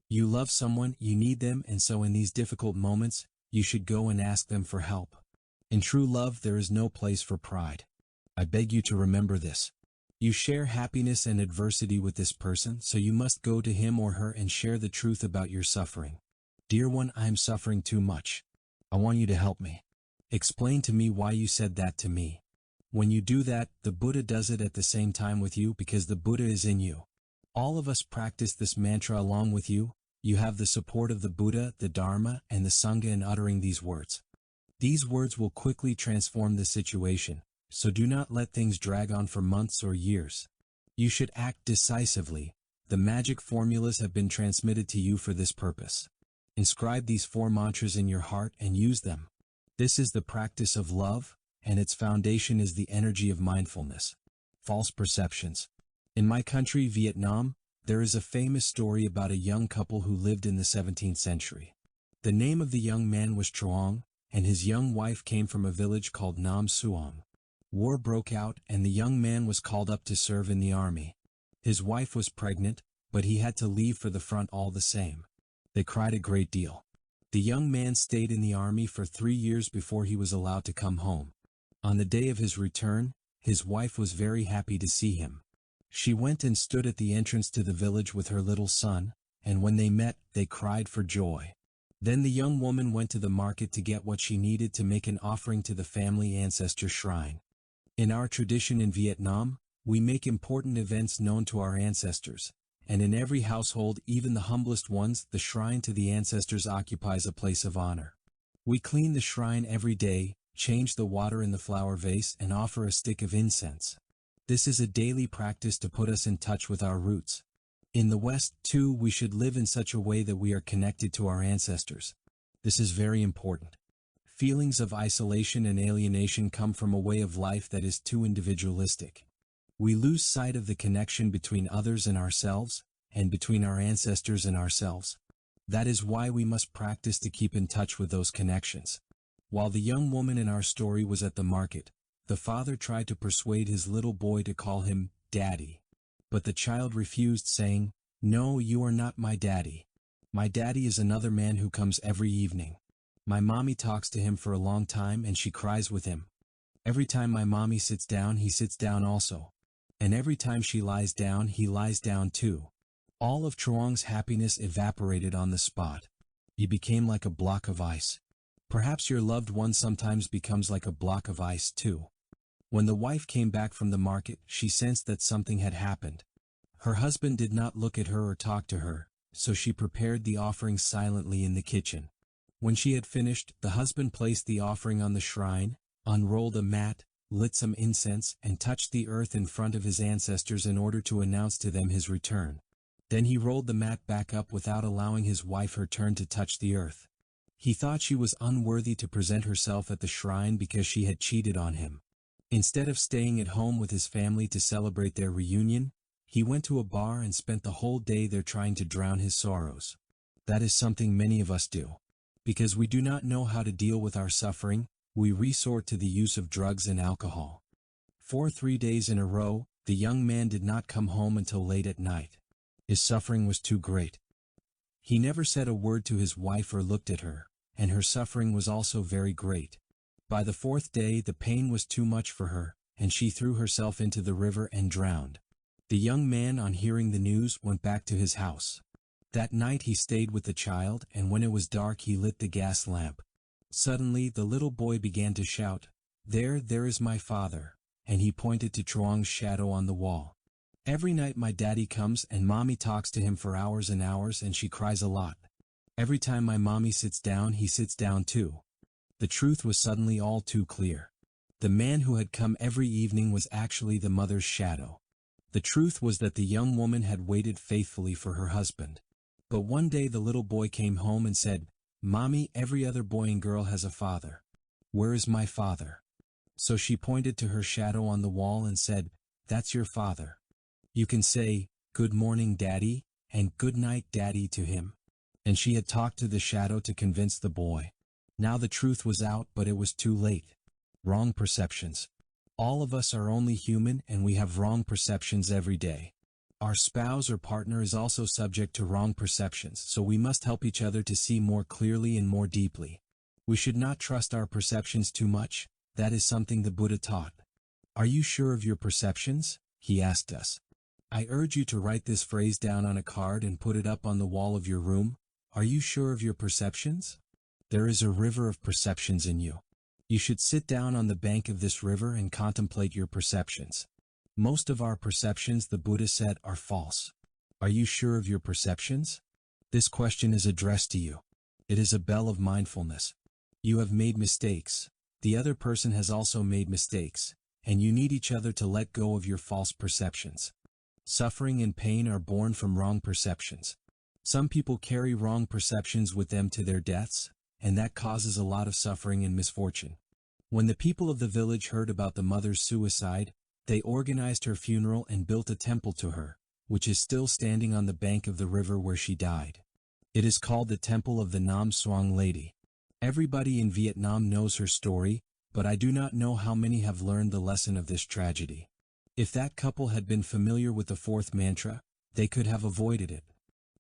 You love someone, you need them, and so in these difficult moments, you should go and ask them for help. In true love, there is no place for pride. I beg you to remember this. You share happiness and adversity with this person, so you must go to him or her and share the truth about your suffering. Dear one, I am suffering too much. I want you to help me. Explain to me why you said that to me. When you do that, the Buddha does it at the same time with you because the Buddha is in you. All of us practice this mantra along with you. You have the support of the Buddha, the Dharma, and the Sangha in uttering these words. These words will quickly transform the situation, so do not let things drag on for months or years. You should act decisively. The magic formulas have been transmitted to you for this purpose. Inscribe these 4 mantras in your heart and use them. This is the practice of love, and its foundation is the energy of mindfulness. False perceptions. In my country, Vietnam, there is a famous story about a young couple who lived in the 17th century. The name of the young man was Truong, and his young wife came from a village called Nam Suong. War broke out, and the young man was called up to serve in the army. His wife was pregnant, but he had to leave for the front all the same. They cried a great deal. The young man stayed in the army for 3 years before he was allowed to come home. On the day of his return, his wife was very happy to see him. She went and stood at the entrance to the village with her little son, and when they met, they cried for joy. Then the young woman went to the market to get what she needed to make an offering to the family ancestor shrine. In our tradition in Vietnam, we make important events known to our ancestors, and in every household, even the humblest ones, the shrine to the ancestors occupies a place of honor. We clean the shrine every day, change the water in the flower vase, and offer a stick of incense. This is a daily practice to put us in touch with our roots. In the West, too, we should live in such a way that we are connected to our ancestors. This is very important. Feelings of isolation and alienation come from a way of life that is too individualistic. We lose sight of the connection between others and ourselves, and between our ancestors and ourselves. That is why we must practice to keep in touch with those connections. While the young woman in our story was at the market, the father tried to persuade his little boy to call him Daddy. But the child refused, saying, "No, you are not my daddy. My daddy is another man who comes every evening. My mommy talks to him for a long time and she cries with him. Every time my mommy sits down, he sits down also. And every time she lies down, he lies down too." All of Truong's happiness evaporated on the spot. He became like a block of ice. Perhaps your loved one sometimes becomes like a block of ice too. When the wife came back from the market, she sensed that something had happened. Her husband did not look at her or talk to her, so she prepared the offering silently in the kitchen. When she had finished, the husband placed the offering on the shrine, unrolled a mat, lit some incense, and touched the earth in front of his ancestors in order to announce to them his return. Then he rolled the mat back up without allowing his wife her turn to touch the earth. He thought she was unworthy to present herself at the shrine because she had cheated on him. Instead of staying at home with his family to celebrate their reunion, he went to a bar and spent the whole day there trying to drown his sorrows. That is something many of us do. Because we do not know how to deal with our suffering, we resort to the use of drugs and alcohol. For 3 days in a row, the young man did not come home until late at night. His suffering was too great. He never said a word to his wife or looked at her, and her suffering was also very great. By the 4th day, the pain was too much for her, and she threw herself into the river and drowned. The young man, on hearing the news, went back to his house. That night he stayed with the child, and when it was dark he lit the gas lamp. Suddenly the little boy began to shout, There is my father," and he pointed to Truong's shadow on the wall. "Every night my daddy comes and mommy talks to him for hours and hours and she cries a lot. Every time my mommy sits down, he sits down too." The truth was suddenly all too clear. The man who had come every evening was actually the mother's shadow. The truth was that the young woman had waited faithfully for her husband. But one day the little boy came home and said, "Mommy, every other boy and girl has a father. Where is my father?" So she pointed to her shadow on the wall and said, "That's your father. You can say, 'Good morning, Daddy,' and 'Good night, Daddy' to him." And she had talked to the shadow to convince the boy. Now the truth was out, but it was too late. Wrong perceptions. All of us are only human, and we have wrong perceptions every day. Our spouse or partner is also subject to wrong perceptions, so we must help each other to see more clearly and more deeply. We should not trust our perceptions too much. That is something the Buddha taught. Are you sure of your perceptions? He asked us. I urge you to write this phrase down on a card and put it up on the wall of your room. Are you sure of your perceptions? There is a river of perceptions in you. You should sit down on the bank of this river and contemplate your perceptions. Most of our perceptions, the Buddha said, are false. Are you sure of your perceptions? This question is addressed to you. It is a bell of mindfulness. You have made mistakes. The other person has also made mistakes, and you need each other to let go of your false perceptions. Suffering and pain are born from wrong perceptions. Some people carry wrong perceptions with them to their deaths, and that causes a lot of suffering and misfortune. When the people of the village heard about the mother's suicide, they organized her funeral and built a temple to her, which is still standing on the bank of the river where she died. It is called the Temple of the Nam Suang Lady. Everybody in Vietnam knows her story, but I do not know how many have learned the lesson of this tragedy. If that couple had been familiar with the fourth mantra, they could have avoided it.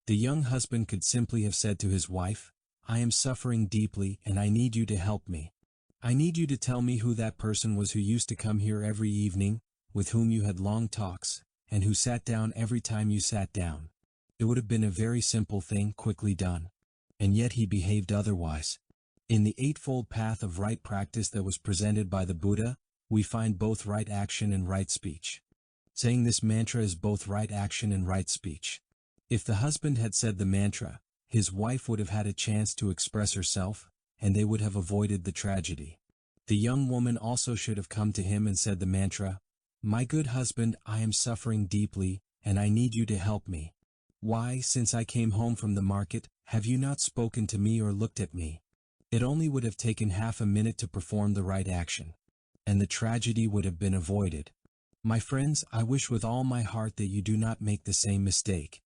The young husband could simply have said to his wife, I am suffering deeply and I need you to help me. I need you to tell me who that person was who used to come here every evening, with whom you had long talks, and who sat down every time you sat down. It would have been a very simple thing, quickly done. And yet he behaved otherwise. In the Eightfold Path of Right Practice that was presented by the Buddha, we find both right action and right speech. Saying this mantra is both right action and right speech. If the husband had said the mantra, his wife would have had a chance to express herself, and they would have avoided the tragedy. The young woman also should have come to him and said the mantra, My good husband, I am suffering deeply, and I need you to help me. Why, since I came home from the market, have you not spoken to me or looked at me? It only would have taken half a minute to perform the right action, and the tragedy would have been avoided. My friends, I wish with all my heart that you do not make the same mistake.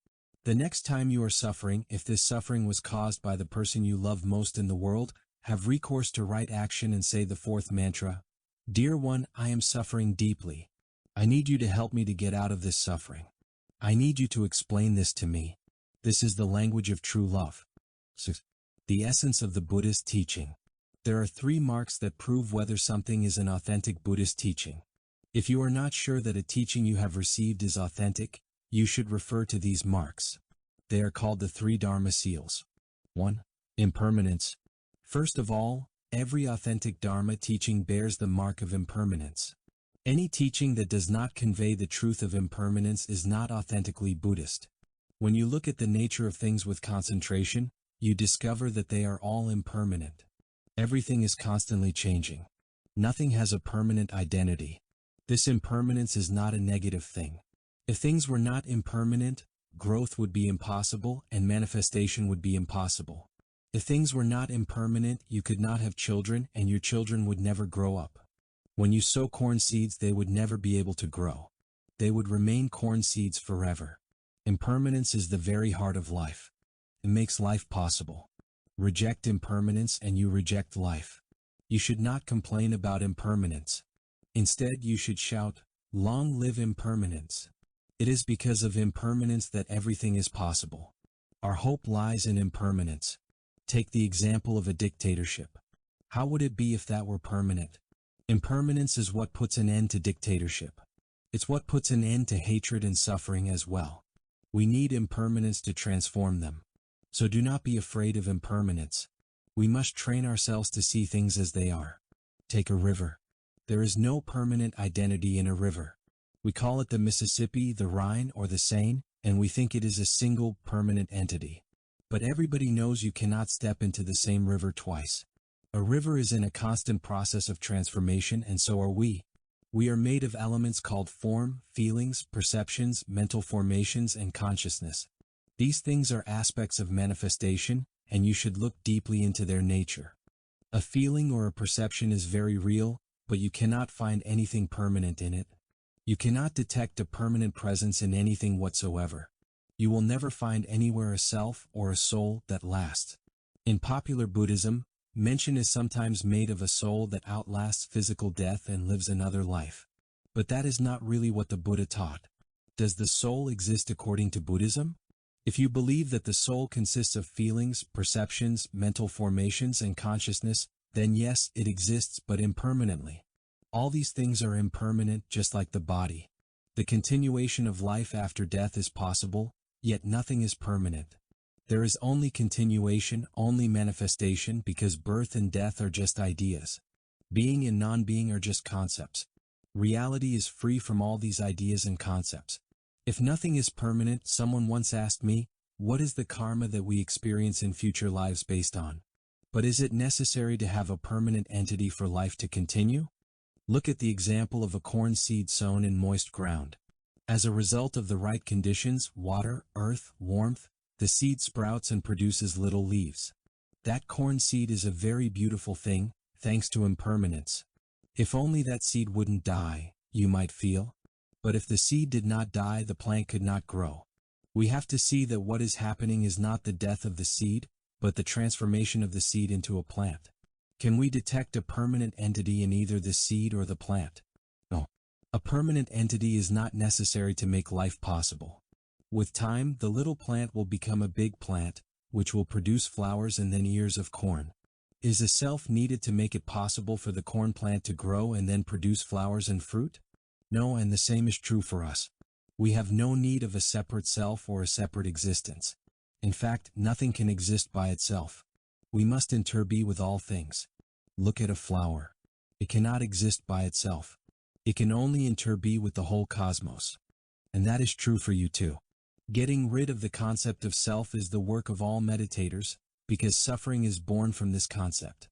The next time you are suffering, if this suffering was caused by the person you love most in the world, have recourse to right action and say the fourth mantra, Dear one, I am suffering deeply. I need you to help me to get out of this suffering. I need you to explain this to me. This is the language of true love. 6. The essence of the Buddhist teaching. There are 3 marks that prove whether something is an authentic Buddhist teaching. If you are not sure that a teaching you have received is authentic, you should refer to these marks. They are called the 3 Dharma seals. 1. Impermanence. First of all, every authentic Dharma teaching bears the mark of impermanence. Any teaching that does not convey the truth of impermanence is not authentically Buddhist. When you look at the nature of things with concentration, you discover that they are all impermanent. Everything is constantly changing. Nothing has a permanent identity. This impermanence is not a negative thing. If things were not impermanent, growth would be impossible and manifestation would be impossible. If things were not impermanent, you could not have children and your children would never grow up. When you sow corn seeds, they would never be able to grow. They would remain corn seeds forever. Impermanence is the very heart of life. It makes life possible. Reject impermanence and you reject life. You should not complain about impermanence. Instead, you should shout, Long live impermanence. It is because of impermanence that everything is possible. Our hope lies in impermanence. Take the example of a dictatorship. How would it be if that were permanent? Impermanence is what puts an end to dictatorship. It's what puts an end to hatred and suffering as well. We need impermanence to transform them. So do not be afraid of impermanence. We must train ourselves to see things as they are. Take a river. There is no permanent identity in a river. We call it the Mississippi, the Rhine, or the Seine, and we think it is a single permanent entity. But everybody knows you cannot step into the same river twice. A river is in a constant process of transformation, and so are we. We are made of elements called form, feelings, perceptions, mental formations, and consciousness. These things are aspects of manifestation, and you should look deeply into their nature. A feeling or a perception is very real, but you cannot find anything permanent in it. You cannot detect a permanent presence in anything whatsoever. You will never find anywhere a self or a soul that lasts. In popular Buddhism, mention is sometimes made of a soul that outlasts physical death and lives another life. But that is not really what the Buddha taught. Does the soul exist according to Buddhism? If you believe that the soul consists of feelings, perceptions, mental formations, and consciousness, then yes, it exists, but impermanently. All these things are impermanent, just like the body. The continuation of life after death is possible, yet nothing is permanent. There is only continuation, only manifestation, because birth and death are just ideas. Being and non-being are just concepts. Reality is free from all these ideas and concepts. If nothing is permanent, someone once asked me, what is the karma that we experience in future lives based on? But is it necessary to have a permanent entity for life to continue? Look at the example of a corn seed sown in moist ground. As a result of the right conditions, water, earth, warmth, the seed sprouts and produces little leaves. That corn seed is a very beautiful thing, thanks to impermanence. If only that seed wouldn't die, you might feel. But if the seed did not die, the plant could not grow. We have to see that what is happening is not the death of the seed, but the transformation of the seed into a plant. Can we detect a permanent entity in either the seed or the plant? No. A permanent entity is not necessary to make life possible. With time, the little plant will become a big plant, which will produce flowers and then ears of corn. Is a self needed to make it possible for the corn plant to grow and then produce flowers and fruit? No, and the same is true for us. We have no need of a separate self or a separate existence. In fact, nothing can exist by itself. We must interbe with all things. Look at a flower. It cannot exist by itself. It can only interbe with the whole cosmos. And that is true for you too. Getting rid of the concept of self is the work of all meditators, because suffering is born from this concept.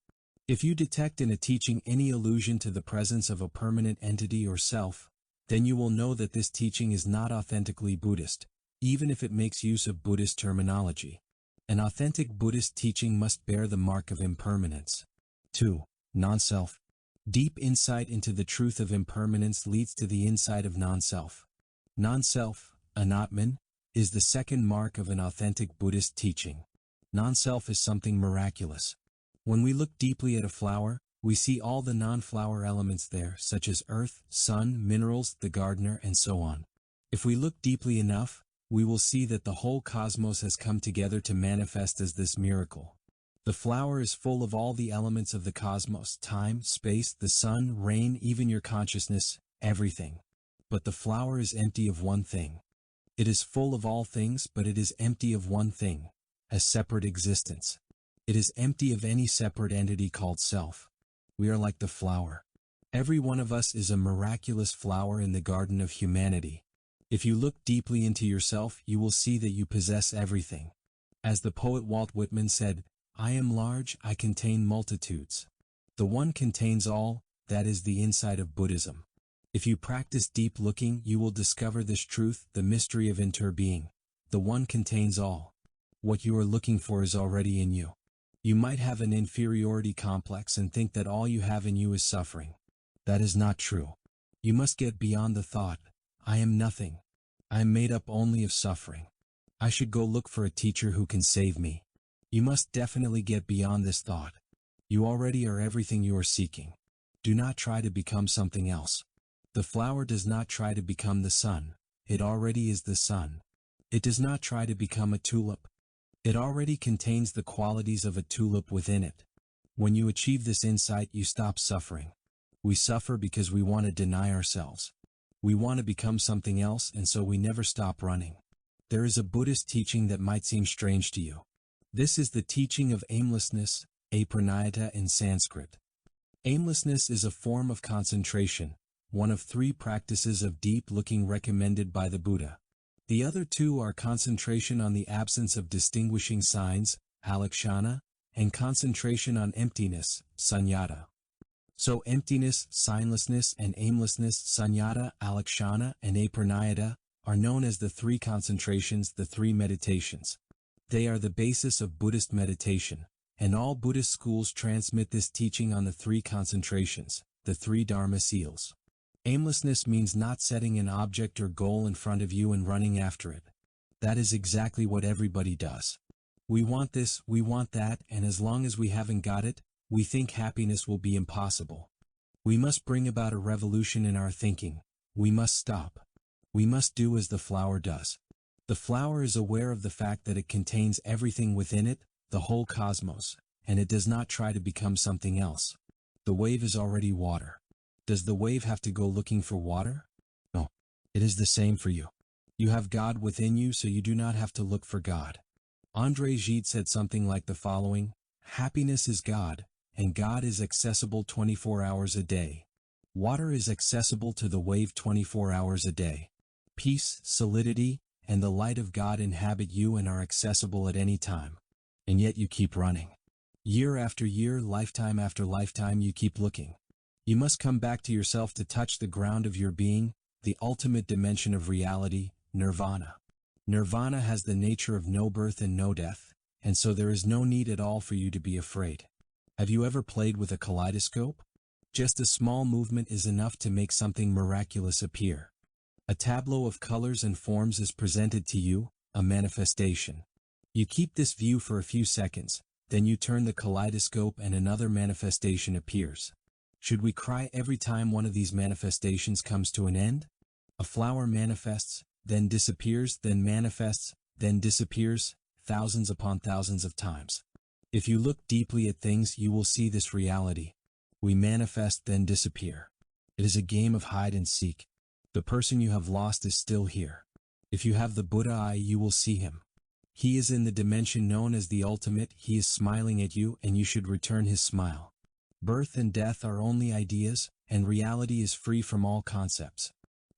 If you detect in a teaching any allusion to the presence of a permanent entity or self, then you will know that this teaching is not authentically Buddhist, even if it makes use of Buddhist terminology. An authentic Buddhist teaching must bear the mark of impermanence. 2. Non-self. Deep insight into the truth of impermanence leads to the insight of non-self. Non-self, anatman, is the second mark of an authentic Buddhist teaching. Non-self is something miraculous. When we look deeply at a flower, we see all the non-flower elements there, such as earth, sun, minerals, the gardener, and so on. If we look deeply enough, we will see that the whole cosmos has come together to manifest as this miracle. The flower is full of all the elements of the cosmos: time, space, the sun, rain, even your consciousness, everything. But the flower is empty of one thing. It is full of all things, but it is empty of one thing, a separate existence. It is empty of any separate entity called self. We are like the flower. Every one of us is a miraculous flower in the garden of humanity. If you look deeply into yourself, you will see that you possess everything. As the poet Walt Whitman said, "I am large, I contain multitudes." The one contains all, that is the insight of Buddhism. If you practice deep looking, you will discover this truth, the mystery of interbeing. The one contains all. What you are looking for is already in you. You might have an inferiority complex and think that all you have in you is suffering. That is not true. You must get beyond the thought, I am nothing. I am made up only of suffering. I should go look for a teacher who can save me. You must definitely get beyond this thought. You already are everything you are seeking. Do not try to become something else. The flower does not try to become the sun. It already is the sun. It does not try to become a tulip. It already contains the qualities of a tulip within it. When you achieve this insight, you stop suffering. We suffer because we want to deny ourselves. We want to become something else, and so we never stop running. There is a Buddhist teaching that might seem strange to you. This is the teaching of aimlessness, apranayata in Sanskrit. Aimlessness is a form of concentration, one of 3 practices of deep looking recommended by the Buddha. The other 2 are concentration on the absence of distinguishing signs, alakshana, and concentration on emptiness, sunyata. So emptiness, signlessness, and aimlessness, sunyata, alakshana, and apranayata, are known as the 3 concentrations, the 3 meditations. They are the basis of Buddhist meditation, and all Buddhist schools transmit this teaching on the 3 concentrations, the 3 Dharma seals. Aimlessness means not setting an object or goal in front of you and running after it. That is exactly what everybody does. We want this, we want that, and as long as we haven't got it, we think happiness will be impossible. We must bring about a revolution in our thinking. We must stop. We must do as the flower does. The flower is aware of the fact that it contains everything within it, the whole cosmos, and it does not try to become something else. The wave is already water. Does the wave have to go looking for water? No. It is the same for you. You have God within you, so you do not have to look for God. André Gide said something like the following: happiness is God, and God is accessible 24 hours a day. Water is accessible to the wave 24 hours a day. Peace, solidity, and the light of God inhabit you and are accessible at any time. And yet you keep running. Year after year, lifetime after lifetime, you keep looking. You must come back to yourself to touch the ground of your being, the ultimate dimension of reality, nirvana. Nirvana has the nature of no birth and no death, and so there is no need at all for you to be afraid. Have you ever played with a kaleidoscope? Just a small movement is enough to make something miraculous appear. A tableau of colors and forms is presented to you, a manifestation. You keep this view for a few seconds, then you turn the kaleidoscope and another manifestation appears. Should we cry every time one of these manifestations comes to an end? A flower manifests, then disappears, then manifests, then disappears, thousands upon thousands of times. If you look deeply at things, you will see this reality. We manifest, then disappear. It is a game of hide and seek. The person you have lost is still here. If you have the Buddha eye, you will see him. He is in the dimension known as the ultimate. He is smiling at you, and you should return his smile. Birth and death are only ideas, and reality is free from all concepts.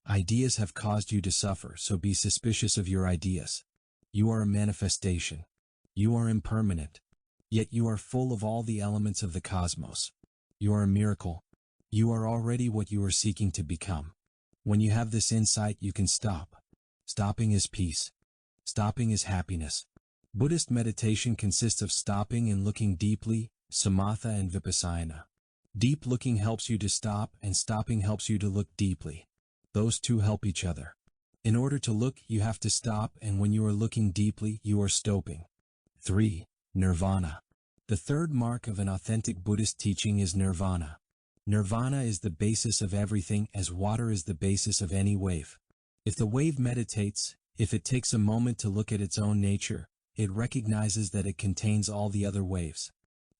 Ideas have caused you to suffer, so be suspicious of your ideas. You are a manifestation. You are impermanent. Yet you are full of all the elements of the cosmos. You are a miracle. You are already what you are seeking to become. When you have this insight, you can stop. Stopping is peace. Stopping is happiness. Buddhist meditation consists of stopping and looking deeply, samatha and vipassana. Deep looking helps you to stop, and stopping helps you to look deeply. Those two help each other. In order to look, you have to stop, and when you are looking deeply, you are stopping. 3. Nirvana. The third mark of an authentic Buddhist teaching is nirvana. Nirvana is the basis of everything, as water is the basis of any wave. If the wave meditates, if it takes a moment to look at its own nature, it recognizes that it contains all the other waves.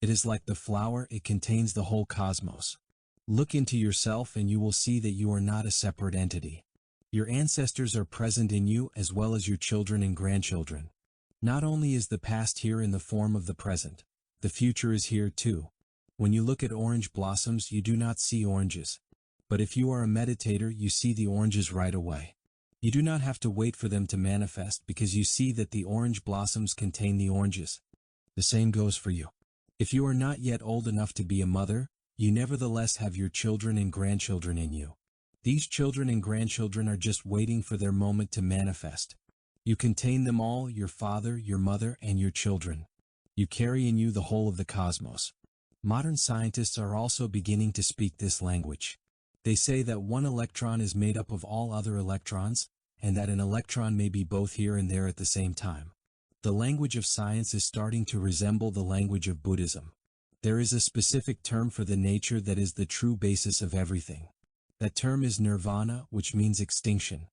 It is like the flower, it contains the whole cosmos. Look into yourself and you will see that you are not a separate entity. Your ancestors are present in you as well as your children and grandchildren. Not only is the past here in the form of the present, the future is here too. When you look at orange blossoms, you do not see oranges. But if you are a meditator, you see the oranges right away. You do not have to wait for them to manifest because you see that the orange blossoms contain the oranges. The same goes for you. If you are not yet old enough to be a mother, you nevertheless have your children and grandchildren in you. These children and grandchildren are just waiting for their moment to manifest. You contain them all, your father, your mother, and your children. You carry in you the whole of the cosmos. Modern scientists are also beginning to speak this language. They say that one electron is made up of all other electrons, and that an electron may be both here and there at the same time. The language of science is starting to resemble the language of Buddhism. There is a specific term for the nature that is the true basis of everything. That term is nirvana, which means extinction.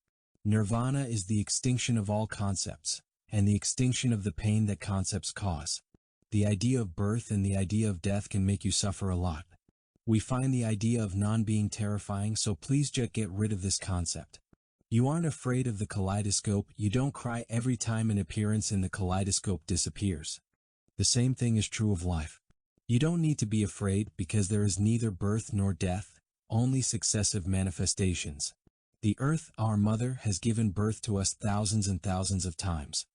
Nirvana is the extinction of all concepts, and the extinction of the pain that concepts cause. The idea of birth and the idea of death can make you suffer a lot. We find the idea of non-being terrifying, so please just get rid of this concept. You aren't afraid of the kaleidoscope, you don't cry every time an appearance in the kaleidoscope disappears. The same thing is true of life. You don't need to be afraid because there is neither birth nor death, only successive manifestations. The earth, our mother, has given birth to us thousands and thousands of times.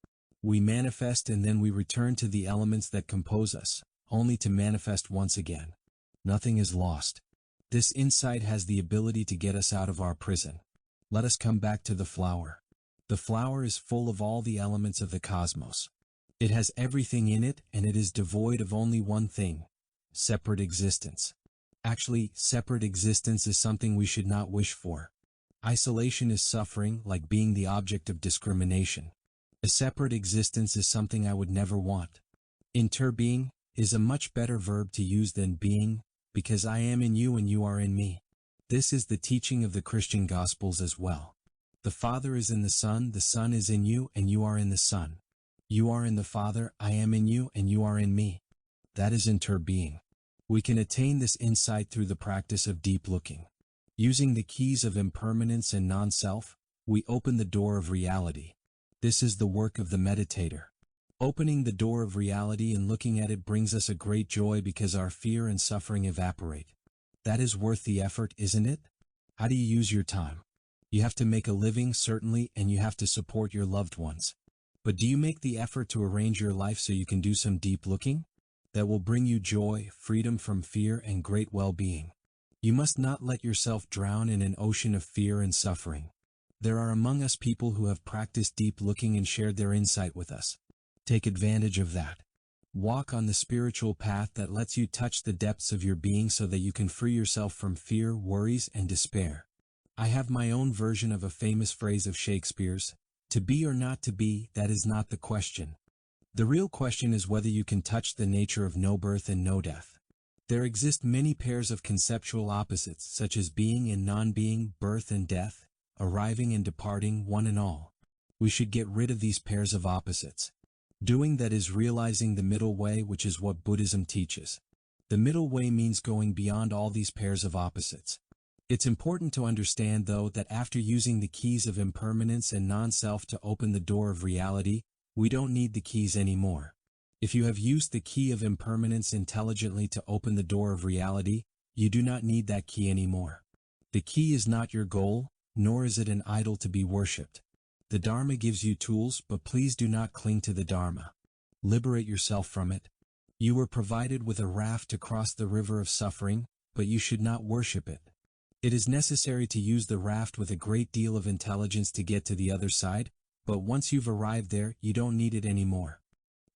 We manifest and then we return to the elements that compose us, only to manifest once again. Nothing is lost. This insight has the ability to get us out of our prison. Let us come back to the flower. The flower is full of all the elements of the cosmos. It has everything in it, and it is devoid of only one thing: separate existence. Actually, separate existence is something we should not wish for. Isolation is suffering, like being the object of discrimination. A separate existence is something I would never want. Interbeing is a much better verb to use than being, because I am in you and you are in me. This is the teaching of the Christian Gospels as well. The Father is in the Son is in you and you are in the Son. You are in the Father, I am in you and you are in me. That is interbeing. We can attain this insight through the practice of deep looking. Using the keys of impermanence and non-self, we open the door of reality. This is the work of the meditator. Opening the door of reality and looking at it brings us a great joy because our fear and suffering evaporate. That is worth the effort, isn't it? How do you use your time? You have to make a living, certainly, and you have to support your loved ones. But do you make the effort to arrange your life so you can do some deep looking? That will bring you joy, freedom from fear, and great well-being. You must not let yourself drown in an ocean of fear and suffering. There are among us people who have practiced deep looking and shared their insight with us. Take advantage of that. Walk on the spiritual path that lets you touch the depths of your being so that you can free yourself from fear, worries, and despair. I have my own version of a famous phrase of Shakespeare's, "To be or not to be, that is not the question. The real question is whether you can touch the nature of no birth and no death." There exist many pairs of conceptual opposites, such as being and non-being, birth and death, arriving and departing, one and all. We should get rid of these pairs of opposites. Doing that is realizing the middle way, which is what Buddhism teaches. The middle way means going beyond all these pairs of opposites. It's important to understand, though, that after using the keys of impermanence and non-self to open the door of reality, we don't need the keys anymore. If you have used the key of impermanence intelligently to open the door of reality, you do not need that key anymore. The key is not your goal, nor is it an idol to be worshipped. The Dharma gives you tools, but please do not cling to the Dharma. Liberate yourself from it. You were provided with a raft to cross the river of suffering, but you should not worship it. It is necessary to use the raft with a great deal of intelligence to get to the other side, but once you've arrived there, you don't need it anymore.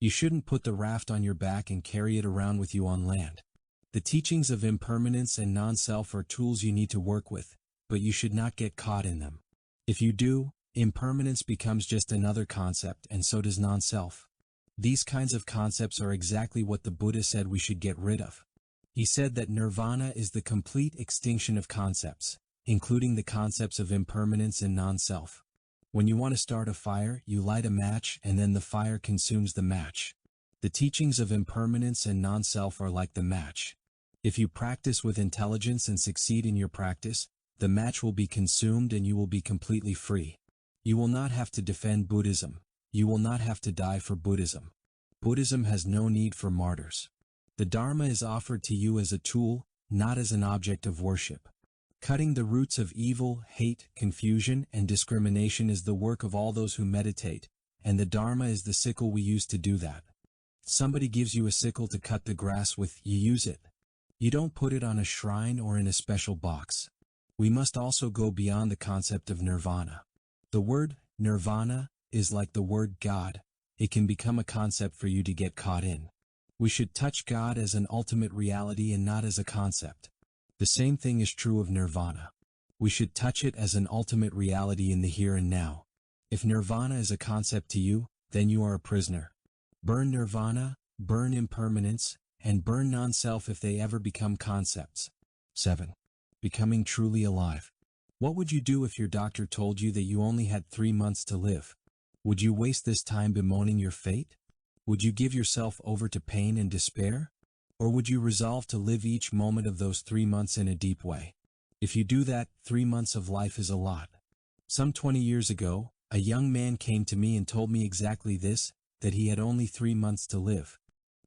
You shouldn't put the raft on your back and carry it around with you on land. The teachings of impermanence and non-self are tools you need to work with, but you should not get caught in them. If you do, impermanence becomes just another concept, and so does non-self. These kinds of concepts are exactly what the Buddha said we should get rid of. He said that nirvana is the complete extinction of concepts, including the concepts of impermanence and non-self. When you want to start a fire, you light a match and then the fire consumes the match. The teachings of impermanence and non-self are like the match. If you practice with intelligence and succeed in your practice, the match will be consumed and you will be completely free. You will not have to defend Buddhism. You will not have to die for Buddhism. Buddhism has no need for martyrs. The Dharma is offered to you as a tool, not as an object of worship. Cutting the roots of evil, hate, confusion, and discrimination is the work of all those who meditate, and the Dharma is the sickle we use to do that. Somebody gives you a sickle to cut the grass with, you use it. You don't put it on a shrine or in a special box. We must also go beyond the concept of nirvana. The word nirvana is like the word God. It can become a concept for you to get caught in. We should touch God as an ultimate reality and not as a concept. The same thing is true of nirvana. We should touch it as an ultimate reality in the here and now. If nirvana is a concept to you, then you are a prisoner. Burn nirvana, burn impermanence, and burn non-self if they ever become concepts. 7. Becoming truly alive. What would you do if your doctor told you that you only had 3 months to live? Would you waste this time bemoaning your fate? Would you give yourself over to pain and despair? Or would you resolve to live each moment of those 3 months in a deep way? If you do that, 3 months of life is a lot. Some 20 years ago, a young man came to me and told me exactly this, that he had only 3 months to live.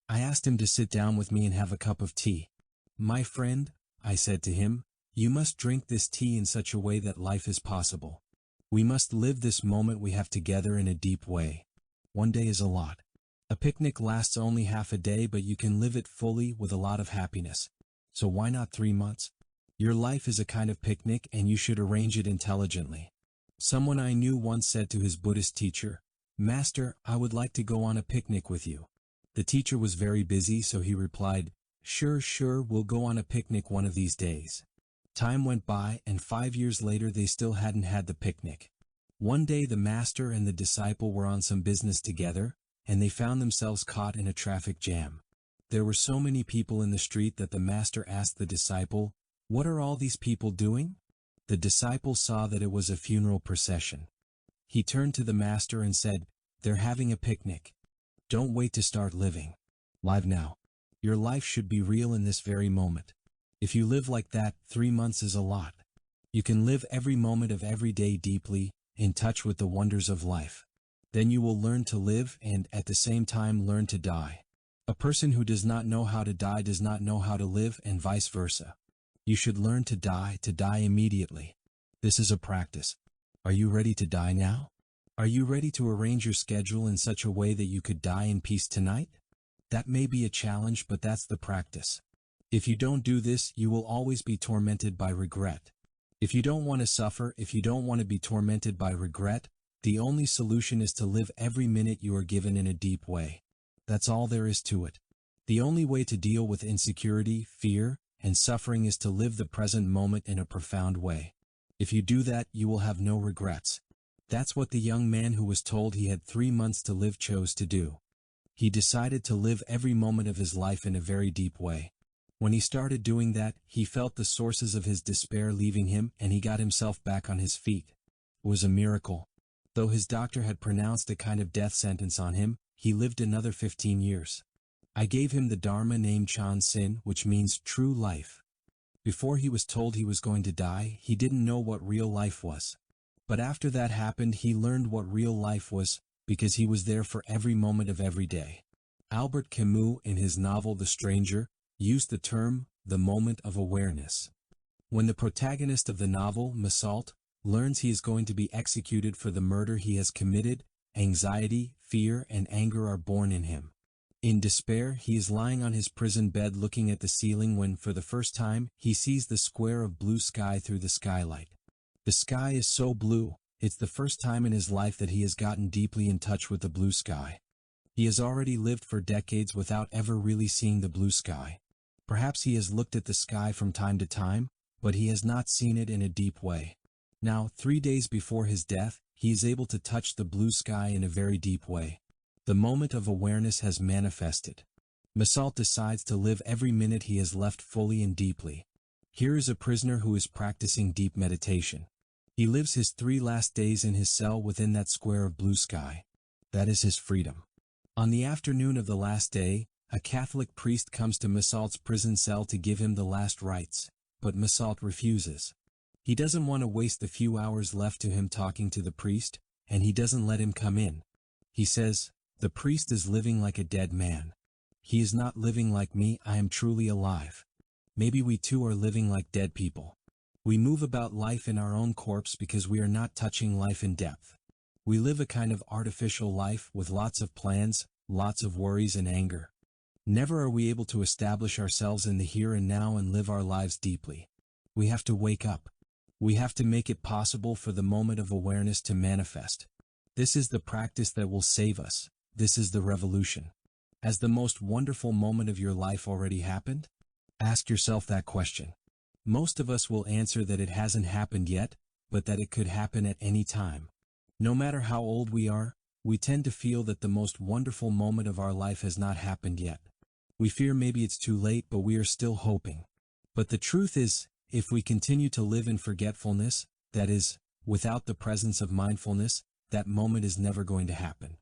I asked him to sit down with me and have a cup of tea. "My friend," I said to him, "you must drink this tea in such a way that life is possible. We must live this moment we have together in a deep way. 1 day is a lot. A picnic lasts only half a day, but you can live it fully with a lot of happiness. So why not 3 months? Your life is a kind of picnic and you should arrange it intelligently." Someone I knew once said to his Buddhist teacher, "Master, I would like to go on a picnic with you." The teacher was very busy, so he replied, Sure, we'll go on a picnic one of these days." Time went by, and 5 years later they still hadn't had the picnic. One day the master and the disciple were on some business together, and they found themselves caught in a traffic jam. There were so many people in the street that the master asked the disciple, "What are all these people doing?" The disciple saw that it was a funeral procession. He turned to the master and said, "They're having a picnic. Don't wait to start living. Live now. Your life should be real in this very moment. If you live like that, 3 months is a lot. You can live every moment of every day deeply, in touch with the wonders of life. Then you will learn to live and, at the same time, learn to die. A person who does not know how to die does not know how to live, and vice versa. You should learn to die immediately. This is a practice. Are you ready to die now? Are you ready to arrange your schedule in such a way that you could die in peace tonight? That may be a challenge, but that's the practice. If you don't do this, you will always be tormented by regret. If you don't want to suffer, if you don't want to be tormented by regret, the only solution is to live every minute you are given in a deep way. That's all there is to it. The only way to deal with insecurity, fear, and suffering is to live the present moment in a profound way. If you do that, you will have no regrets. That's what the young man who was told he had 3 months to live chose to do. He decided to live every moment of his life in a very deep way. When he started doing that, he felt the sources of his despair leaving him, and he got himself back on his feet. It was a miracle. Though his doctor had pronounced a kind of death sentence on him, he lived another 15 years. I gave him the Dharma named Chan Sin, which means true life. Before he was told he was going to die, he didn't know what real life was. But after that happened, he learned what real life was, because he was there for every moment of every day. Albert Camus, in his novel The Stranger, used the term, the moment of awareness. When the protagonist of the novel, Massault, learns he is going to be executed for the murder he has committed, anxiety, fear, and anger are born in him. In despair, he is lying on his prison bed looking at the ceiling when, for the first time, he sees the square of blue sky through the skylight. The sky is so blue, it's the first time in his life that he has gotten deeply in touch with the blue sky. He has already lived for decades without ever really seeing the blue sky. Perhaps he has looked at the sky from time to time, but he has not seen it in a deep way. Now, 3 days before his death, he is able to touch the blue sky in a very deep way. The moment of awareness has manifested. Massault decides to live every minute he has left fully and deeply. Here is a prisoner who is practicing deep meditation. He lives his 3 last days in his cell within that square of blue sky. That is his freedom. On the afternoon of the last day, a Catholic priest comes to Massault's prison cell to give him the last rites, but Massault refuses. He doesn't want to waste the few hours left to him talking to the priest, and he doesn't let him come in. He says, "The priest is living like a dead man. He is not living like me, I am truly alive. Maybe we too are living like dead people. We move about life in our own corpse because we are not touching life in depth. We live a kind of artificial life with lots of plans, lots of worries and anger. Never are we able to establish ourselves in the here and now and live our lives deeply. We have to wake up. We have to make it possible for the moment of awareness to manifest. This is the practice that will save us. This is the revolution. Has the most wonderful moment of your life already happened? Ask yourself that question. Most of us will answer that it hasn't happened yet, but that it could happen at any time. No matter how old we are, we tend to feel that the most wonderful moment of our life has not happened yet. We fear maybe it's too late, but we are still hoping. But the truth is, if we continue to live in forgetfulness, that is, without the presence of mindfulness, that moment is never going to happen.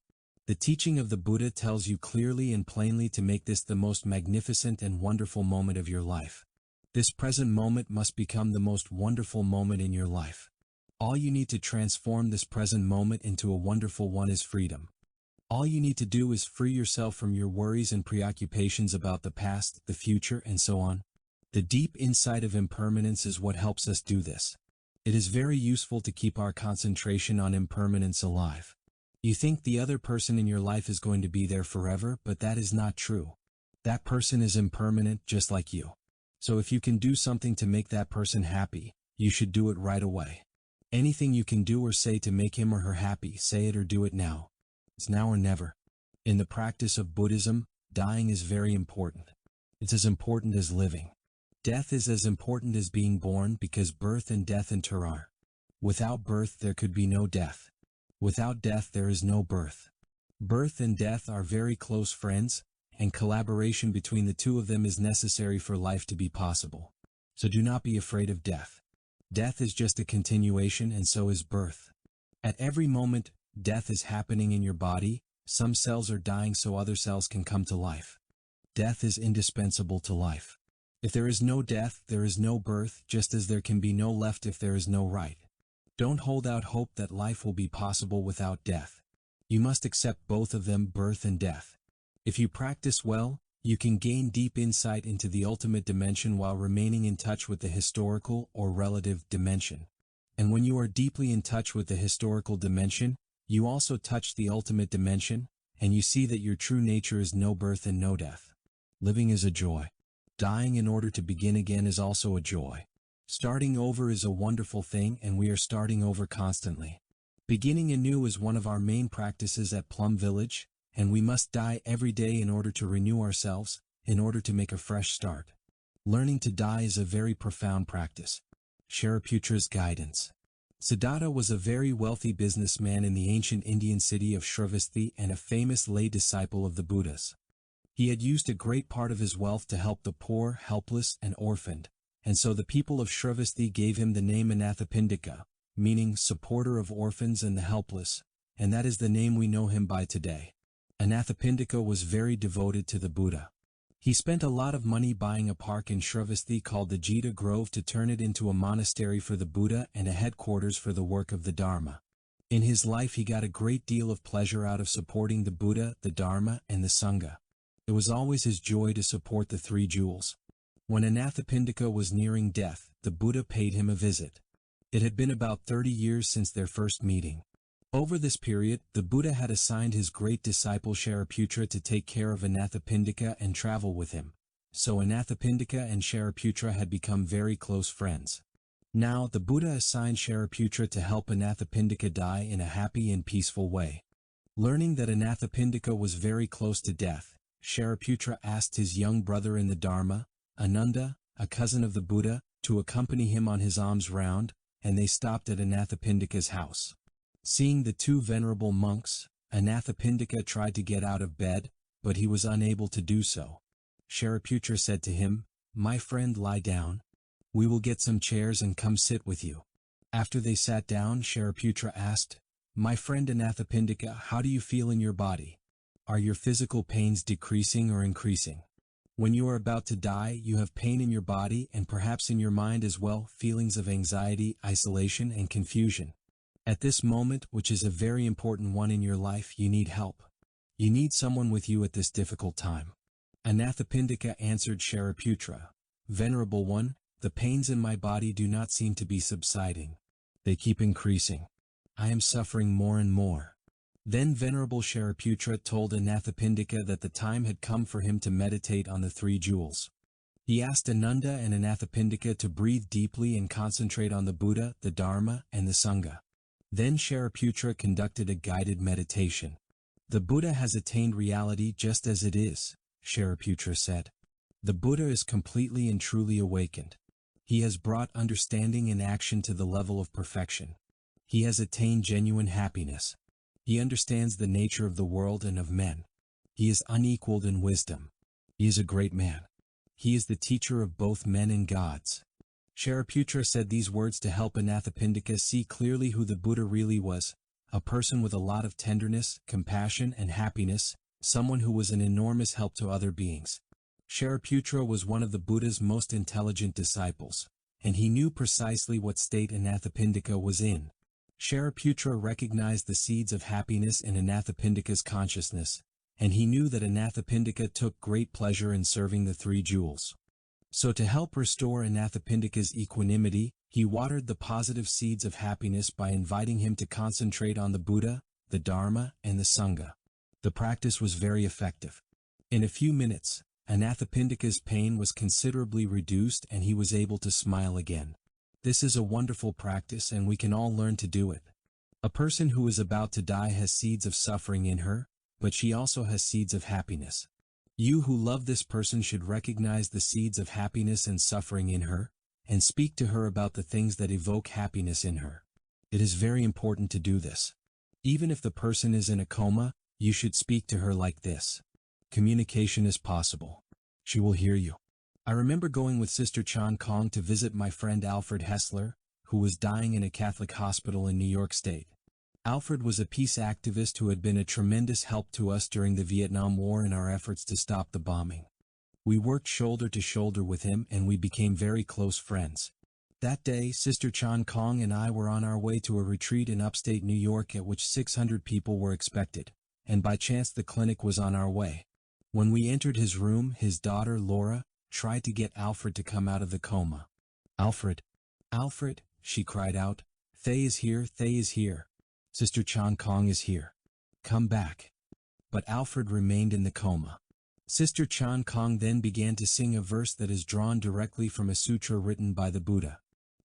The teaching of the Buddha tells you clearly and plainly to make this the most magnificent and wonderful moment of your life. This present moment must become the most wonderful moment in your life. All you need to transform this present moment into a wonderful one is freedom. All you need to do is free yourself from your worries and preoccupations about the past, the future, and so on. The deep insight of impermanence is what helps us do this. It is very useful to keep our concentration on impermanence alive. You think the other person in your life is going to be there forever, but that is not true. That person is impermanent just like you. So if you can do something to make that person happy, you should do it right away. Anything you can do or say to make him or her happy, say it or do it now. It's now or never. In the practice of Buddhism, dying is very important. It's as important as living. Death is as important as being born because birth and death enter are. Without birth there could be no death. Without death there is no birth. Birth and death are very close friends, and collaboration between the two of them is necessary for life to be possible. So do not be afraid of death. Death is just a continuation, and so is birth. At every moment, death is happening in your body. Some cells are dying so other cells can come to life. Death is indispensable to life. If there is no death, there is no birth, just as there can be no left if there is no right. Don't hold out hope that life will be possible without death. You must accept both of them, birth and death. If you practice well, you can gain deep insight into the ultimate dimension while remaining in touch with the historical or relative dimension. And when you are deeply in touch with the historical dimension, you also touch the ultimate dimension, and you see that your true nature is no birth and no death. Living is a joy. Dying in order to begin again is also a joy. Starting over is a wonderful thing, and we are starting over constantly. Beginning anew is one of our main practices at Plum Village, and we must die every day in order to renew ourselves, in order to make a fresh start. Learning to die is a very profound practice. Shariputra's guidance. Siddhartha was a very wealthy businessman in the ancient Indian city of Sravasti and a famous lay disciple of the Buddhas. He had used a great part of his wealth to help the poor, helpless, and orphaned, and so the people of Sravasti gave him the name Anathapindika, meaning supporter of orphans and the helpless, and that is the name we know him by today. Anathapindika was very devoted to the Buddha. He spent a lot of money buying a park in Sravasti called the Jita Grove to turn it into a monastery for the Buddha and a headquarters for the work of the Dharma. In his life he got a great deal of pleasure out of supporting the Buddha, the Dharma, and the Sangha. It was always his joy to support the three jewels. When Anathapindika was nearing death, the Buddha paid him a visit. It had been about 30 years since their first meeting. Over this period, the Buddha had assigned his great disciple Shariputra to take care of Anathapindika and travel with him. So Anathapindika and Shariputra had become very close friends. Now the Buddha assigned Shariputra to help Anathapindika die in a happy and peaceful way. Learning that Anathapindika was very close to death, Shariputra asked his young brother in the Dharma, Ananda, a cousin of the Buddha, to accompany him on his alms round, and they stopped at Anathapindika's house. Seeing the two venerable monks, Anathapindika tried to get out of bed, but he was unable to do so. Shariputra said to him, "My friend, lie down. We will get some chairs and come sit with you." After they sat down, Shariputra asked, "My friend Anathapindika, how do you feel in your body? Are your physical pains decreasing or increasing? When you are about to die, you have pain in your body and perhaps in your mind as well, feelings of anxiety, isolation, and confusion. At this moment, which is a very important one in your life, you need help. You need someone with you at this difficult time." Anathapindika answered Shariputra, "Venerable one, the pains in my body do not seem to be subsiding. They keep increasing. I am suffering more and more." Then Venerable Shariputra told Anathapindika that the time had come for him to meditate on the three jewels. He asked Ananda and Anathapindika to breathe deeply and concentrate on the Buddha, the Dharma, and the Sangha. Then Shariputra conducted a guided meditation. "The Buddha has attained reality just as it is," Shariputra said. "The Buddha is completely and truly awakened. He has brought understanding and action to the level of perfection. He has attained genuine happiness. He understands the nature of the world and of men. He is unequaled in wisdom. He is a great man. He is the teacher of both men and gods." Shariputra said these words to help Anathapindika see clearly who the Buddha really was, a person with a lot of tenderness, compassion, and happiness, someone who was an enormous help to other beings. Shariputra was one of the Buddha's most intelligent disciples, and he knew precisely what state Anathapindika was in. Shariputra recognized the seeds of happiness in Anathapindika's consciousness, and he knew that Anathapindika took great pleasure in serving the three jewels. So to help restore Anathapindika's equanimity, he watered the positive seeds of happiness by inviting him to concentrate on the Buddha, the Dharma, and the Sangha. The practice was very effective. In a few minutes, Anathapindika's pain was considerably reduced and he was able to smile again. This is a wonderful practice and we can all learn to do it. A person who is about to die has seeds of suffering in her, but she also has seeds of happiness. You who love this person should recognize the seeds of happiness and suffering in her, and speak to her about the things that evoke happiness in her. It is very important to do this. Even if the person is in a coma, you should speak to her like this. Communication is possible. She will hear you. I remember going with Sister Chan Kong to visit my friend Alfred Hessler, who was dying in a Catholic hospital in New York State. Alfred was a peace activist who had been a tremendous help to us during the Vietnam War in our efforts to stop the bombing. We worked shoulder to shoulder with him and we became very close friends. That day, Sister Chan Kong and I were on our way to a retreat in upstate New York at which 600 people were expected, and by chance the clinic was on our way. When we entered his room, his daughter, Laura, tried to get Alfred to come out of the coma. Alfred, Alfred, she cried out, Thay is here, Thay is here. Sister Chan Kong is here. Come back. But Alfred remained in the coma. Sister Chan Kong then began to sing a verse that is drawn directly from a sutra written by the Buddha.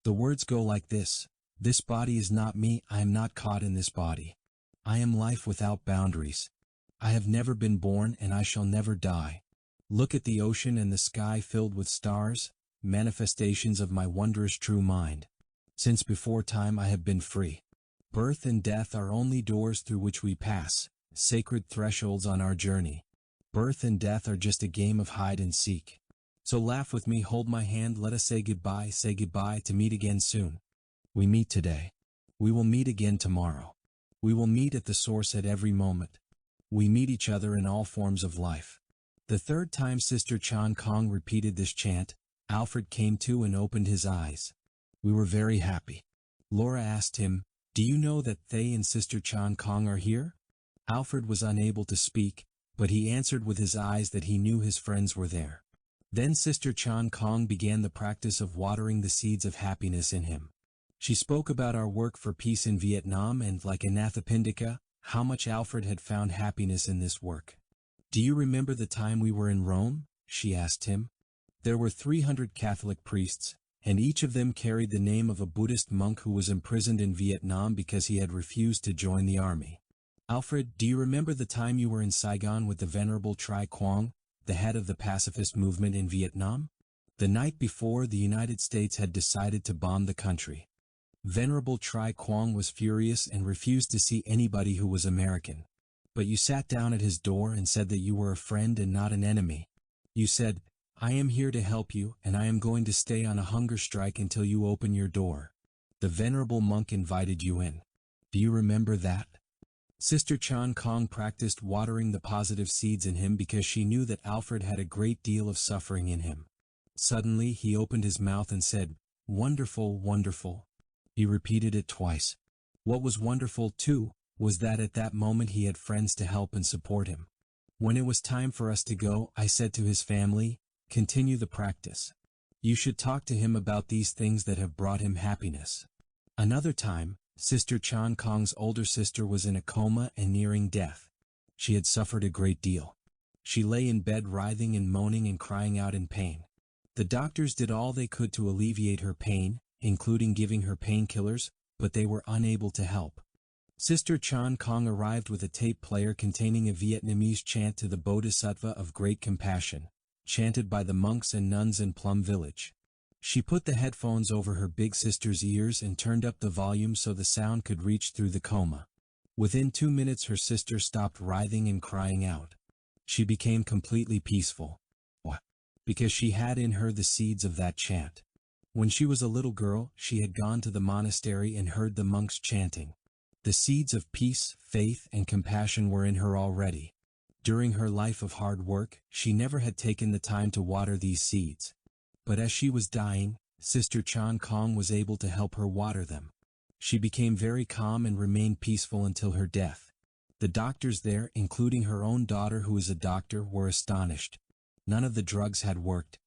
The words go like this: This body is not me, I am not caught in this body. I am life without boundaries. I have never been born and I shall never die. Look at the ocean and the sky filled with stars, manifestations of my wondrous true mind. Since before time I have been free. Birth and death are only doors through which we pass, sacred thresholds on our journey. Birth and death are just a game of hide and seek. So laugh with me, hold my hand, let us say goodbye to meet again soon. We meet today. We will meet again tomorrow. We will meet at the source at every moment. We meet each other in all forms of life. The third time Sister Chan Kong repeated this chant, Alfred came to and opened his eyes. We were very happy. Laura asked him, Do you know that Thay and Sister Chan Kong are here? Alfred was unable to speak, but he answered with his eyes that he knew his friends were there. Then Sister Chan Kong began the practice of watering the seeds of happiness in him. She spoke about our work for peace in Vietnam and, like Anathapindika, how much Alfred had found happiness in this work. Do you remember the time we were in Rome? She asked him. There were 300 Catholic priests, and each of them carried the name of a Buddhist monk who was imprisoned in Vietnam because he had refused to join the army. Alfred, do you remember the time you were in Saigon with the Venerable Tri Quang, the head of the pacifist movement in Vietnam? The night before, the United States had decided to bomb the country. Venerable Tri Quang was furious and refused to see anybody who was American. But you sat down at his door and said that you were a friend and not an enemy. You said, I am here to help you, and I am going to stay on a hunger strike until you open your door. The venerable monk invited you in. Do you remember that? Sister Chan Kong practiced watering the positive seeds in him because she knew that Alfred had a great deal of suffering in him. Suddenly he opened his mouth and said, Wonderful, wonderful. He repeated it twice. What was wonderful, too, was that at that moment he had friends to help and support him. When it was time for us to go, I said to his family, Continue the practice. You should talk to him about these things that have brought him happiness. Another time, Sister Chan Kong's older sister was in a coma and nearing death. She had suffered a great deal. She lay in bed writhing and moaning and crying out in pain. The doctors did all they could to alleviate her pain, including giving her painkillers, but they were unable to help. Sister Chan Kong arrived with a tape player containing a Vietnamese chant to the Bodhisattva of Great Compassion, chanted by the monks and nuns in Plum Village. She put the headphones over her big sister's ears and turned up the volume so the sound could reach through the coma. Within 2 minutes her sister stopped writhing and crying out. She became completely peaceful. Why? Because she had in her the seeds of that chant. When she was a little girl, she had gone to the monastery and heard the monks chanting. The seeds of peace, faith, and compassion were in her already. During her life of hard work, she never had taken the time to water these seeds. But as she was dying, Sister Chan Kong was able to help her water them. She became very calm and remained peaceful until her death. The doctors there, including her own daughter who is a doctor, were astonished. None of the drugs had worked.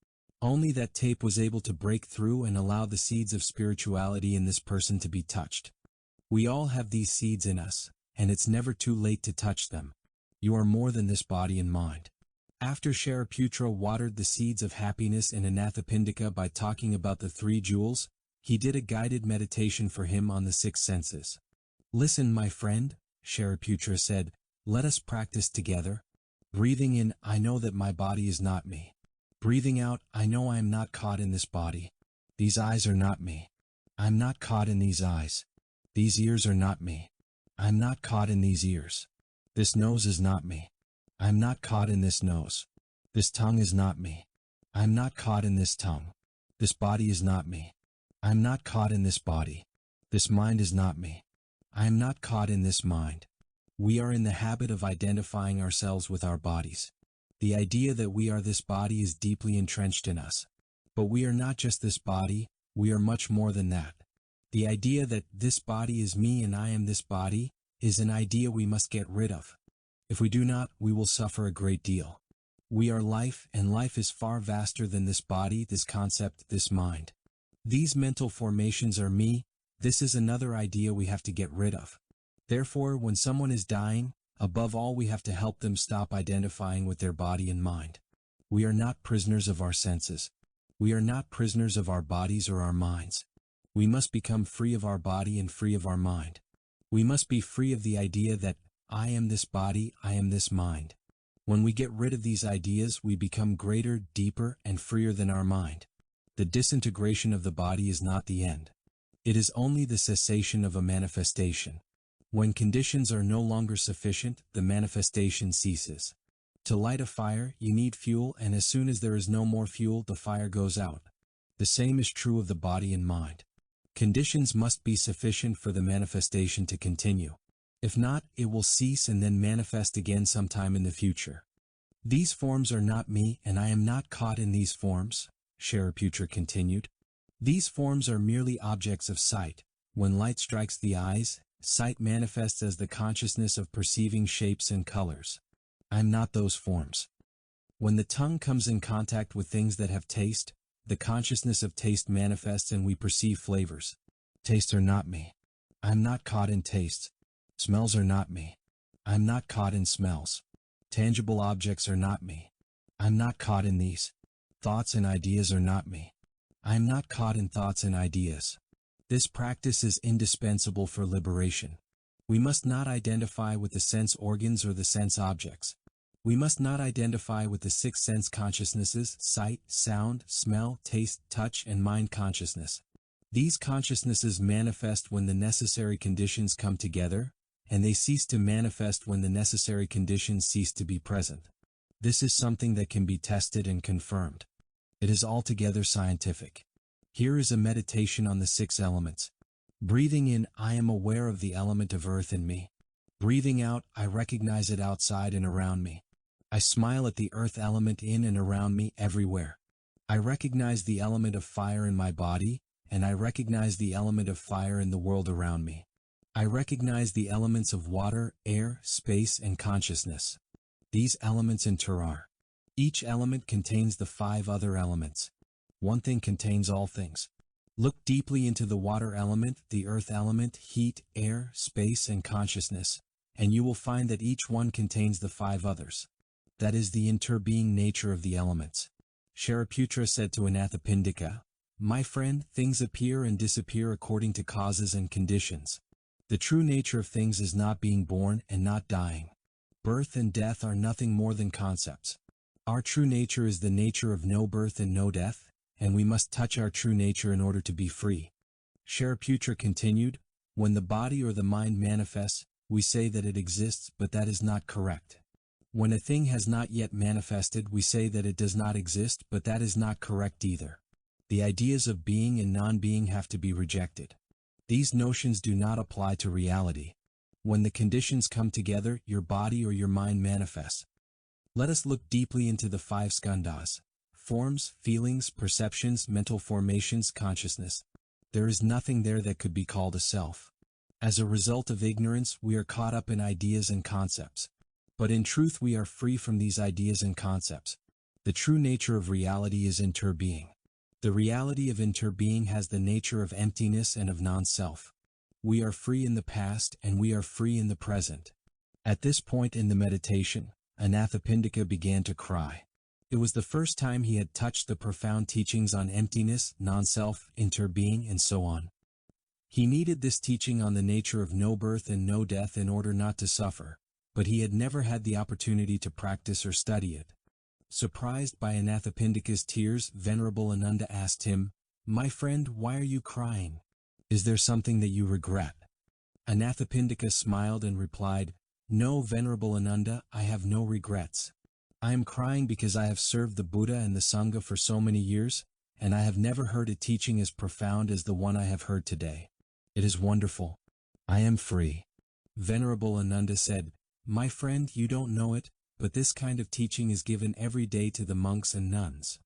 Only that tape was able to break through and allow the seeds of spirituality in this person to be touched. We all have these seeds in us, and it's never too late to touch them. You are more than this body and mind. After Shariputra watered the seeds of happiness in Anathapindika by talking about the 3 jewels, he did a guided meditation for him on the 6 senses. Listen, my friend, Shariputra said, let us practice together. Breathing in, I know that my body is not me. Breathing out, I know I am not caught in this body. These eyes are not me. I am not caught in these eyes. These ears are not me. I'm not caught in these ears. This nose is not me. I'm not caught in this nose. This tongue is not me. I'm not caught in this tongue. This body is not me. I'm not caught in this body. This mind is not me. I am not caught in this mind. We are in the habit of identifying ourselves with our bodies. The idea that we are this body is deeply entrenched in us. But we are not just this body, we are much more than that. The idea that this body is me and I am this body is an idea we must get rid of. If we do not, we will suffer a great deal. We are life, and life is far vaster than this body, this concept, this mind. These mental formations are me. This is another idea we have to get rid of. Therefore, when someone is dying, above all we have to help them stop identifying with their body and mind. We are not prisoners of our senses. We are not prisoners of our bodies or our minds. We must become free of our body and free of our mind. We must be free of the idea that I am this body, I am this mind. When we get rid of these ideas, we become greater, deeper, and freer than our mind. The disintegration of the body is not the end. It is only the cessation of a manifestation. When conditions are no longer sufficient, the manifestation ceases. To light a fire, you need fuel, and as soon as there is no more fuel, the fire goes out. The same is true of the body and mind. Conditions must be sufficient for the manifestation to continue. If not, it will cease and then manifest again sometime in the future. These forms are not me, and I am not caught in these forms, Shariputra continued. These forms are merely objects of sight. When light strikes the eyes, sight manifests as the consciousness of perceiving shapes and colors. I am not those forms. When the tongue comes in contact with things that have taste, the consciousness of taste manifests and we perceive flavors. Tastes are not me. I am not caught in tastes. Smells are not me. I am not caught in smells. Tangible objects are not me. I am not caught in these. Thoughts and ideas are not me. I am not caught in thoughts and ideas. This practice is indispensable for liberation. We must not identify with the sense organs or the sense objects. We must not identify with the six sense consciousnesses, sight, sound, smell, taste, touch, and mind consciousness. These consciousnesses manifest when the necessary conditions come together, and they cease to manifest when the necessary conditions cease to be present. This is something that can be tested and confirmed. It is altogether scientific. Here is a meditation on the six elements. Breathing in, I am aware of the element of earth in me. Breathing out, I recognize it outside and around me. I smile at the earth element in and around me everywhere. I recognize the element of fire in my body, and I recognize the element of fire in the world around me. I recognize the elements of water, air, space, and consciousness. These elements enter are. Each element contains the five other elements. One thing contains all things. Look deeply into the water element, the earth element, heat, air, space, and consciousness, and you will find that each one contains the five others. That is the interbeing nature of the elements. Shariputra said to Anathapindika, "My friend, things appear and disappear according to causes and conditions. The true nature of things is not being born and not dying. Birth and death are nothing more than concepts. Our true nature is the nature of no birth and no death, and we must touch our true nature in order to be free." Shariputra continued, "When the body or the mind manifests, we say that it exists, but that is not correct. When a thing has not yet manifested, we say that it does not exist, but that is not correct either. The ideas of being and non-being have to be rejected. These notions do not apply to reality. When the conditions come together, your body or your mind manifests. Let us look deeply into the five skandhas: forms, feelings, perceptions, mental formations, consciousness. There is nothing there that could be called a self. As a result of ignorance, we are caught up in ideas and concepts. But in truth we are free from these ideas and concepts. The true nature of reality is interbeing. The reality of interbeing has the nature of emptiness and of non-self. We are free in the past and we are free in the present." At this point in the meditation, Anathapindika began to cry. It was the first time he had touched the profound teachings on emptiness, non-self, interbeing, and so on. He needed this teaching on the nature of no birth and no death in order not to suffer, but he had never had the opportunity to practice or study it. Surprised by Anathapindika's tears, Venerable Ananda asked him, "My friend, why are you crying? Is there something that you regret?" Anathapindika smiled and replied, "No, Venerable Ananda, I have no regrets. I am crying because I have served the Buddha and the Sangha for so many years, and I have never heard a teaching as profound as the one I have heard today. It is wonderful. I am free." Venerable Ananda said, "My friend, you don't know it, but this kind of teaching is given every day to the monks and nuns."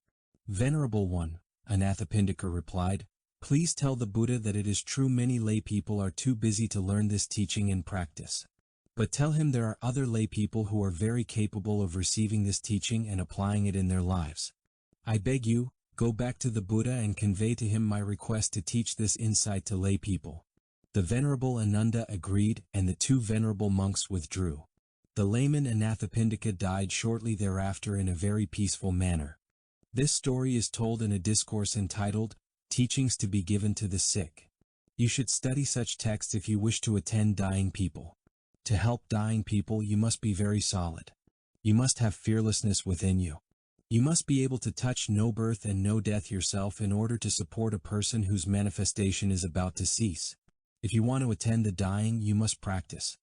"Venerable One," Anathapindika replied, "please tell the Buddha that it is true many lay people are too busy to learn this teaching and practice. But tell him there are other lay people who are very capable of receiving this teaching and applying it in their lives. I beg you, go back to the Buddha and convey to him my request to teach this insight to lay people." The Venerable Ananda agreed, and the two venerable monks withdrew. The layman Anathapindika died shortly thereafter in a very peaceful manner. This story is told in a discourse entitled, "Teachings to be Given to the Sick." You should study such texts if you wish to attend dying people. To help dying people, you must be very solid. You must have fearlessness within you. You must be able to touch no birth and no death yourself in order to support a person whose manifestation is about to cease. If you want to attend the dying, you must practice.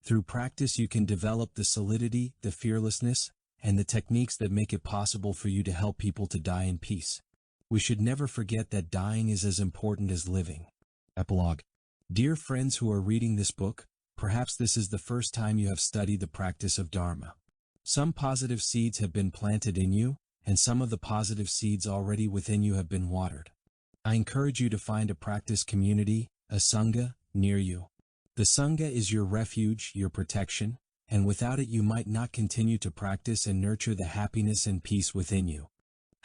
Through practice you can develop the solidity, the fearlessness, and the techniques that make it possible for you to help people to die in peace. We should never forget that dying is as important as living. Epilogue. Dear friends who are reading this book, perhaps this is the first time you have studied the practice of Dharma. Some positive seeds have been planted in you, and some of the positive seeds already within you have been watered. I encourage you to find a practice community, a Sangha, near you. The Sangha is your refuge, your protection, and without it you might not continue to practice and nurture the happiness and peace within you.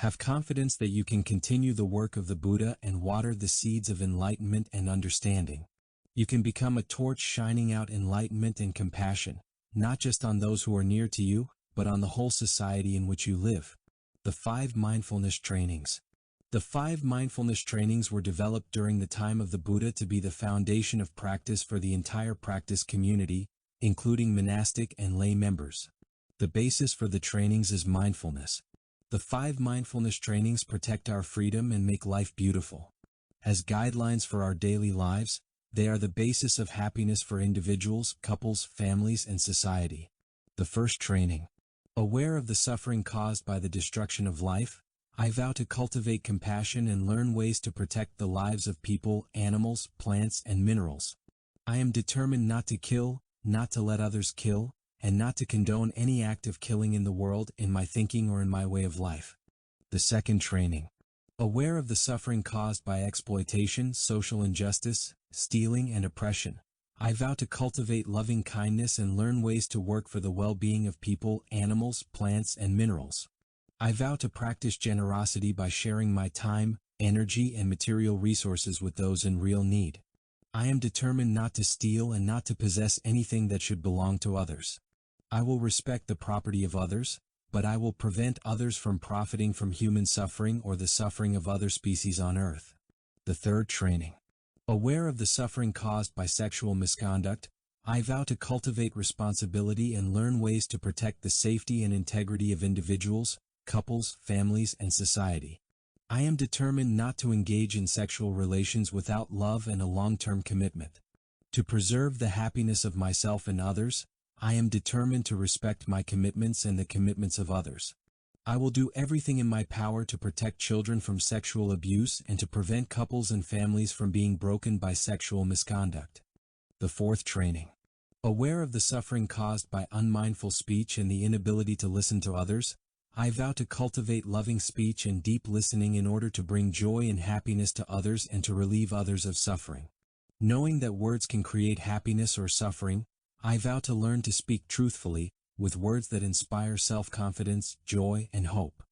Have confidence that you can continue the work of the Buddha and water the seeds of enlightenment and understanding. You can become a torch shining out enlightenment and compassion, not just on those who are near to you, but on the whole society in which you live. The 5 mindfulness trainings. The 5 mindfulness trainings were developed during the time of the Buddha to be the foundation of practice for the entire practice community, including monastic and lay members. The basis for the trainings is mindfulness. The 5 mindfulness trainings protect our freedom and make life beautiful. As guidelines for our daily lives, they are the basis of happiness for individuals, couples, families, and society. The first training. Aware of the suffering caused by the destruction of life, I vow to cultivate compassion and learn ways to protect the lives of people, animals, plants, and minerals. I am determined not to kill, not to let others kill, and not to condone any act of killing in the world, in my thinking or in my way of life. The second training. Aware of the suffering caused by exploitation, social injustice, stealing, and oppression, I vow to cultivate loving kindness and learn ways to work for the well-being of people, animals, plants, and minerals. I vow to practice generosity by sharing my time, energy, and material resources with those in real need. I am determined not to steal and not to possess anything that should belong to others. I will respect the property of others, but I will prevent others from profiting from human suffering or the suffering of other species on earth. The third training. Aware of the suffering caused by sexual misconduct, I vow to cultivate responsibility and learn ways to protect the safety and integrity of individuals, couples, families, and society. I am determined not to engage in sexual relations without love and a long-term commitment. To preserve the happiness of myself and others, I am determined to respect my commitments and the commitments of others. I will do everything in my power to protect children from sexual abuse and to prevent couples and families from being broken by sexual misconduct. The fourth training. Aware of the suffering caused by unmindful speech and the inability to listen to others, I vow to cultivate loving speech and deep listening in order to bring joy and happiness to others and to relieve others of suffering. Knowing that words can create happiness or suffering, I vow to learn to speak truthfully, with words that inspire self-confidence, joy, and hope.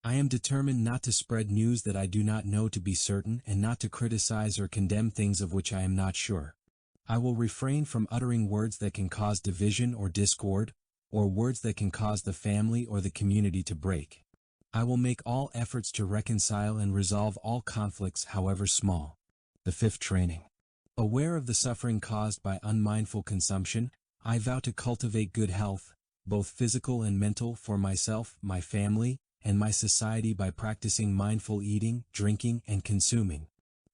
I am determined not to spread news that I do not know to be certain and not to criticize or condemn things of which I am not sure. I will refrain from uttering words that can cause division or discord, or words that can cause the family or the community to break. I will make all efforts to reconcile and resolve all conflicts, however small. The fifth training. Aware of the suffering caused by unmindful consumption, I vow to cultivate good health, both physical and mental, for myself, my family, and my society by practicing mindful eating, drinking, and consuming.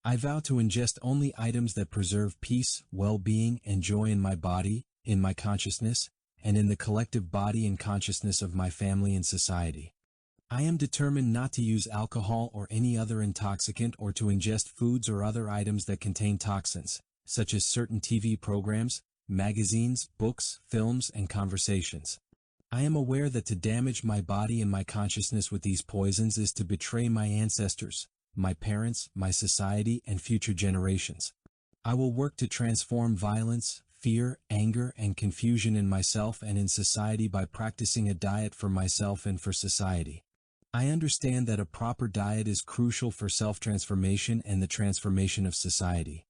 I vow to ingest only items that preserve peace, well-being, and joy in my body, in my consciousness, and in the collective body and consciousness of my family and society. I am determined not to use alcohol or any other intoxicant or to ingest foods or other items that contain toxins, such as certain TV programs, magazines, books, films, and conversations. I am aware that to damage my body and my consciousness with these poisons is to betray my ancestors, my parents, my society, and future generations. I will work to transform violence, fear, anger, and confusion in myself and in society by practicing a diet for myself and for society. I understand that a proper diet is crucial for self-transformation and the transformation of society.